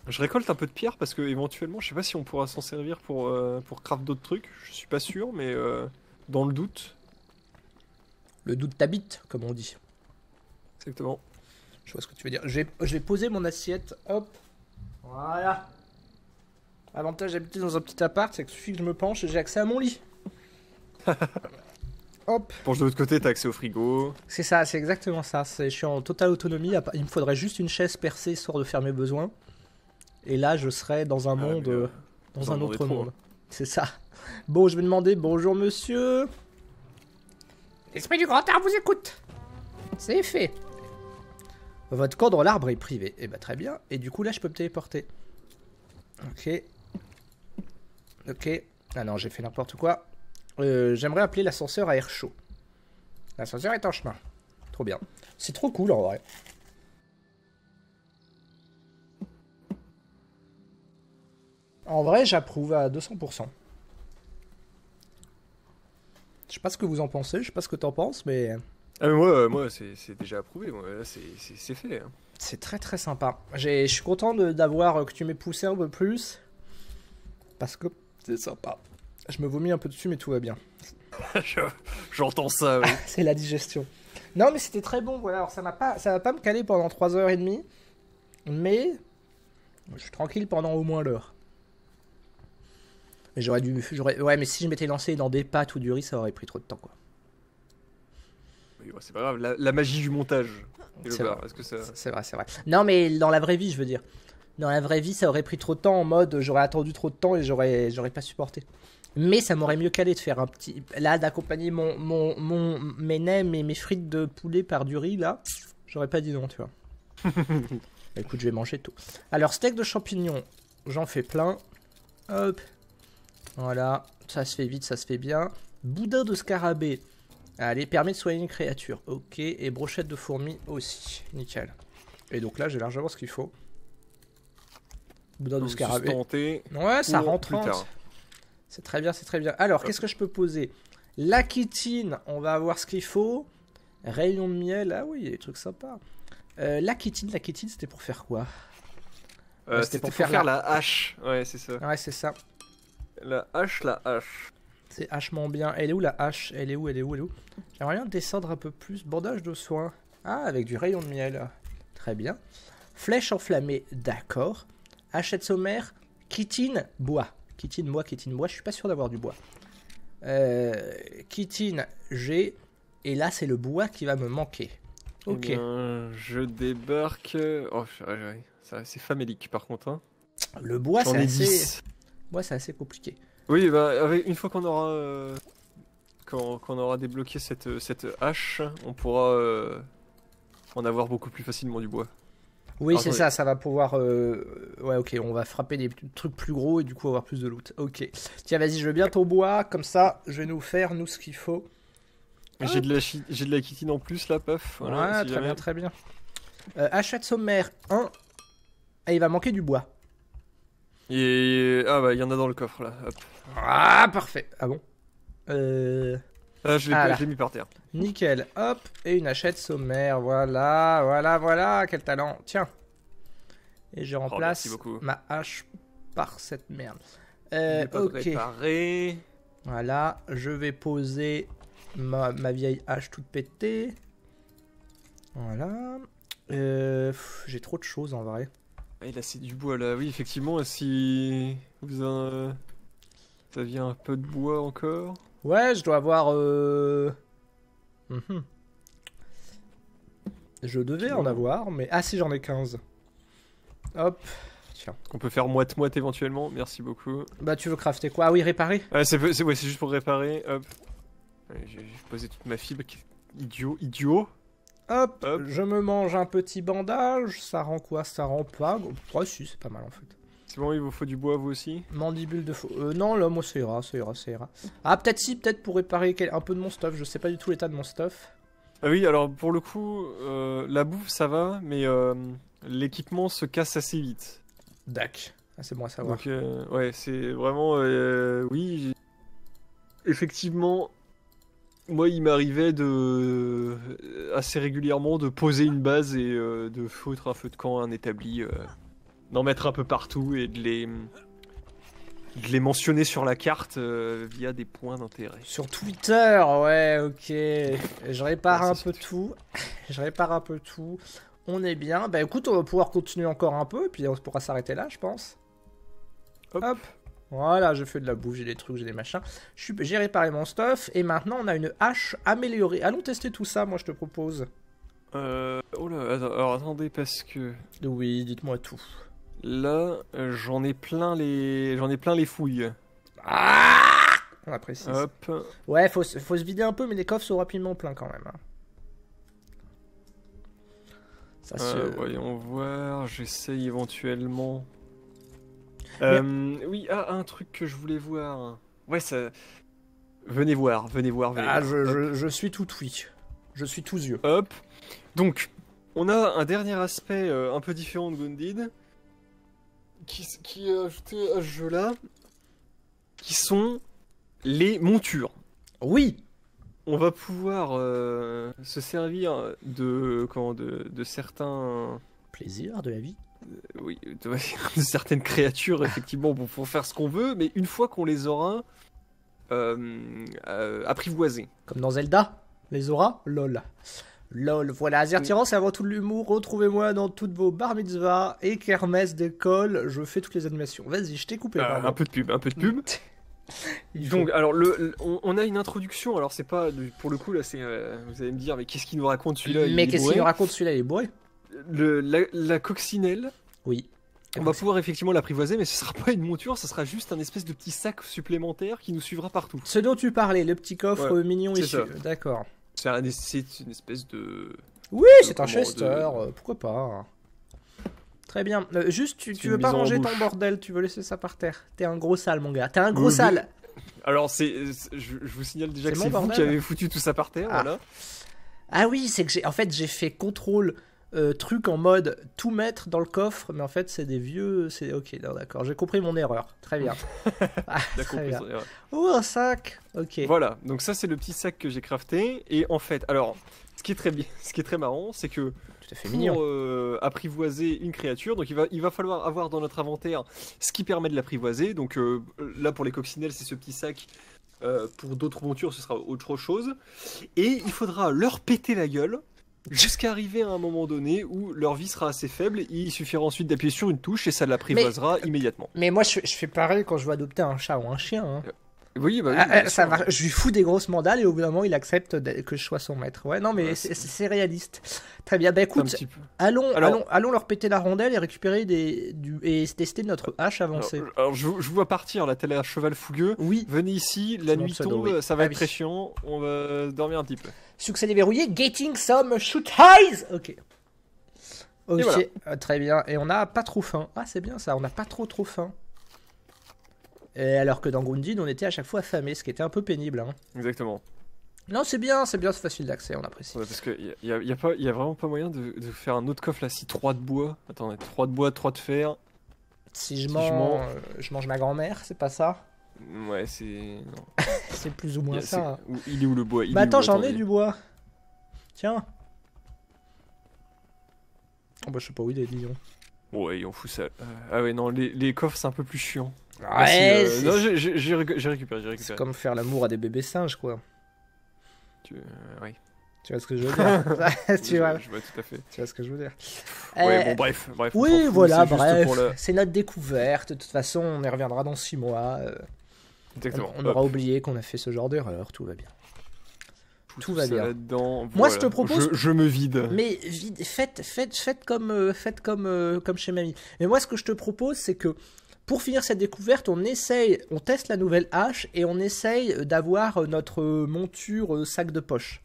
Je récolte un peu de pierre parce que éventuellement, je sais pas si on pourra s'en servir pour craft d'autres trucs. Je suis pas sûr, mais dans le doute. Le doute t'habite, comme on dit. Exactement. Je vois ce que tu veux dire. Je vais poser mon assiette. Hop. Voilà. Avantage d'habiter dans un petit appart, c'est que suffit que je me penche et j'ai accès à mon lit. Hop. Penche de l'autre côté, t'as accès au frigo. C'est ça, c'est exactement ça. Je suis en totale autonomie. Il me faudrait juste une chaise percée histoire de faire mes besoins. Et là, je serais dans un monde, dans un autre monde. C'est ça. Bon, je vais demander bonjour monsieur. L'esprit du grand arbre vous écoute. C'est fait. Votre camp dans l'arbre est privé. Eh bah très bien. Et du coup là, je peux me téléporter. Ok. Ok. Ah non, j'ai fait n'importe quoi. J'aimerais appeler l'ascenseur à air chaud. L'ascenseur est en chemin. Trop bien. C'est trop cool en vrai. En vrai, j'approuve à 200%. Je sais pas ce que vous en pensez, je sais pas ce que t'en penses, mais... Ah, mais moi c'est déjà approuvé, moi, là c'est fait. Hein. C'est très très sympa. Je suis content d'avoir que tu m'aies poussé un peu plus. Parce que c'est sympa. Je me vomis un peu dessus, mais tout va bien. J'entends ça, oui. C'est la digestion. Non, mais c'était très bon, voilà. Alors, ça va pas me caler pendant 3h30. Mais je suis tranquille pendant au moins l'heure. Mais ouais, mais si je m'étais lancé dans des pâtes ou du riz, ça aurait pris trop de temps, quoi. Oui, c'est pas grave, la magie du montage. C'est vrai. C'est vrai. Non, mais dans la vraie vie, je veux dire. Dans la vraie vie, ça aurait pris trop de temps en mode j'aurais attendu trop de temps et j'aurais pas supporté. Mais ça m'aurait mieux calé de faire un petit. Là, d'accompagner mes nems et mes frites de poulet par du riz, là, j'aurais pas dit non, tu vois. Écoute, je vais manger tout. Alors, steak de champignons, j'en fais plein. Hop. Voilà. Ça se fait vite, ça se fait bien. Boudin de scarabée. Allez, permet de soigner une créature. Ok. Et brochette de fourmis aussi. Nickel. Et donc là, j'ai largement ce qu'il faut. Boudin de scarabée. Ouais, ça rentre. C'est très bien, c'est très bien. Alors, qu'est-ce que je peux poser? La chitine, on va avoir ce qu'il faut. Rayon de miel, ah oui, il y a des trucs sympas. La chitine, c'était pour faire quoi? C'était pour faire la hache. Ouais, c'est ça. Ouais, c'est ça. La hache. C'est hachement bien. Elle est où la hache? Elle est où? J'aimerais bien descendre un peu plus. Bandage de soins. Ah, avec du rayon de miel. Très bien. Flèche enflammée, d'accord. Hachette sommaire, chitine, bois. Chitine, bois. Je suis pas sûr d'avoir du bois. Chitine, j'ai. Et là, c'est le bois qui va me manquer. Ok. Eh bien, je débarque. Oh, c'est famélique par contre. Hein. Le bois, c'est assez. Bois, c'est assez compliqué. Oui, bah, une fois qu'on aura. Quand on aura débloqué cette hache, on pourra en avoir beaucoup plus facilement du bois. Oui, c'est ça va pouvoir... Ouais, ok, on va frapper des trucs plus gros et du coup avoir plus de loot. Ok. Tiens, vas-y, je veux bien ton bois, comme ça, je vais nous faire, ce qu'il faut. J'ai de la chitine en plus, là, paf. Voilà, ouais, très bien. Achat de sommaire, 1. Et il va manquer du bois. Ah bah, il y en a dans le coffre, là. Hop. Ah, parfait. Ah bon je l'ai mis par terre. Nickel, hop, et une hachette sommaire, voilà, quel talent, tiens. Et je remplace ma hache par cette merde. Ok. Réparé. Voilà, je vais poser ma vieille hache toute pétée. Voilà. J'ai trop de choses en vrai. Et là c'est du bois là, oui effectivement, si vous aviez un peu de bois encore. Ouais, je dois avoir... Je devais en avoir, mais... Ah si, j'en ai 15. Hop, tiens. On peut faire moite-moite éventuellement, merci beaucoup. Bah tu veux crafter quoi? Ah oui, réparer? Ouais, c'est juste pour réparer, hop. J'ai posé toute ma fibre, idiot. Hop, je me mange un petit bandage, ça rend quoi? Ça rend pas... Ouais si, c'est pas mal en fait. C'est bon, il vous faut du bois vous aussi? Mandibule de faux. Non, là, moi, ça ira. Ah, peut-être pour réparer un peu de mon stuff. Je sais pas du tout l'état de mon stuff. Ah oui, alors pour le coup, la bouffe ça va, mais l'équipement se casse assez vite. Dac. Ah, c'est bon à savoir. Donc, ouais, c'est vraiment. Oui, effectivement, moi il m'arrivait assez régulièrement de poser une base et de foutre un feu de camp à un établi. D'en mettre un peu partout et de les mentionner sur la carte via des points d'intérêt. Sur Twitter, ouais, ok. Je répare un peu tout. On est bien. Bah écoute, on va pouvoir continuer encore un peu, et puis on pourra s'arrêter là, je pense. Hop. Voilà, j'ai fait de la bouffe, j'ai des trucs, j'ai des machins. J'ai réparé mon stuff, et maintenant on a une hache améliorée. Allons tester tout ça, moi je te propose. Oh là, alors attendez, parce que... Oui, dites-moi tout. Là, j'en ai plein les fouilles. Ah, on apprécie. Hop. Ouais, faut se vider un peu, mais les coffres sont rapidement pleins quand même. Ça se... Voyons voir, j'essaye éventuellement. Oui, un truc que je voulais voir. Ouais, ça... Venez voir, venez voir. Ah, je suis tout oui. Je suis tous yeux. Hop. Donc, on a un dernier aspect un peu différent de Gundid qui est ajouté à ce jeu-là, qui sont les montures. Oui. On va pouvoir se servir de certains plaisirs de la vie. Oui, de certaines créatures effectivement pour faire ce qu'on veut, mais une fois qu'on les aura apprivoisées. Comme dans Zelda, les auras, lol. Lol, voilà, Azertyran, c'est avant tout de l'humour. Retrouvez-moi dans toutes vos bar mitzvahs et kermesses d'école. Je fais toutes les animations. Vas-y, je t'ai coupé. Un peu de pub. Donc, alors, on a une introduction. Alors, c'est pas pour le coup là, c'est vous allez me dire, mais qu'est-ce qu'il nous raconte celui-là? Mais qu'est-ce qu'il nous raconte celui-là? Il est bourré. La coccinelle. Oui. On va pouvoir effectivement l'apprivoiser, mais ce sera pas une monture, ce sera juste un espèce de petit sac supplémentaire qui nous suivra partout. Ce dont tu parlais, le petit coffre mignon ici. D'accord. C'est une espèce de... Oui, c'est un chester, pourquoi pas. Très bien. Juste, tu veux pas ranger ton bordel, tu veux laisser ça par terre. T'es un gros sale, mon gars. T'es un gros sale. Alors, je vous signale déjà que c'est vous qui avez foutu tout ça par terre, voilà. Ah oui, c'est que j'ai fait contrôle... truc en mode tout mettre dans le coffre, mais en fait c'est des vieux, c'est ok, d'accord, j'ai compris mon erreur, très bien. Très bien. Oh, un sac, ok. Voilà, donc ça c'est le petit sac que j'ai crafté, et en fait, alors, ce qui est très marrant, c'est que tout à fait mignon. Apprivoiser une créature, donc il va falloir avoir dans notre inventaire ce qui permet de l'apprivoiser, donc là pour les coccinelles c'est ce petit sac. Pour d'autres montures ce sera autre chose, et il faudra leur péter la gueule jusqu'à arriver à un moment donné où leur vie sera assez faible, et il suffira ensuite d'appuyer sur une touche et ça l'apprivoisera immédiatement. Mais moi je fais pareil quand je veux adopter un chat ou un chien. Hein. Oui, bah ça va, je lui fous des grosses mandales et au bout d'un moment il accepte que je sois son maître. Ouais, non mais c'est réaliste. Très bien, bah écoute, allons leur péter la rondelle et récupérer et tester notre hache avancée. Alors je vous vois partir là, tel un cheval fougueux. Oui. Venez ici, la nuit tombe, ça va être très chiant, on va dormir un petit peu. Succès déverrouillé, getting some shoot highs. Ok. Ok, voilà. Très bien. Et on n'a pas trop faim. Ah, c'est bien ça, on n'a pas trop faim. Et alors que dans Gundid, on était à chaque fois affamé, ce qui était un peu pénible. Hein. Exactement. Non, c'est bien, c'est facile d'accès, on apprécie. Ouais, parce qu'il y a vraiment pas moyen de faire un autre coffre là, si 3 de bois. Attendez, 3 de bois, 3 de fer. Si je mange ma grand-mère, c'est pas ça? Ouais, c'est... c'est plus ou moins ça. Il est où le bois? Bah attends, j'en ai du bois. Tiens. Oh bah je sais pas où il est, disons. Ouais, on fout ça. Ah ouais, non, les coffres c'est un peu plus chiant. Ouais, non, j'ai récupéré. C'est comme faire l'amour à des bébés singes, quoi. Oui. Tu vois ce que je veux dire? Je vois tout à fait. Tu vois ce que je veux dire? Ouais, bon, bref. Oui, voilà, bref. C'est notre découverte. De toute façon, on y reviendra dans 6 mois. Exactement. On aura oublié qu'on a fait ce genre d'erreur. Tout va bien. Tout va bien. Moi, voilà. Je te propose. Je me vide. Mais faites comme chez mamie. Mais moi, ce que je te propose, c'est que pour finir cette découverte, on teste la nouvelle hache et on essaye d'avoir notre monture sac de poche.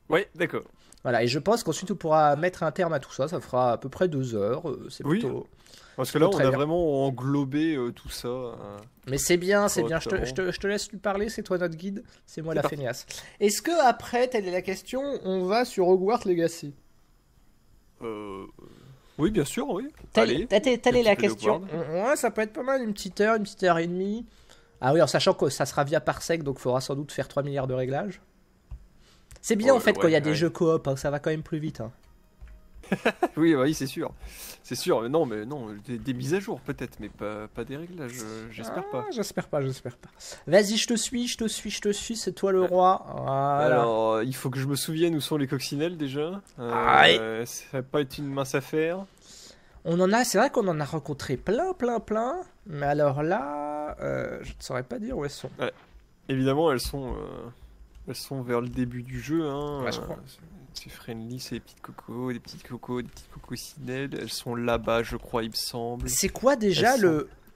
Oui, d'accord. Voilà, et je pense qu'ensuite on pourra mettre un terme à tout ça. Ça fera à peu près 2 heures. C'est plutôt. Parce que là, on a vraiment englobé tout ça. Mais c'est bien, c'est bien. Je te laisse lui parler, c'est toi notre guide, c'est moi la feignasse. Est-ce que après, telle est la question, on va sur Hogwarts Legacy? Oui, bien sûr, oui. Telle est la question. Ouais, ça peut être pas mal, une petite heure et demie. Ah oui, en sachant que ça sera via parsec, donc il faudra sans doute faire 3 milliards de réglages. C'est bien en fait quand il y a des jeux coop, hein, ça va quand même plus vite. Hein. oui, c'est sûr. C'est sûr, mais non, des mises à jour peut-être, mais pas des réglages, j'espère pas. J'espère pas. Vas-y, je te suis, c'est toi le roi. Voilà. Alors, il faut que je me souvienne où sont les coccinelles déjà. Ça va pas être une mince affaire. C'est vrai qu'on en a rencontré plein. Mais alors là, je ne saurais pas dire où elles sont. Ouais. Évidemment, elles sont vers le début du jeu. Hein. Ouais, je crois. C'est friendly, c'est des petites coccinelles. Elles sont là-bas, je crois, il me semble. C'est quoi déjà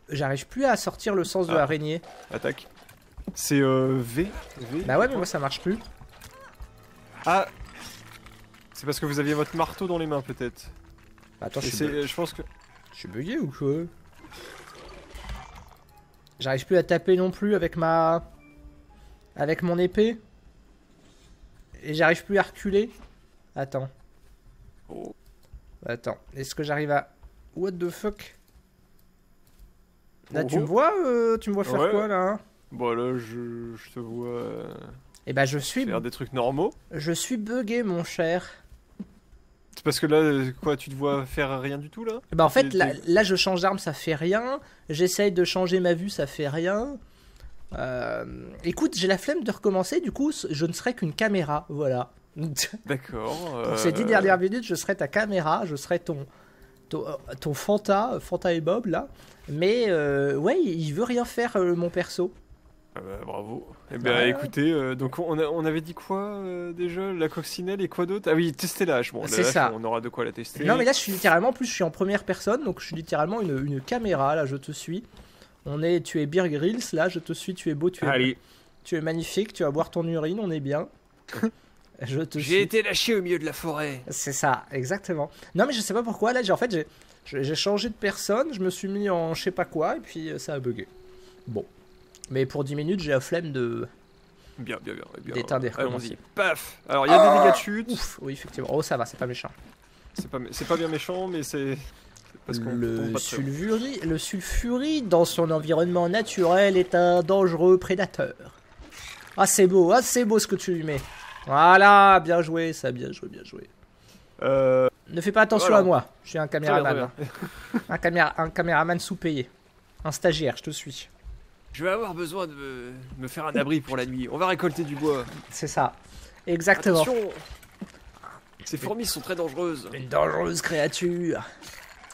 J'arrive plus à sortir le sens de l'araignée. Attaque. C'est V. Bah ouais, mais moi ça marche plus. Ah, c'est parce que vous aviez votre marteau dans les mains, peut-être. Attends, je pense que... Je suis bugué ou quoi? J'arrive plus à taper non plus avec ma... Avec mon épée. Et j'arrive plus à reculer. Attends. Oh. Attends, est-ce que j'arrive à... What the fuck? Là, Oh. tu me vois faire Ouais. quoi, là hein? Bon, là, je te vois Eh ben, je suis faire des trucs normaux. bugué, mon cher. C'est parce que là, quoi, tu te vois faire rien du tout, là? Eh ben, en fait, T'es- là, je change d'arme, ça fait rien. J'essaye de changer ma vue, ça fait rien. Écoute, j'ai la flemme de recommencer, du coup, je ne serai qu'une caméra, voilà. D'accord. Pour ces 10 dernières minutes, je serai ta caméra, je serai ton Fanta et Bob, là. Mais, ouais, il veut rien faire, mon perso. Ah bah, bravo. Eh ben, Ouais. écoutez, donc on avait dit quoi déjà? La coccinelle et quoi d'autre? Ah oui, tester la hache. Bon, la C'est hache, ça. on aura de quoi la tester. Non, mais là, je suis littéralement, en plus, je suis en première personne, donc je suis littéralement une caméra, là, je te suis. Tu es Bear Grylls, là, je te suis, tu es beau, Allez, tu es magnifique, tu vas boire ton urine, on est bien. Je te suis. j'ai été lâché au milieu de la forêt. C'est ça, exactement. Non, mais je sais pas pourquoi, là, j'ai changé de personne, je me suis mis en je sais pas quoi, et puis ça a bugué. Bon. Mais pour 10 minutes, j'ai la flemme de... Bien. Eh bien, D'éteindre et recommencer. allons-y. Paf. Alors, il y a des dégâts de chute. Ouf, oui, effectivement. Oh, ça va, c'est pas méchant. C'est pas bien méchant, mais c'est parce qu'on tombe Le pas de seul. sulfurie, dans son environnement naturel, est un dangereux prédateur. Ah, c'est beau ce que tu lui mets. Voilà, bien joué, ça, bien joué. Ne fais pas attention Voilà. à moi, je suis un Très caméraman. bien. Un caméraman sous-payé. Un stagiaire, je te suis. Je vais avoir besoin de me faire un abri pour la nuit. On va récolter du bois. C'est ça. Exactement. Attention. Ces fourmis sont très dangereuses. Une dangereuse créature.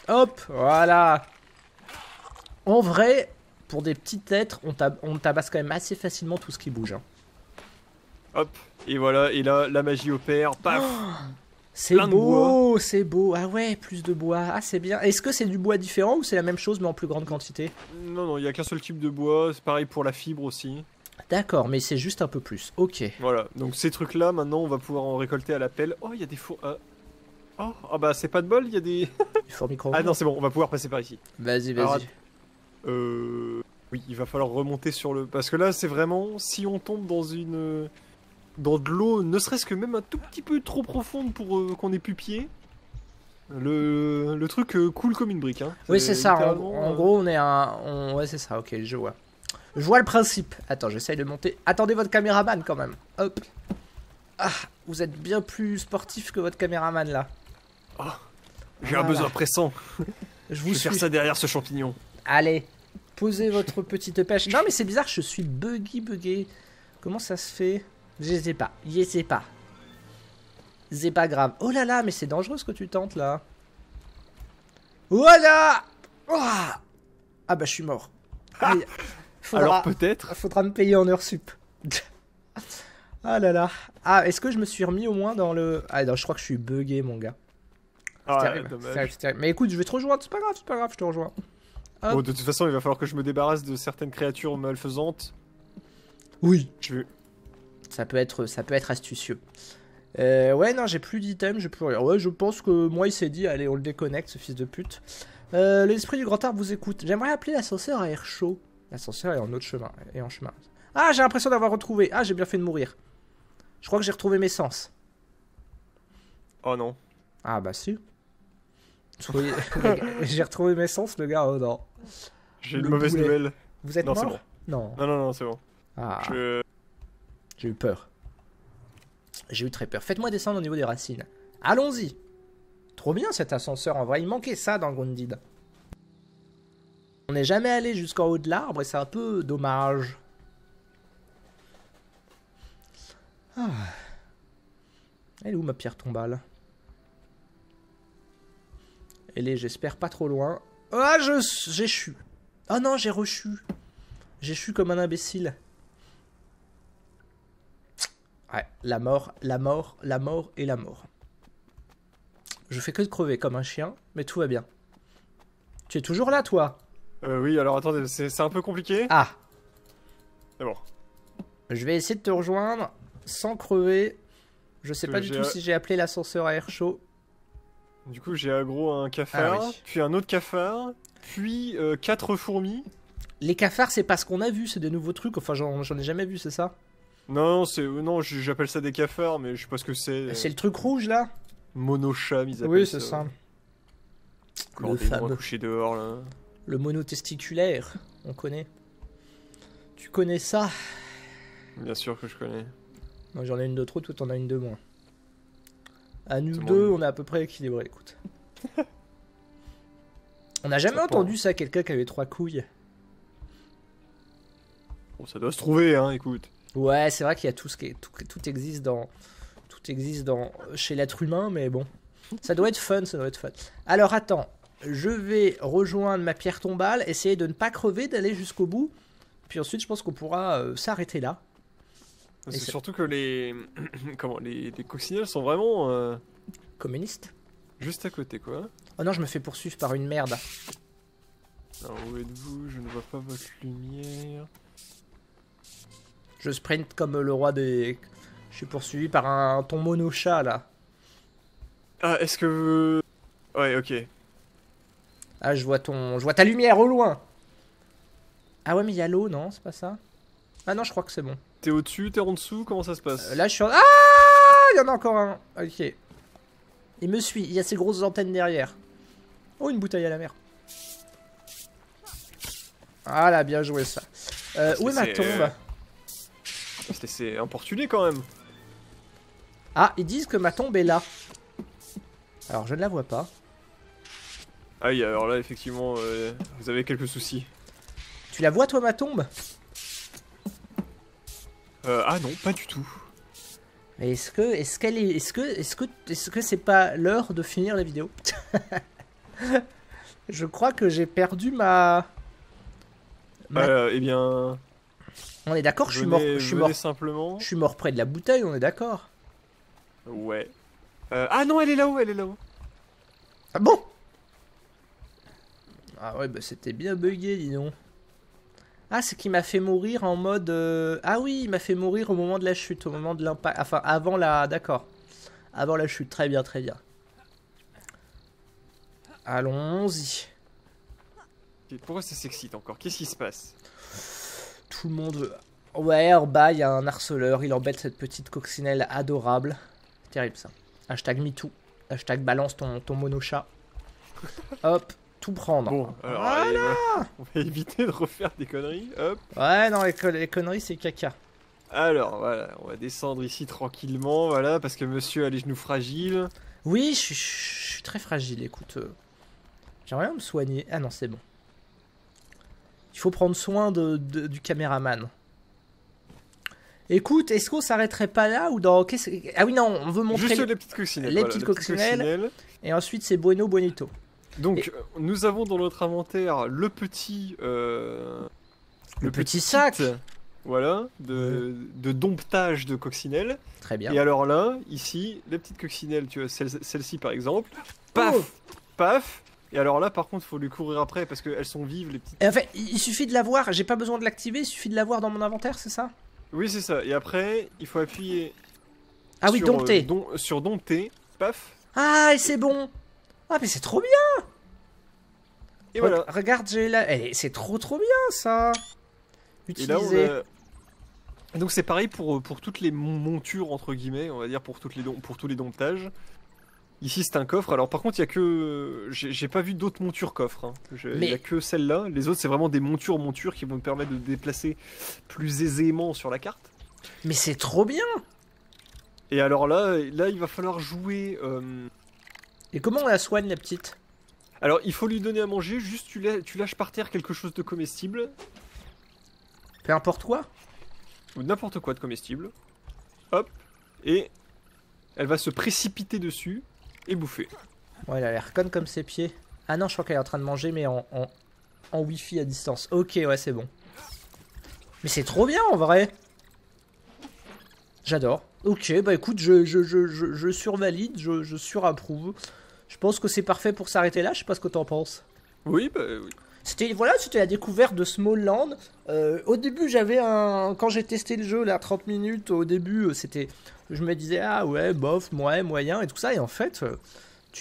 Hop, voilà. En vrai, pour des petits êtres, on tabasse quand même assez facilement tout ce qui bouge. Hein. Hop. Et voilà. Et là, la magie opère. Paf. C'est Plein de beau, c'est beau. Ah ouais, plus de bois. Ah, c'est bien. Est-ce que c'est du bois différent ou c'est la même chose mais en plus grande quantité? Non, il y a qu'un seul type de bois. C'est pareil pour la fibre aussi. D'accord, mais c'est juste un peu plus. Ok. Voilà. Donc ces trucs-là, maintenant, on va pouvoir en récolter à la pelle. Oh, il y a des fours. Oh, ah bah c'est pas de bol. Il y a des. Du fort micro. Ah non, c'est bon. On va pouvoir passer par ici. Vas-y. Alors, oui, il va falloir remonter sur le. Parce que là, c'est vraiment si on tombe dans de l'eau, ne serait-ce que même un tout petit peu trop profonde pour qu'on ait plus pied. Le truc coule comme une brique. Hein. Oui, c'est ça. littéralement, En gros, on est un. Ouais, c'est ça. Ok, je vois. Je vois le principe. Attends, j'essaye de monter. Attendez votre caméraman quand même. Hop. Ah, vous êtes bien plus sportif que votre caméraman là. J'ai un besoin pressant. Je Je vous vais suis. faire ça derrière ce champignon. Allez, posez votre petite pêche. Non, mais c'est bizarre, je suis bugué. Comment ça se fait? Je sais pas. C'est pas grave. Oh là là, mais c'est dangereux ce que tu tentes là. Voilà. Ah bah je suis mort. Aïe. Alors peut-être. Faudra me payer en heure sup. Ah là là. Ah, est-ce que je me suis remis au moins dans le... Ah non, je crois que je suis bugué mon gars. C'est Ah, terrible, dommage. c'est terrible. Mais écoute, je vais te rejoindre, c'est pas grave, je te rejoins. Hop. Bon, de toute façon, il va falloir que je me débarrasse de certaines créatures malfaisantes. Oui. Je vais... Ça peut être astucieux. Ouais, non, j'ai plus d'items, j'ai plus rien. Ouais, je pense que moi, il s'est dit, allez, on le déconnecte, ce fils de pute. L'esprit du grand arbre vous écoute. J'aimerais appeler l'ascenseur à air chaud. L'ascenseur est en autre chemin, en chemin. Ah, j'ai l'impression d'avoir retrouvé. Ah, j'ai bien fait de mourir. Je crois que j'ai retrouvé mes sens. Oh non. Ah, bah si. Oui, j'ai retrouvé mes sens, le gars, oh non. J'ai une Le mauvaise boulet. nouvelle. Vous êtes Non, c'est mort? Non. Non, c'est bon. Ah, Je... j'ai eu peur. J'ai eu très peur. Faites-moi descendre au niveau des racines. Allons-y. Trop bien cet ascenseur, en vrai. Il manquait ça dans Grounded. On n'est jamais allé jusqu'en haut de l'arbre et c'est un peu dommage. Ah. Elle est où ma pierre tombale? Elle est, j'espère, pas trop loin. Ah, j'ai chu. Oh non, j'ai rechu. J'ai chu comme un imbécile. Ouais, la mort et la mort. Je fais que de crever comme un chien, mais tout va bien. Tu es toujours là, toi? Oui, alors attendez, c'est un peu compliqué. Ah, C'est bon. je vais essayer de te rejoindre sans crever. Je sais pas du J'ai- tout si j'ai appelé l'ascenseur à air chaud. Du coup, j'ai aggro un cafard, Ah oui. puis un autre cafard, puis 4 fourmis. Les cafards, c'est pas ce qu'on a vu, c'est des nouveaux trucs. Enfin, j'en ai jamais vu, c'est ça? Non, non, j'appelle ça des cafards, mais je sais pas ce que c'est. C'est le truc rouge, là? Monocham, ils appellent ça. Oui, c'est ça. Le fameux. Couché dehors, là. Le monotesticulaire, on connaît. Tu connais ça? Bien sûr que je connais. Moi, j'en ai une de trop, toi t'en as une de moins. À nous deux, on est à peu près équilibrés, écoute. On n'a jamais entendu ça, quelqu'un qui avait 3 couilles. Bon, ça doit se trouver, hein, écoute. Ouais, c'est vrai qu'il y a tout existe chez l'être humain, mais bon. Ça doit être fun, ça doit être fun. Alors attends, je vais rejoindre ma pierre tombale, essayer de ne pas crever, d'aller jusqu'au bout. Puis ensuite, je pense qu'on pourra s'arrêter là. C'est surtout que les coccinelles sont vraiment communistes. Juste à côté, quoi. Oh non, je me fais poursuivre par une merde. Alors où êtes-vous? Je ne vois pas votre lumière. Je sprint comme le roi des... Je suis poursuivi par ton mono-chat, là. Ah, est-ce que... Ouais, ok. Ah, je vois ta lumière au loin. Ah ouais, mais il y a l'eau, non? C'est pas ça? Ah non, je crois que c'est bon. T'es au-dessus, t'es en dessous, comment ça se passe? Là, je suis en... Ah! Il y en a encore un. Ok. Il me suit, il y a ces grosses antennes derrière. Oh, une bouteille à la mer. Ah là, bien joué ça. Où est ma tombe? C'est importuné quand même. Ah, ils disent que ma tombe est là. Alors, je ne la vois pas. Ah oui, alors là, effectivement, vous avez quelques soucis. Tu la vois, toi, ma tombe? Ah non, pas du tout. Mais est-ce que c'est pas l'heure de finir la vidéo? Je crois que j'ai perdu ma... Eh bien... On est d'accord, je suis mort près de la bouteille, on est d'accord? Ouais. Ah non, elle est là-haut, elle est là-haut. Ah bon? Ah ouais, bah c'était bien bugué, dis donc. Ah, c'est qu'il m'a fait mourir en mode... Ah oui, il m'a fait mourir au moment de la chute, au moment de l'impact. Enfin, avant la... D'accord. Avant la chute, très bien, très bien. Allons-y. Pourquoi ça s'excite encore? Qu'est-ce qui se passe? Tout le monde... Ouais, en bas, il y a un harceleur, il embête cette petite coccinelle adorable. Terrible, ça. Hashtag MeToo. Hashtag balance ton mono-chat. Hop. Tout prendre. Bon, alors voilà. On va éviter de refaire des conneries, hop. Ouais, non, les conneries, c'est caca. Alors, voilà, on va descendre ici tranquillement, voilà, parce que monsieur a les genoux fragiles. Oui, je suis très fragile, écoute. J'aimerais bien me soigner. Ah non, c'est bon. Il faut prendre soin du caméraman. Écoute, est-ce qu'on s'arrêterait pas là ou dans... Ah oui, non, on veut montrer... Juste les petites coccinelles. Les petites coccinelles. Et ensuite, c'est bueno, bonito. Donc, nous avons dans notre inventaire le petit... le petit sac. Voilà, de domptage de coccinelles. Très bien. Et alors là, ici, les petites coccinelles, tu vois, celle-ci par exemple. Paf, paf. Et alors là, par contre, il faut lui courir après parce qu'elles sont vives, les petites. Et en fait, il suffit de l'avoir, j'ai pas besoin de l'activer, il suffit de l'avoir dans mon inventaire, c'est ça? Oui, c'est ça. Et après, il faut appuyer... Ah oui, dompter. Sur dompter, paf. Ah, et c'est bon. Ah, mais c'est trop bien. Et voilà. Regarde, j'ai là... C'est trop bien, ça. Utiliser. Et là, donc c'est pareil pour toutes les montures, entre guillemets, on va dire, pour tous les domptages. Ici, c'est un coffre. Alors, par contre, il y a que... J'ai pas vu d'autres montures coffres. Hein. Il y a que celle-là. Les autres, c'est vraiment des montures qui vont me permettre de déplacer plus aisément sur la carte. Mais c'est trop bien. Et alors là, il va falloir jouer... Et comment on la soigne, la petite? Alors, il faut lui donner à manger. Juste, tu lâches par terre quelque chose de comestible. Peu importe quoi? Ou n'importe quoi de comestible. Hop. Et elle va se précipiter dessus et bouffer. Ouais, elle a l'air conne comme ses pieds. Ah non, je crois qu'elle est en train de manger, mais en wifi à distance. Ok, ouais, c'est bon. Mais c'est trop bien, en vrai. J'adore. Ok, bah écoute, je survalide, je surapprouve. Je pense que c'est parfait pour s'arrêter là, je sais pas ce que t'en penses. Oui, bah oui. C'était la découverte de Small Land. Au début, quand j'ai testé le jeu, là, 30 minutes, au début, je me disais, ah ouais, bof, ouais, moyen, et tout ça. Et en fait,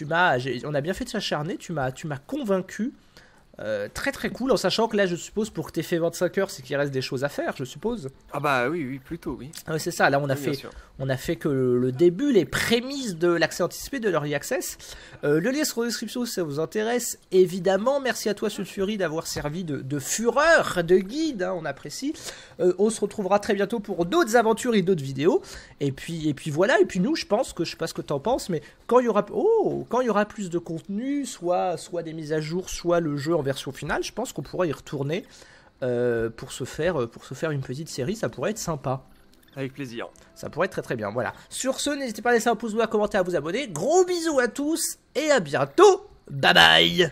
on a bien fait de s'acharner, tu m'as convaincu. Très très cool, en sachant que là je suppose pour que tu aies fait 25 heures c'est qu'il reste des choses à faire, je suppose. Ah bah oui, plutôt oui. Ouais, c'est ça, là on a fait que le début, les prémices de l'accès anticipé, de l'Early Access. Le lien sera en description si ça vous intéresse, évidemment. Merci à toi Sulfury d'avoir servi de fureur, de guide, hein, on apprécie. On se retrouvera très bientôt pour d'autres aventures et d'autres vidéos. Et puis voilà, et puis nous je pense que, je sais pas ce que t'en penses, mais quand il y aura plus de contenu, soit des mises à jour, soit le jeu en version finale, je pense qu'on pourra y retourner pour se faire une petite série, ça pourrait être sympa. Avec plaisir. Ça pourrait être très très bien, voilà. Sur ce, n'hésitez pas à laisser un pouce bleu, à commenter, à vous abonner. Gros bisous à tous et à bientôt. Bye bye.